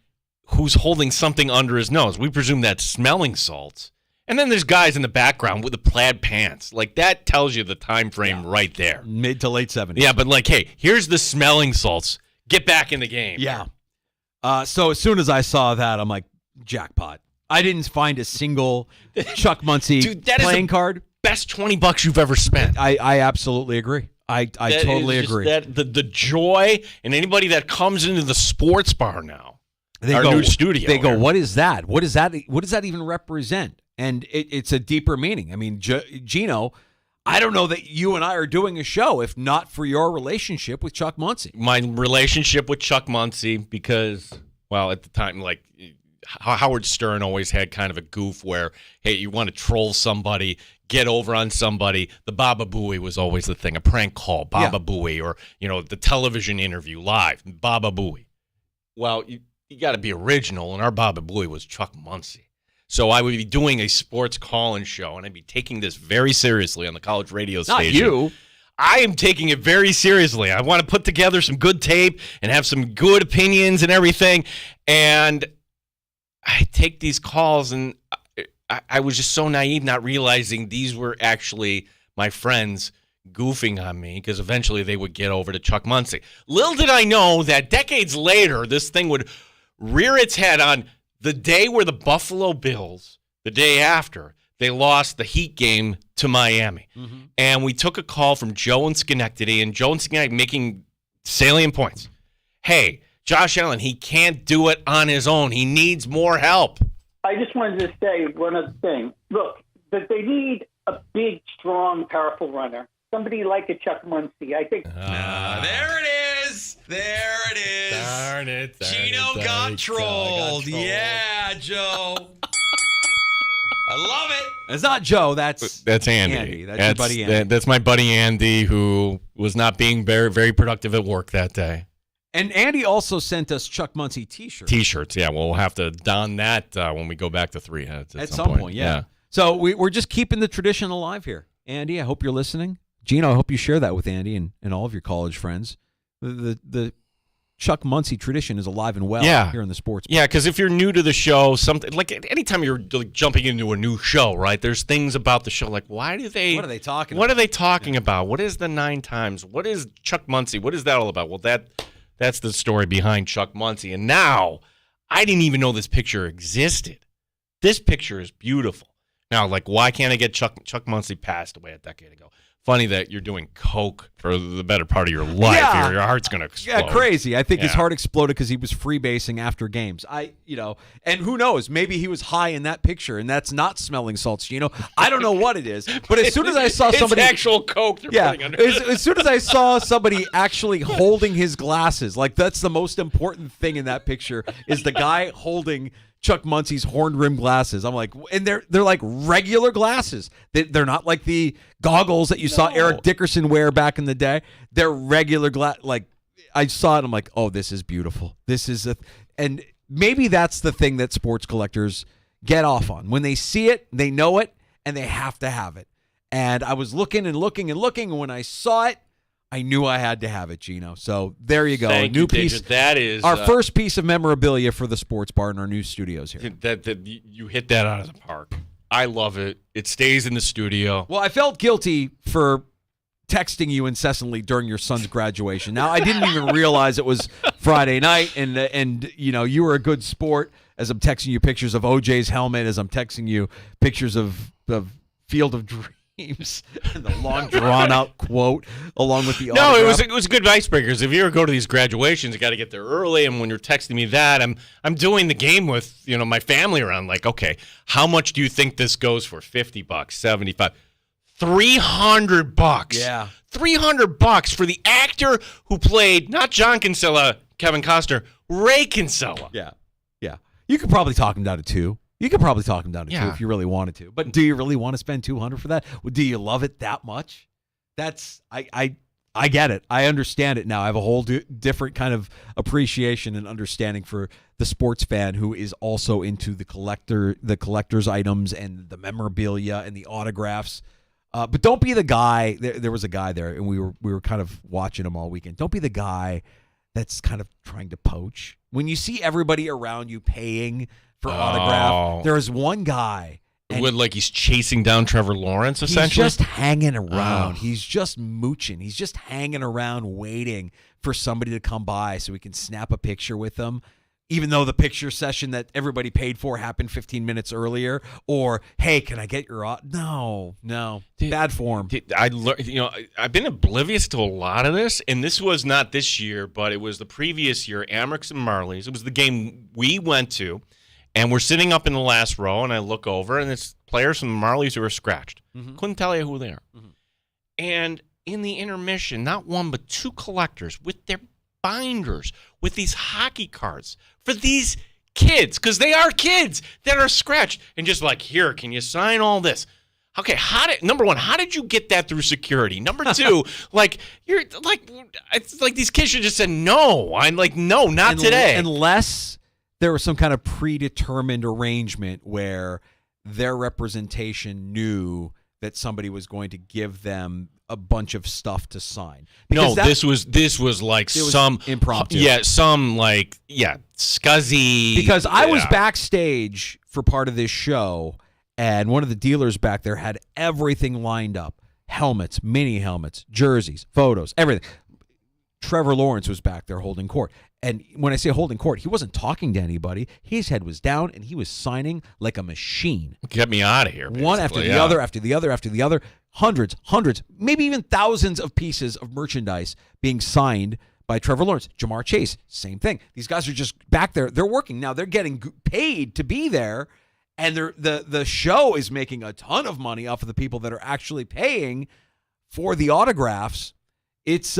who's holding something under his nose. We presume that's smelling salts. And then there's guys in the background with the plaid pants. Like, that tells you the time frame right there. Mid to late 70s. Yeah, but like, hey, here's the smelling salts. Get back in the game. Yeah. So as soon as I saw that, I'm like, jackpot. I didn't find a single Chuck Muncie playing card. Best $20 you've ever spent. I absolutely agree. I totally agree. The joy, and anybody that comes into the sports bar now, our new studio, they go, what is that? What does that even represent? And it's a deeper meaning. I mean, Gino, I don't know that you and I are doing a show if not for your relationship with Chuck Muncie. My relationship with Chuck Muncie, because, well, at the time, like, Howard Stern always had kind of a goof where, hey, you want to troll somebody, get over on somebody. The Baba Booey was always the thing, a prank call, Baba Booey, or, the television interview live, Baba Booey. Well, you got to be original, and our Baba Booey was Chuck Muncie. So I would be doing a sports call-in show, and I'd be taking this very seriously on the college radio station. Not you. I am taking it very seriously. I want to put together some good tape and have some good opinions and everything. And I take these calls, and I was just so naive, not realizing these were actually my friends goofing on me, because eventually they would get over to Chuck Muncie. Little did I know that decades later, this thing would rear its head on the day where the Buffalo Bills, the day after, they lost the Heat game to Miami. Mm-hmm. And we took a call from Joe in Schenectady, and Joe in Schenectady making salient points. Hey, Josh Allen, he can't do it on his own. He needs more help. I just wanted to say one other thing. Look, that they need a big, strong, powerful runner. somebody like a Chuck Muncie. I think. There it is. There it is. Darn it. Gino got trolled. Yeah, Joe. I love it. It's not Joe. That's Andy. That's your buddy Andy. That's my buddy Andy, who was not being very, very productive at work that day. And Andy also sent us Chuck Muncie T-shirts. T-shirts, yeah. Well, we'll have to don that when we go back to Three Heads at some point. Yeah. So we're just keeping the tradition alive here. Andy, I hope you're listening. Gino, I hope you share that with Andy and all of your college friends. The Chuck Muncie tradition is alive and well here in the sports. Yeah, because if you're new to the show, something like anytime you're like jumping into a new show, right? There's things about the show like what are they talking about? What is the 9 times? What is Chuck Muncie? What is that all about? Well, that's the story behind Chuck Muncie. And now I didn't even know this picture existed. This picture is beautiful. Now, like, why can't I get Chuck Muncie passed away a decade ago? Funny that you're doing coke for the better part of your life. Yeah. Your heart's going to explode. Yeah, crazy. I think his heart exploded because he was freebasing after games. And who knows? Maybe he was high in that picture, and that's not smelling salts. I don't know what it is. But as soon as I saw somebody, it's actual coke they're putting under. as soon as I saw somebody actually holding his glasses, like that's the most important thing in that picture is the guy holding Chuck Muncie's horn-rimmed glasses. I'm like, and they're like regular glasses. They're not like the goggles that you saw Eric Dickerson wear back in the day. They're regular glass. Like I saw it, I'm like, oh, this is beautiful. And maybe that's the thing that sports collectors get off on. When they see it, they know it, and they have to have it. And I was looking and looking and looking, and when I saw it, I knew I had to have it, Gino. So there you go. Thank you, piece. That is our first piece of memorabilia for the sports bar in our new studios here. You hit that out of the park. I love it. It stays in the studio. Well, I felt guilty for texting you incessantly during your son's graduation. Now, I didn't even realize it was Friday night, and you were a good sport as I'm texting you pictures of OJ's helmet, as I'm texting you pictures of Field of Dreams. And the long drawn-out quote along with the autograph. It was good icebreakers. If you ever go to these graduations, you got to get there early. And when you're texting me that, I'm doing the game with my family around. Like, okay, how much do you think this goes for? $50, $75, $300. Yeah, $300 for the actor who played not John Kinsella, Kevin Costner, Ray Kinsella. Yeah. You could probably talk him down to $2. You could probably talk him down to $2 if you really wanted to. But do you really want to spend $200 for that? Do you love it that much? That's I get it. I understand it now. I have a whole different kind of appreciation and understanding for the sports fan who is also into the collector's items and the memorabilia and the autographs. But don't be the guy. There was a guy there, and we were kind of watching him all weekend. Don't be the guy that's kind of trying to poach. When you see everybody around you paying for autograph, there is one guy. Like he's chasing down Trevor Lawrence, essentially? He's just hanging around. He's just mooching. He's just hanging around waiting for somebody to come by so we can snap a picture with them, even though the picture session that everybody paid for happened 15 minutes earlier. Or, hey, can I get your No. Bad form. I've been oblivious to a lot of this, and this was not this year, but it was the previous year, Amerks and Marlies. It was the game we went to. And we're sitting up in the last row, and I look over, and it's players from the Marlies who are scratched. Mm-hmm. Couldn't tell you who they are. Mm-hmm. And in the intermission, not one but 2 collectors with their binders, with these hockey cards for these kids, because they are kids that are scratched, and just like, here, can you sign all this? Okay, number one, how did you get that through security? Number 2, it's like these kids should just say no. I'm like, no, not today. Unless there was some kind of predetermined arrangement where their representation knew that somebody was going to give them a bunch of stuff to sign. Because this was like some impromptu. Yeah, scuzzy. Because I was backstage for part of this show, and one of the dealers back there had everything lined up. Helmets, mini helmets, jerseys, photos, everything. Trevor Lawrence was back there holding court. And when I say holding court, he wasn't talking to anybody. His head was down, and he was signing like a machine. Get me out of here. One after the other, after the other, after the other. Hundreds, maybe even thousands of pieces of merchandise being signed by Trevor Lawrence. Jamar Chase, same thing. These guys are just back there. They're working. Now they're getting paid to be there, and the show is making a ton of money off of the people that are actually paying for the autographs, it's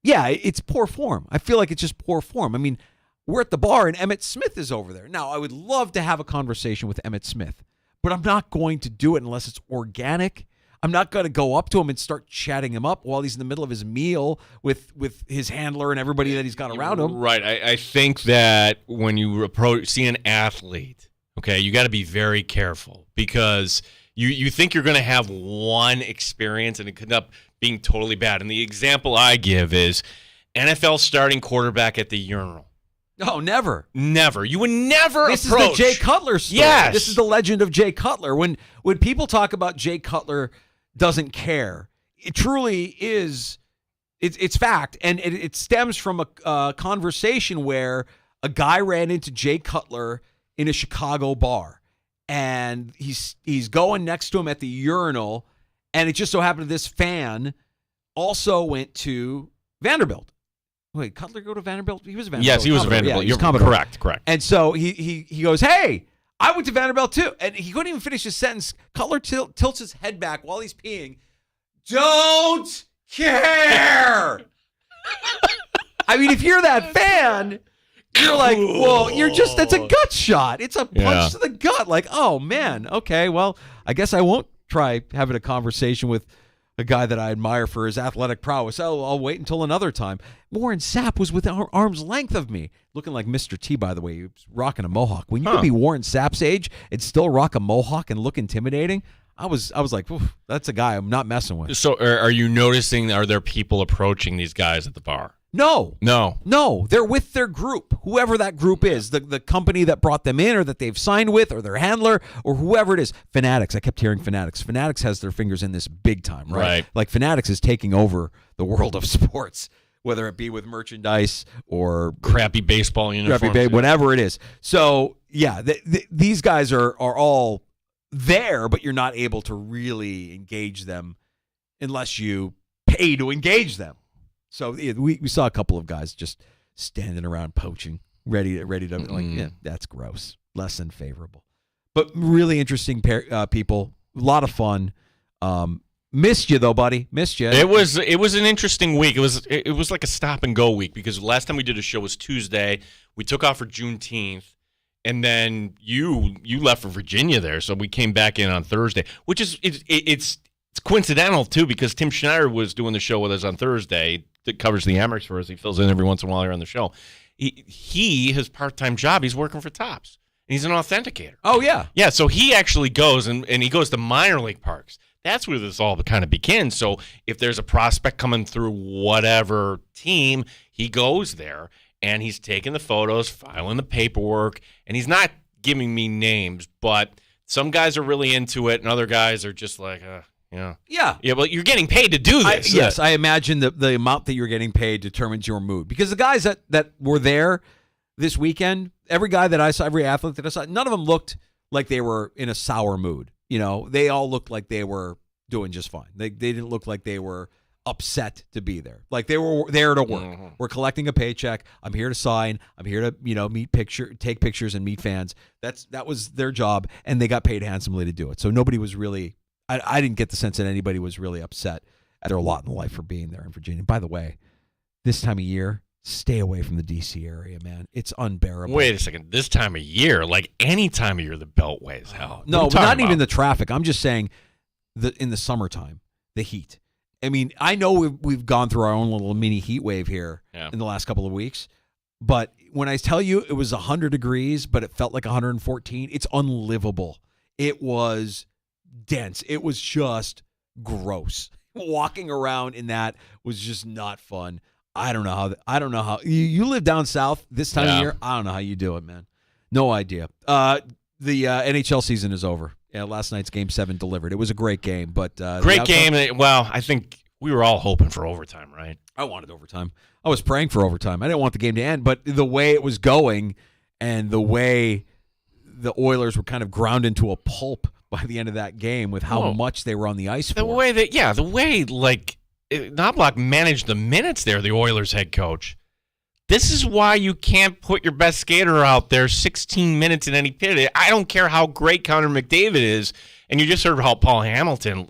it's poor form. I feel like it's just poor form. I mean, we're at the bar and Emmitt Smith is over there. Now, I would love to have a conversation with Emmitt Smith, but I'm not going to do it unless it's organic. I'm not going to go up to him and start chatting him up while he's in the middle of his meal with his handler and everybody that he's got around him. Right. I think that when you see an athlete, okay, you got to be very careful because you think you're going to have one experience and it could end up being totally bad. And the example I give is NFL starting quarterback at the urinal. No, never. Never. You would never This approach. is the Jay Cutler story. Yes. This is the legend of Jay Cutler. When people talk about Jay Cutler doesn't care, it truly is, it's fact. And it stems from a conversation where a guy ran into Jay Cutler in a Chicago bar. And he's going next to him at the urinal. And it just so happened this fan also went to Vanderbilt. Wait, Cutler go to Vanderbilt? He was a Vanderbilt. Yes, he was a Vanderbilt. You're correct. And so he goes, hey, I went to Vanderbilt too. And he couldn't even finish his sentence. Cutler tilts his head back while he's peeing. Don't care. I mean, if you're that fan, you're like, well, that's a gut shot. It's a punch to the gut. Like, oh, man, okay, well, I guess I won't try having a conversation with a guy that I admire for his athletic prowess. I'll wait until another time. Warren Sapp was within arm's length of me. Looking like Mr. T, by the way. He was rocking a mohawk. When you could be Warren Sapp's age and still rock a mohawk and look intimidating, I was like, that's a guy I'm not messing with. So are you noticing, are there people approaching these guys at the bar? No. No. They're with their group, whoever that group is, the company that brought them in or that they've signed with or their handler or whoever it is. Fanatics. I kept hearing Fanatics. Fanatics has their fingers in this big time, right? Like Fanatics is taking over the world of sports, whether it be with merchandise or crappy baseball uniforms. Whatever it is. So, yeah, these guys are all there, but you're not able to really engage them unless you pay to engage them. So we saw a couple of guys just standing around poaching, ready to like, that's gross, less than favorable, but really interesting people, a lot of fun. Missed you though, buddy. Missed you. It was an interesting week. It was like a stop and go week because last time we did a show was Tuesday. We took off for Juneteenth, and then you left for Virginia there, so we came back in on Thursday, which is it's coincidental too because Tim Schneider was doing the show with us on Thursday. That covers the Amerks for us. He fills in every once in a while here on the show. His part-time job, he's working for Topps. And he's an authenticator. Oh, yeah. Yeah, so he actually goes and he goes to minor league parks. That's where this all kind of begins. So if there's a prospect coming through whatever team, he goes there and he's taking the photos, filing the paperwork, and he's not giving me names, but some guys are really into it and other guys are just like, Yeah, but you're getting paid to do this. Yes, I imagine the amount that you're getting paid determines your mood. Because the guys that were there this weekend, every guy that I saw, every athlete that I saw, none of them looked like they were in a sour mood. They all looked like they were doing just fine. They didn't look like they were upset to be there. Like they were there to work. Mm-hmm. We're collecting a paycheck. I'm here to sign. I'm here to take pictures and meet fans. That was their job, and they got paid handsomely to do it. So nobody was really. I didn't get the sense that anybody was really upset at their lot in life for being there in Virginia. By the way, this time of year, stay away from the D.C. area, man. It's unbearable. Wait a second. This time of year, like any time of year, the Beltway is hell. No, but not even the traffic. I'm just saying in the summertime, the heat. I mean, I know we've gone through our own little mini heat wave here in the last couple of weeks, but when I tell you it was 100 degrees, but it felt like 114, it's unlivable. It was dense. It was just gross. Walking around in that was just not fun. I don't know how you live down south this time of year. I don't know how you do it, man. No idea. The NHL season is over. Yeah, last night's Game 7 delivered. It was a great game, but great game. Well, I think we were all hoping for overtime, right? I wanted overtime. I was praying for overtime. I didn't want the game to end, but the way it was going and the way the Oilers were kind of ground into a pulp by the end of that game with how much they were on the ice for. The way Knobloch managed the minutes there, the Oilers head coach. This is why you can't put your best skater out there 16 minutes in any period. I don't care how great Connor McDavid is, and you just heard how Paul Hamilton,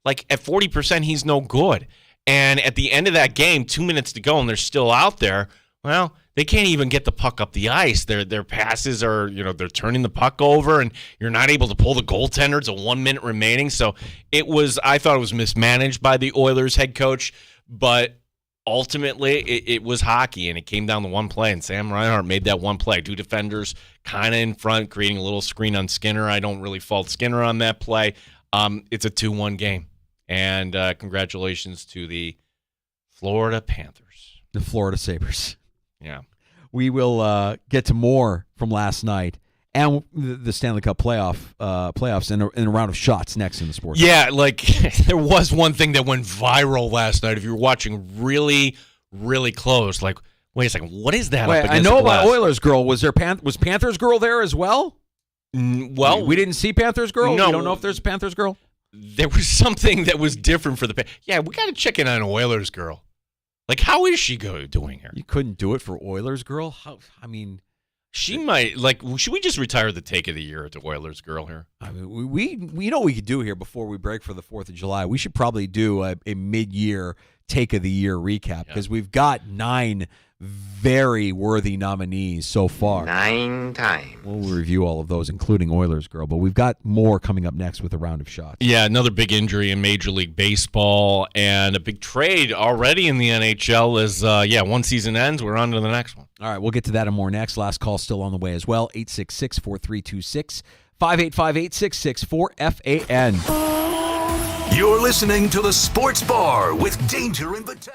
like at 40%, he's no good. And at the end of that game, 2 minutes to go, and they're still out there. Well, they can't even get the puck up the ice. Their passes are, they're turning the puck over, and you're not able to pull the goaltender. It's a 1 minute remaining. So I thought it was mismanaged by the Oilers head coach, but ultimately it was hockey, and it came down to one play, and Sam Reinhart made that one play. 2 defenders kind of in front, creating a little screen on Skinner. I don't really fault Skinner on that play. It's a 2-1 game, and congratulations to the Florida Panthers. The Florida Sabres. Yeah. We will get to more from last night and the Stanley Cup playoffs and a round of shots next in the sports. Yeah, like there was one thing that went viral last night. If you were watching really, really close, like, wait a second, what is that? Wait, I know about Oilers Girl. Was Panthers Girl there as well? Well, we didn't see Panthers Girl? No. We don't know if there's a Panthers Girl? There was something that was different for the Yeah, we got to check in on Oilers Girl. Like, how is she doing here? You couldn't do it for Oilers Girl? She might, should we just retire the take of the year to Oilers Girl here? I mean, we know what we could do here before we break for the 4th of July. We should probably do a mid-year take of the year recap because we've got 9 very worthy nominees so far. 9 times. We'll review all of those, including Oilers Girl, but we've got more coming up next with a round of shots. Yeah, another big injury in Major League Baseball and a big trade already in the NHL as, one season ends, we're on to the next one. All right, we'll get to that and more next. Last call still on the way as well, 866-4326, 585-866-4FAN. You're listening to The Sports Bar with Danger and Vitac.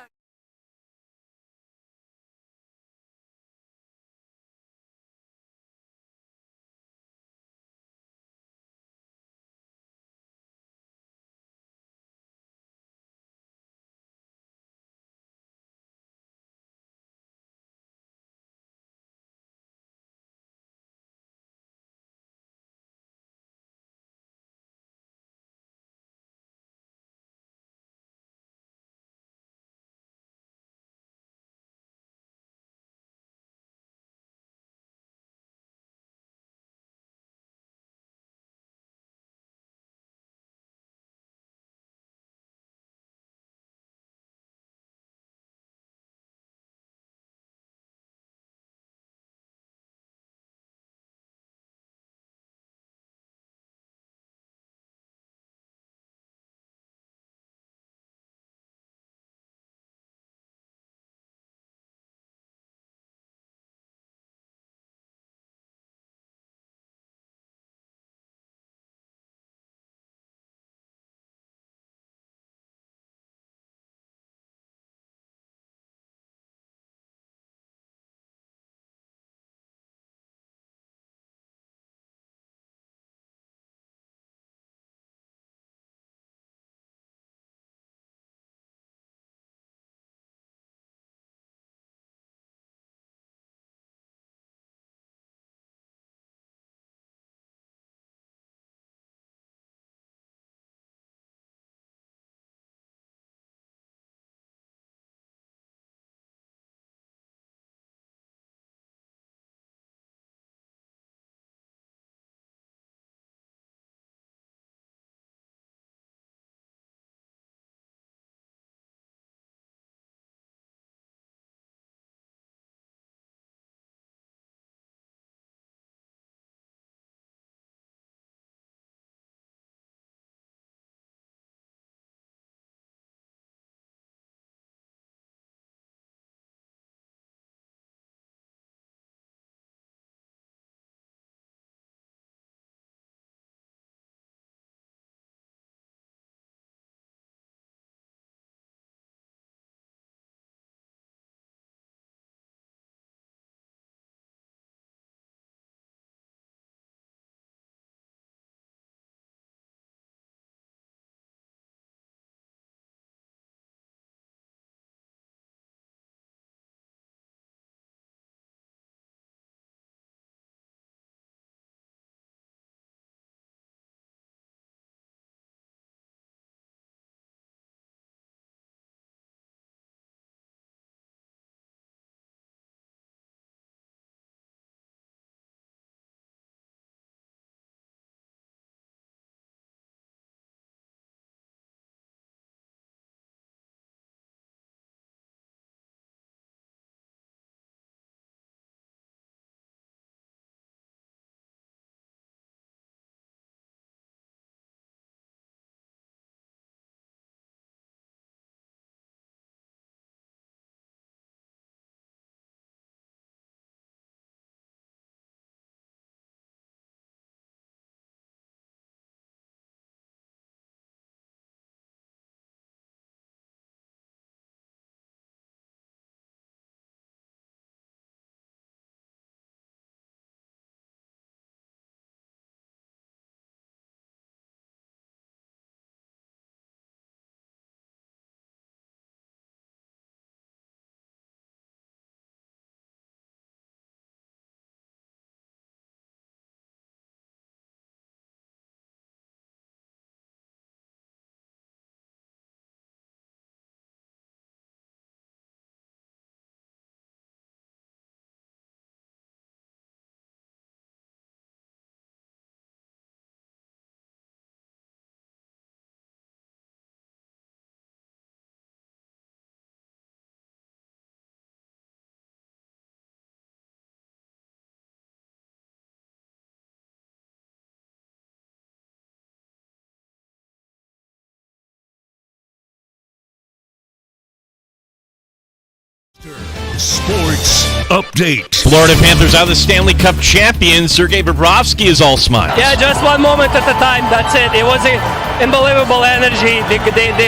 Sports Update. Florida Panthers are the Stanley Cup champions. Sergei Bobrovsky is all smiles. Yeah, just one moment at a time. That's it. It was an unbelievable energy. The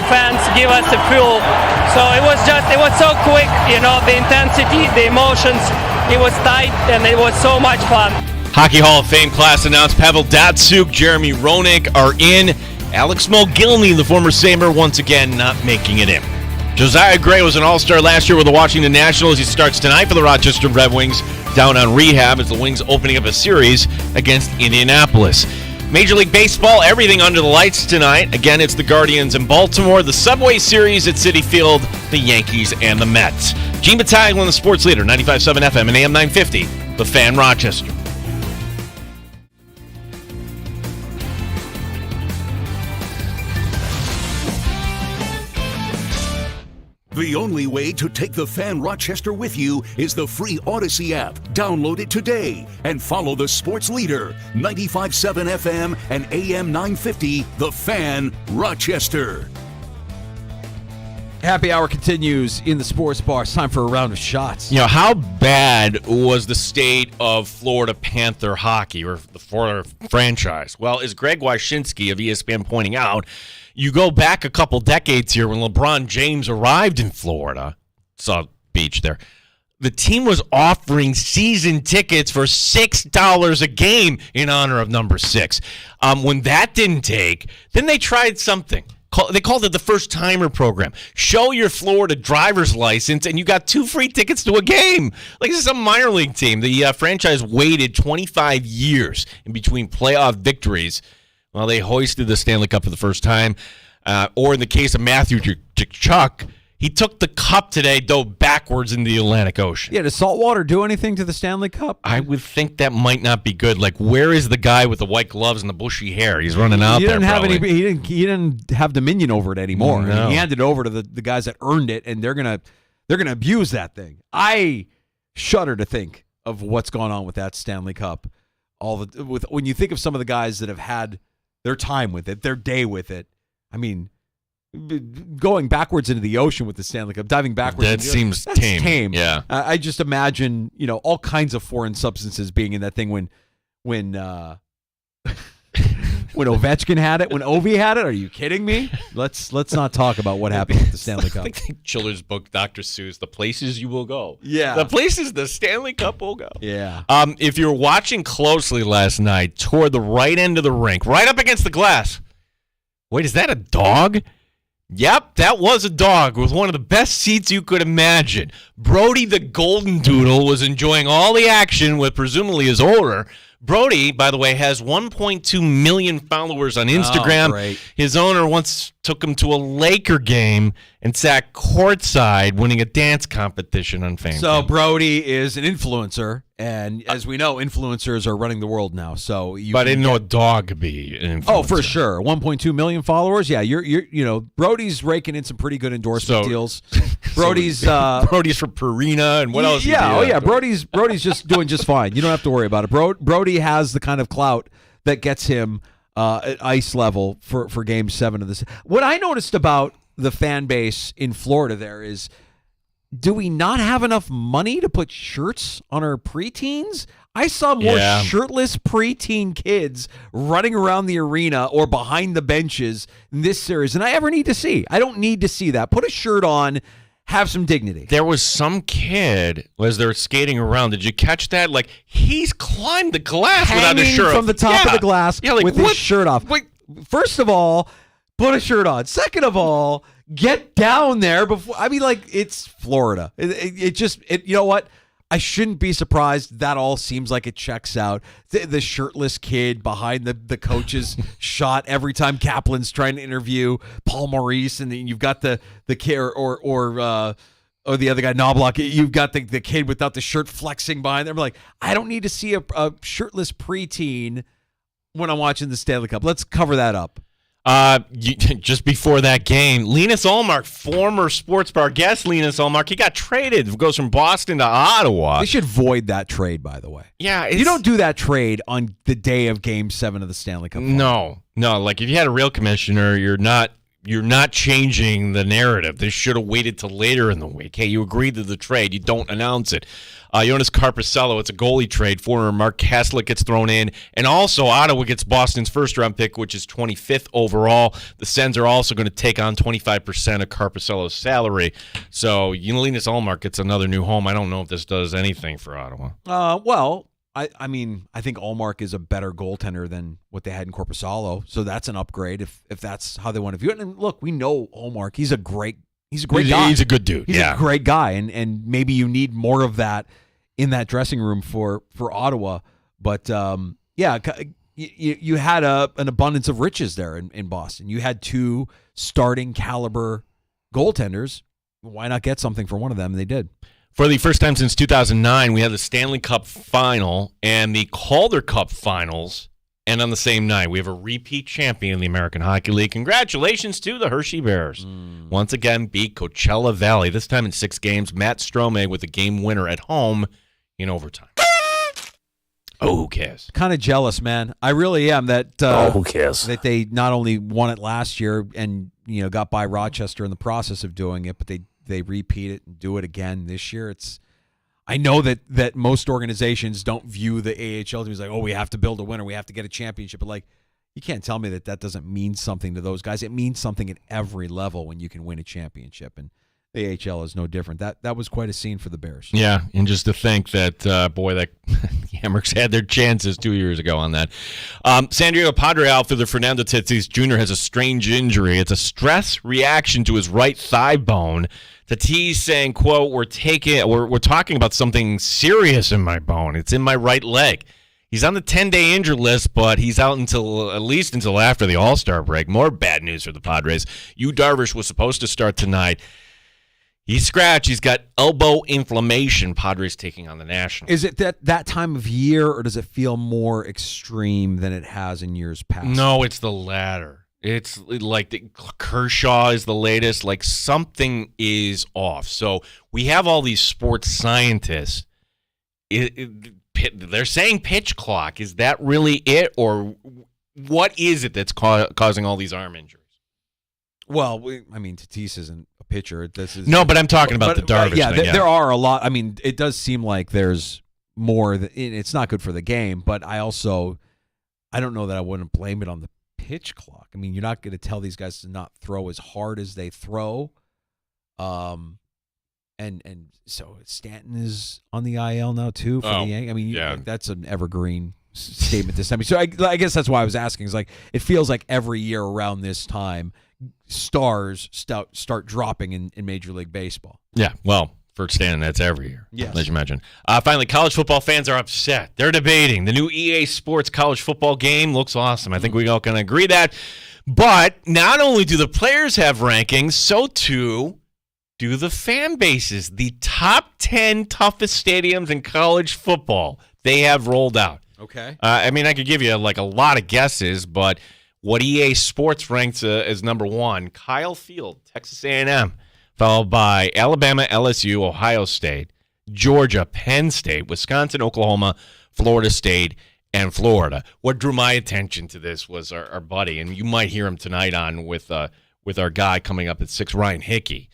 fans give us the fuel. So it was so quick, the intensity, the emotions. It was tight, and it was so much fun. Hockey Hall of Fame class announced Pavel Datsyuk, Jeremy Roenick are in. Alex Mogilny, the former Sabre, once again not making it in. Josiah Gray was an all-star last year with the Washington Nationals. He starts tonight for the Rochester Red Wings down on rehab as the Wings opening up a series against Indianapolis. Major League Baseball, everything under the lights tonight. Again, it's the Guardians in Baltimore, the Subway Series at Citi Field, the Yankees and the Mets. Gene Battaglia, the sports leader, 95.7 FM and AM 950, The Fan, Rochester. The only way to take the Fan Rochester with you is the free Odyssey app. Download it today and follow the sports leader, 95.7 FM and AM 950, The Fan Rochester. Happy hour continues in the sports bar. It's time for a round of shots. How bad was the state of Florida Panther hockey or the Florida franchise? Well, as Greg Wyshynski of ESPN pointing out, you go back a couple decades here when LeBron James arrived in Florida, saw beach there, the team was offering season tickets for $6 a game in honor of number 6. When that didn't take, then they tried something. They called it the first-timer program. Show your Florida driver's license, and you got 2 free tickets to a game. Like this is a minor league team. The franchise waited 25 years in between playoff victories. Well, they hoisted the Stanley Cup for the first time. Or in the case of Matthew Tkachuk, he took the cup today, dove backwards into the Atlantic Ocean. Yeah, does salt water do anything to the Stanley Cup? I would think that might not be good. Like, where is the guy with the white gloves and the bushy hair? He's running out there. He didn't have dominion over it anymore. No. He handed it over to the guys that earned it, and they're gonna abuse that thing. I shudder to think of what's gone on with that Stanley Cup. When you think of some of the guys that have had their time with it, their day with it. I mean, going backwards into the ocean with the Stanley Cup, diving backwards. That seems tame. Yeah. I just imagine, all kinds of foreign substances being in that thing when Ovechkin had it, when Ovi had it. Are you kidding me? Let's not talk about what happened with the Stanley Cup. I think Chiller's book, Dr. Seuss, The Places You Will Go. Yeah. The places the Stanley Cup will go. Yeah. If you're watching closely last night, toward the right end of the rink, right up against the glass. Wait, is that a dog? Yep, that was a dog with one of the best seats you could imagine. Brody the Golden Doodle was enjoying all the action with presumably his owner. Brody, by the way, has 1.2 million followers on Instagram. Oh, great. His owner once took him to a Laker game and sat courtside winning a dance competition on Fame. So Brody is an influencer, and as we know, influencers are running the world now. So, but I didn't know a dog could be an influencer. Oh, for sure, 1.2 million followers. Yeah, you're Brody's raking in some pretty good endorsement deals. Brody's Brody's for Purina and what else? Yeah, Brody's just doing just fine. You don't have to worry about it. Brody has the kind of clout that gets him at ice level for Game 7 of this. What I noticed about the fan base in Florida there is, do we not have enough money to put shirts on our preteens? I saw more shirtless preteen kids running around the arena or behind the benches in this series than I ever need to see. I don't need to see that. Put a shirt on. Have some dignity. There was some kid as they're skating around. Did you catch that? Like, he's climbed the glass without his shirt from the top of the glass with his shirt off. Wait. First of all, put a shirt on. Second of all, get down there before. I mean, like, it's Florida. It just you know what? I shouldn't be surprised. That all seems like it checks out. The shirtless kid behind the coach's shot every time Kaplan's trying to interview Paul Maurice, and then you've got the kid or the other guy Knobloch. You've got the kid without the shirt flexing behind them. Like, I don't need to see a shirtless preteen when I'm watching the Stanley Cup. Let's cover that up. Just before that game, Linus Ullmark, former sports bar guest Linus Ullmark, he got traded. Goes from Boston to Ottawa. They should void that trade, by the way. Yeah. You don't do that trade on the day of Game 7 of the Stanley Cup. No. Like, if you had a real commissioner, you're not You're not changing the narrative. This should have waited till later in the week. Hey, you agreed to the trade. You don't announce it. Jonas Carpicello, it's a goalie trade. Former Mark Kaslick gets thrown in. And also, Ottawa gets Boston's first-round pick, which is 25th overall. The Sens are also going to take on 25% of Carpicello's salary. So, Linus Ullmark gets another new home. I don't know if this does anything for Ottawa. Well, I mean, I think Ullmark is a better goaltender than what they had in Korpisalo. So that's an upgrade if that's how they want to view it. And look, we know Ullmark. He's a great guy. He's a good dude. He's a great guy. And maybe you need more of that in that dressing room for Ottawa. But, you had an abundance of riches there in Boston. You had two starting caliber goaltenders. Why not get something for one of them? And they did. For the first time since 2009, we had the Stanley Cup Final and the Calder Cup Finals, and on the same night, we have a repeat champion in the American Hockey League. Congratulations to the Hershey Bears. Once again, beat Coachella Valley, this time in 6 games. Matt Strome with a game winner at home in overtime. Oh, who cares? Kind of jealous, man. I really am that. Who cares? That they not only won it last year and got by Rochester in the process of doing it, but they repeat it and do it again this year. I know that most organizations don't view the AHL team as like, oh, we have to build a winner, we have to get a championship. But you can't tell me that doesn't mean something to those guys. It means something at every level when you can win a championship, and the AHL is no different. That was quite a scene for the Bears. Yeah, and just to think that, that Hammocks had their chances 2 years ago on that. San Diego Padre outfielder Fernando Tatis Jr. has a strange injury. It's a stress reaction to his right thigh bone. Tatis saying, quote, we're talking about something serious in my bone. It's in my right leg. He's on the 10-day injured list, but he's out at least until after the All-Star break. More bad news for the Padres. Yu Darvish was supposed to start tonight. He's scratched. He's got elbow inflammation. Padres taking on the Nationals. Is it that time of year, or does it feel more extreme than it has in years past? No, it's the latter. It's like Kershaw is the latest. Like something is off. So we have all these sports scientists. They're saying pitch clock. Is that really it, or what is it that's causing all these arm injuries? Well, Tatis isn't a pitcher. No, but I'm talking about the Darvish thing. There are a lot. I mean, it does seem like there's more. It's not good for the game, but I don't know that I wouldn't blame it on the pitch clock. I mean, you're not going to tell these guys to not throw as hard as they throw. And so Stanton is on the IL now too for the Yankees. I mean, that's an evergreen statement this time. So I guess that's why I was asking. Is like it feels like every year around this time, stars start dropping in Major League Baseball. Yeah, well, for Stanton, that's every year. Yes. As you mentioned. Finally, college football fans are upset. They're debating. The new EA Sports college football game looks awesome. I think we all can agree that. But not only do the players have rankings, so too do the fan bases. The top 10 toughest stadiums in college football they have rolled out. Okay. I could give you a lot of guesses, but what EA Sports ranks as number 1, Kyle Field, Texas A&M, followed by Alabama, LSU, Ohio State, Georgia, Penn State, Wisconsin, Oklahoma, Florida State, and Florida. What drew my attention to this was our buddy, and you might hear him tonight on with our guy coming up at 6, Ryan Hickey.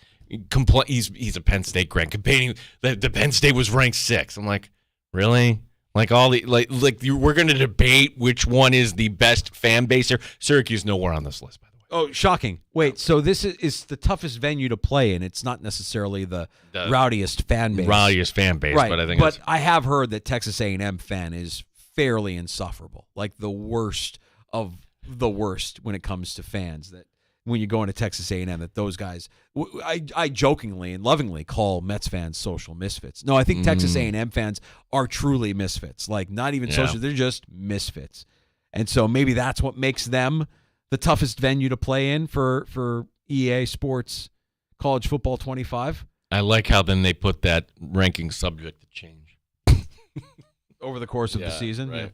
He's a Penn State grad, complaining that the Penn State was ranked 6. I'm like, really? Like we're going to debate which one is the best fan base here. Syracuse nowhere on this list, by the way. Oh, shocking! Wait, so this is the toughest venue to play in. It's not necessarily the rowdiest fan base. Rowdiest fan base, right? But I think. But I have heard that Texas A&M fan is fairly insufferable, like the worst of the worst when it comes to fans. That when you go into Texas A&M, that those guys, I jokingly and lovingly call Mets fans social misfits. No, I think Texas A&M fans are truly misfits. Like not even social, they're just misfits. And so maybe that's what makes them the toughest venue to play in for EA Sports College Football 25. I like how then they put that ranking subject to change over the course of the season. Right. Yeah.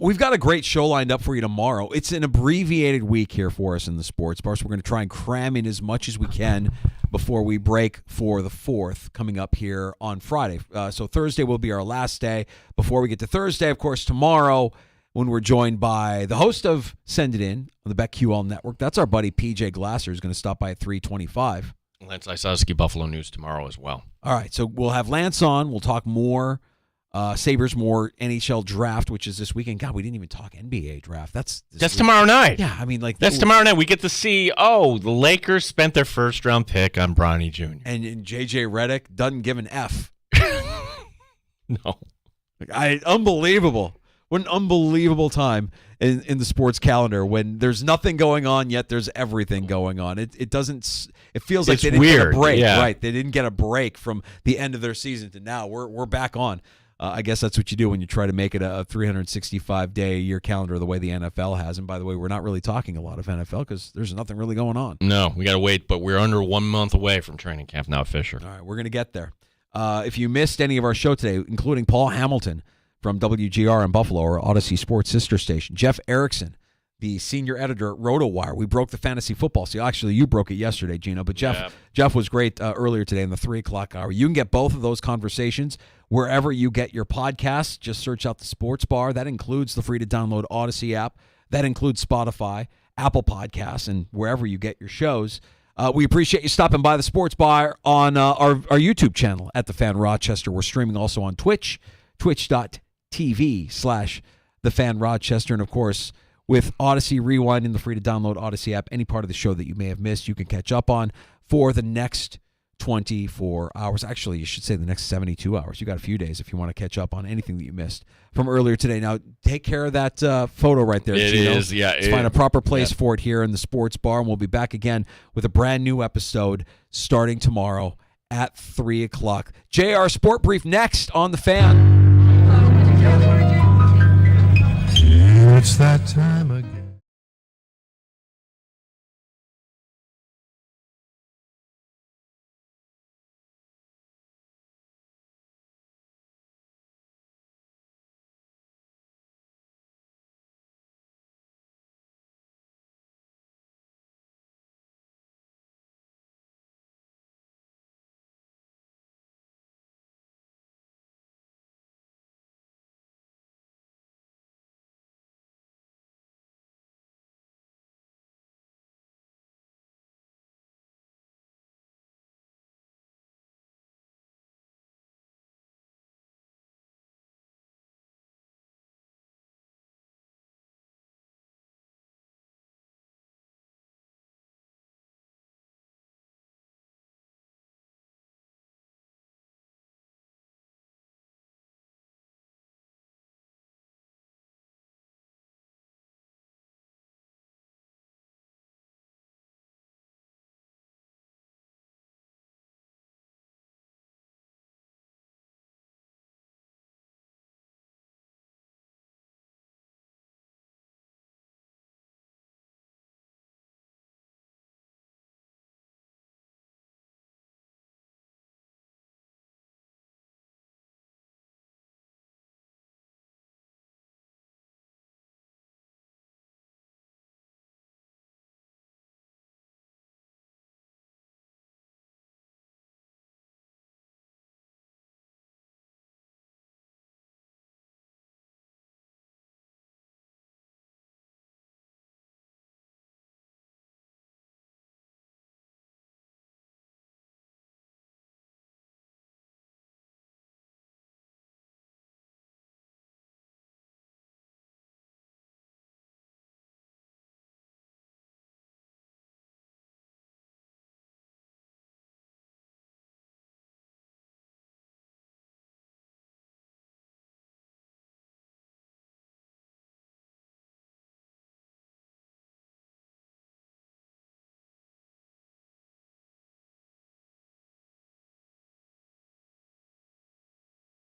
We've got a great show lined up for you tomorrow. It's an abbreviated week here for us in the sports bar, so we're going to try and cram in as much as we can before we break for the 4th coming up here on Friday. So Thursday will be our last day. Before we get to Thursday, of course, tomorrow when we're joined by the host of Send It In on the BetQL Network. That's our buddy PJ Glasser, who's going to stop by at 3:25. Lance Isowski, Buffalo News tomorrow as well. All right, so we'll have Lance on. We'll talk more Sabres, more NHL draft, which is this weekend. God, we didn't even talk NBA draft. That's tomorrow night. Yeah, I mean, like that's tomorrow night. We get to see. The Lakers spent their first round pick on Bronny Jr. And JJ Redick doesn't give an F. No, unbelievable. What an unbelievable time in the sports calendar when there's nothing going on yet there's everything going on. It doesn't. It feels like they didn't get a break. Yeah. Right? They didn't get a break from the end of their season to now. We're back on. I guess that's what you do when you try to make it a 365-day-a-year calendar the way the NFL has. And by the way, we're not really talking a lot of NFL because there's nothing really going on. No, we got to wait, but we're under 1 month away from training camp now, Fisher. All right, we're going to get there. If you missed any of our show today, including Paul Hamilton from WGR in Buffalo, or Odyssey Sports sister station, Jeff Erickson, the senior editor at RotoWire. We broke the fantasy football. So actually, you broke it yesterday, Gino. But Jeff was great earlier today in the 3 o'clock hour. You can get both of those conversations wherever you get your podcasts. Just search out the Sports Bar. That includes the free-to-download Odyssey app. That includes Spotify, Apple Podcasts, and wherever you get your shows. We appreciate you stopping by the Sports Bar on our YouTube channel at The Fan Rochester. We're streaming also on Twitch, twitch.tv/TheFanRochester. And, of course, with Odyssey Rewind and the free-to-download Odyssey app, any part of the show that you may have missed, you can catch up on for the next 24 hours. Actually, you should say the next 72 hours. You got a few days if you want to catch up on anything that you missed from earlier today. Now, take care of that photo right there, Gino. It is, yeah. Let's find a proper place for it here in the Sports Bar, and we'll be back again with a brand new episode starting tomorrow at 3 o'clock. JR Sport Brief next on The Fan. It's that time again.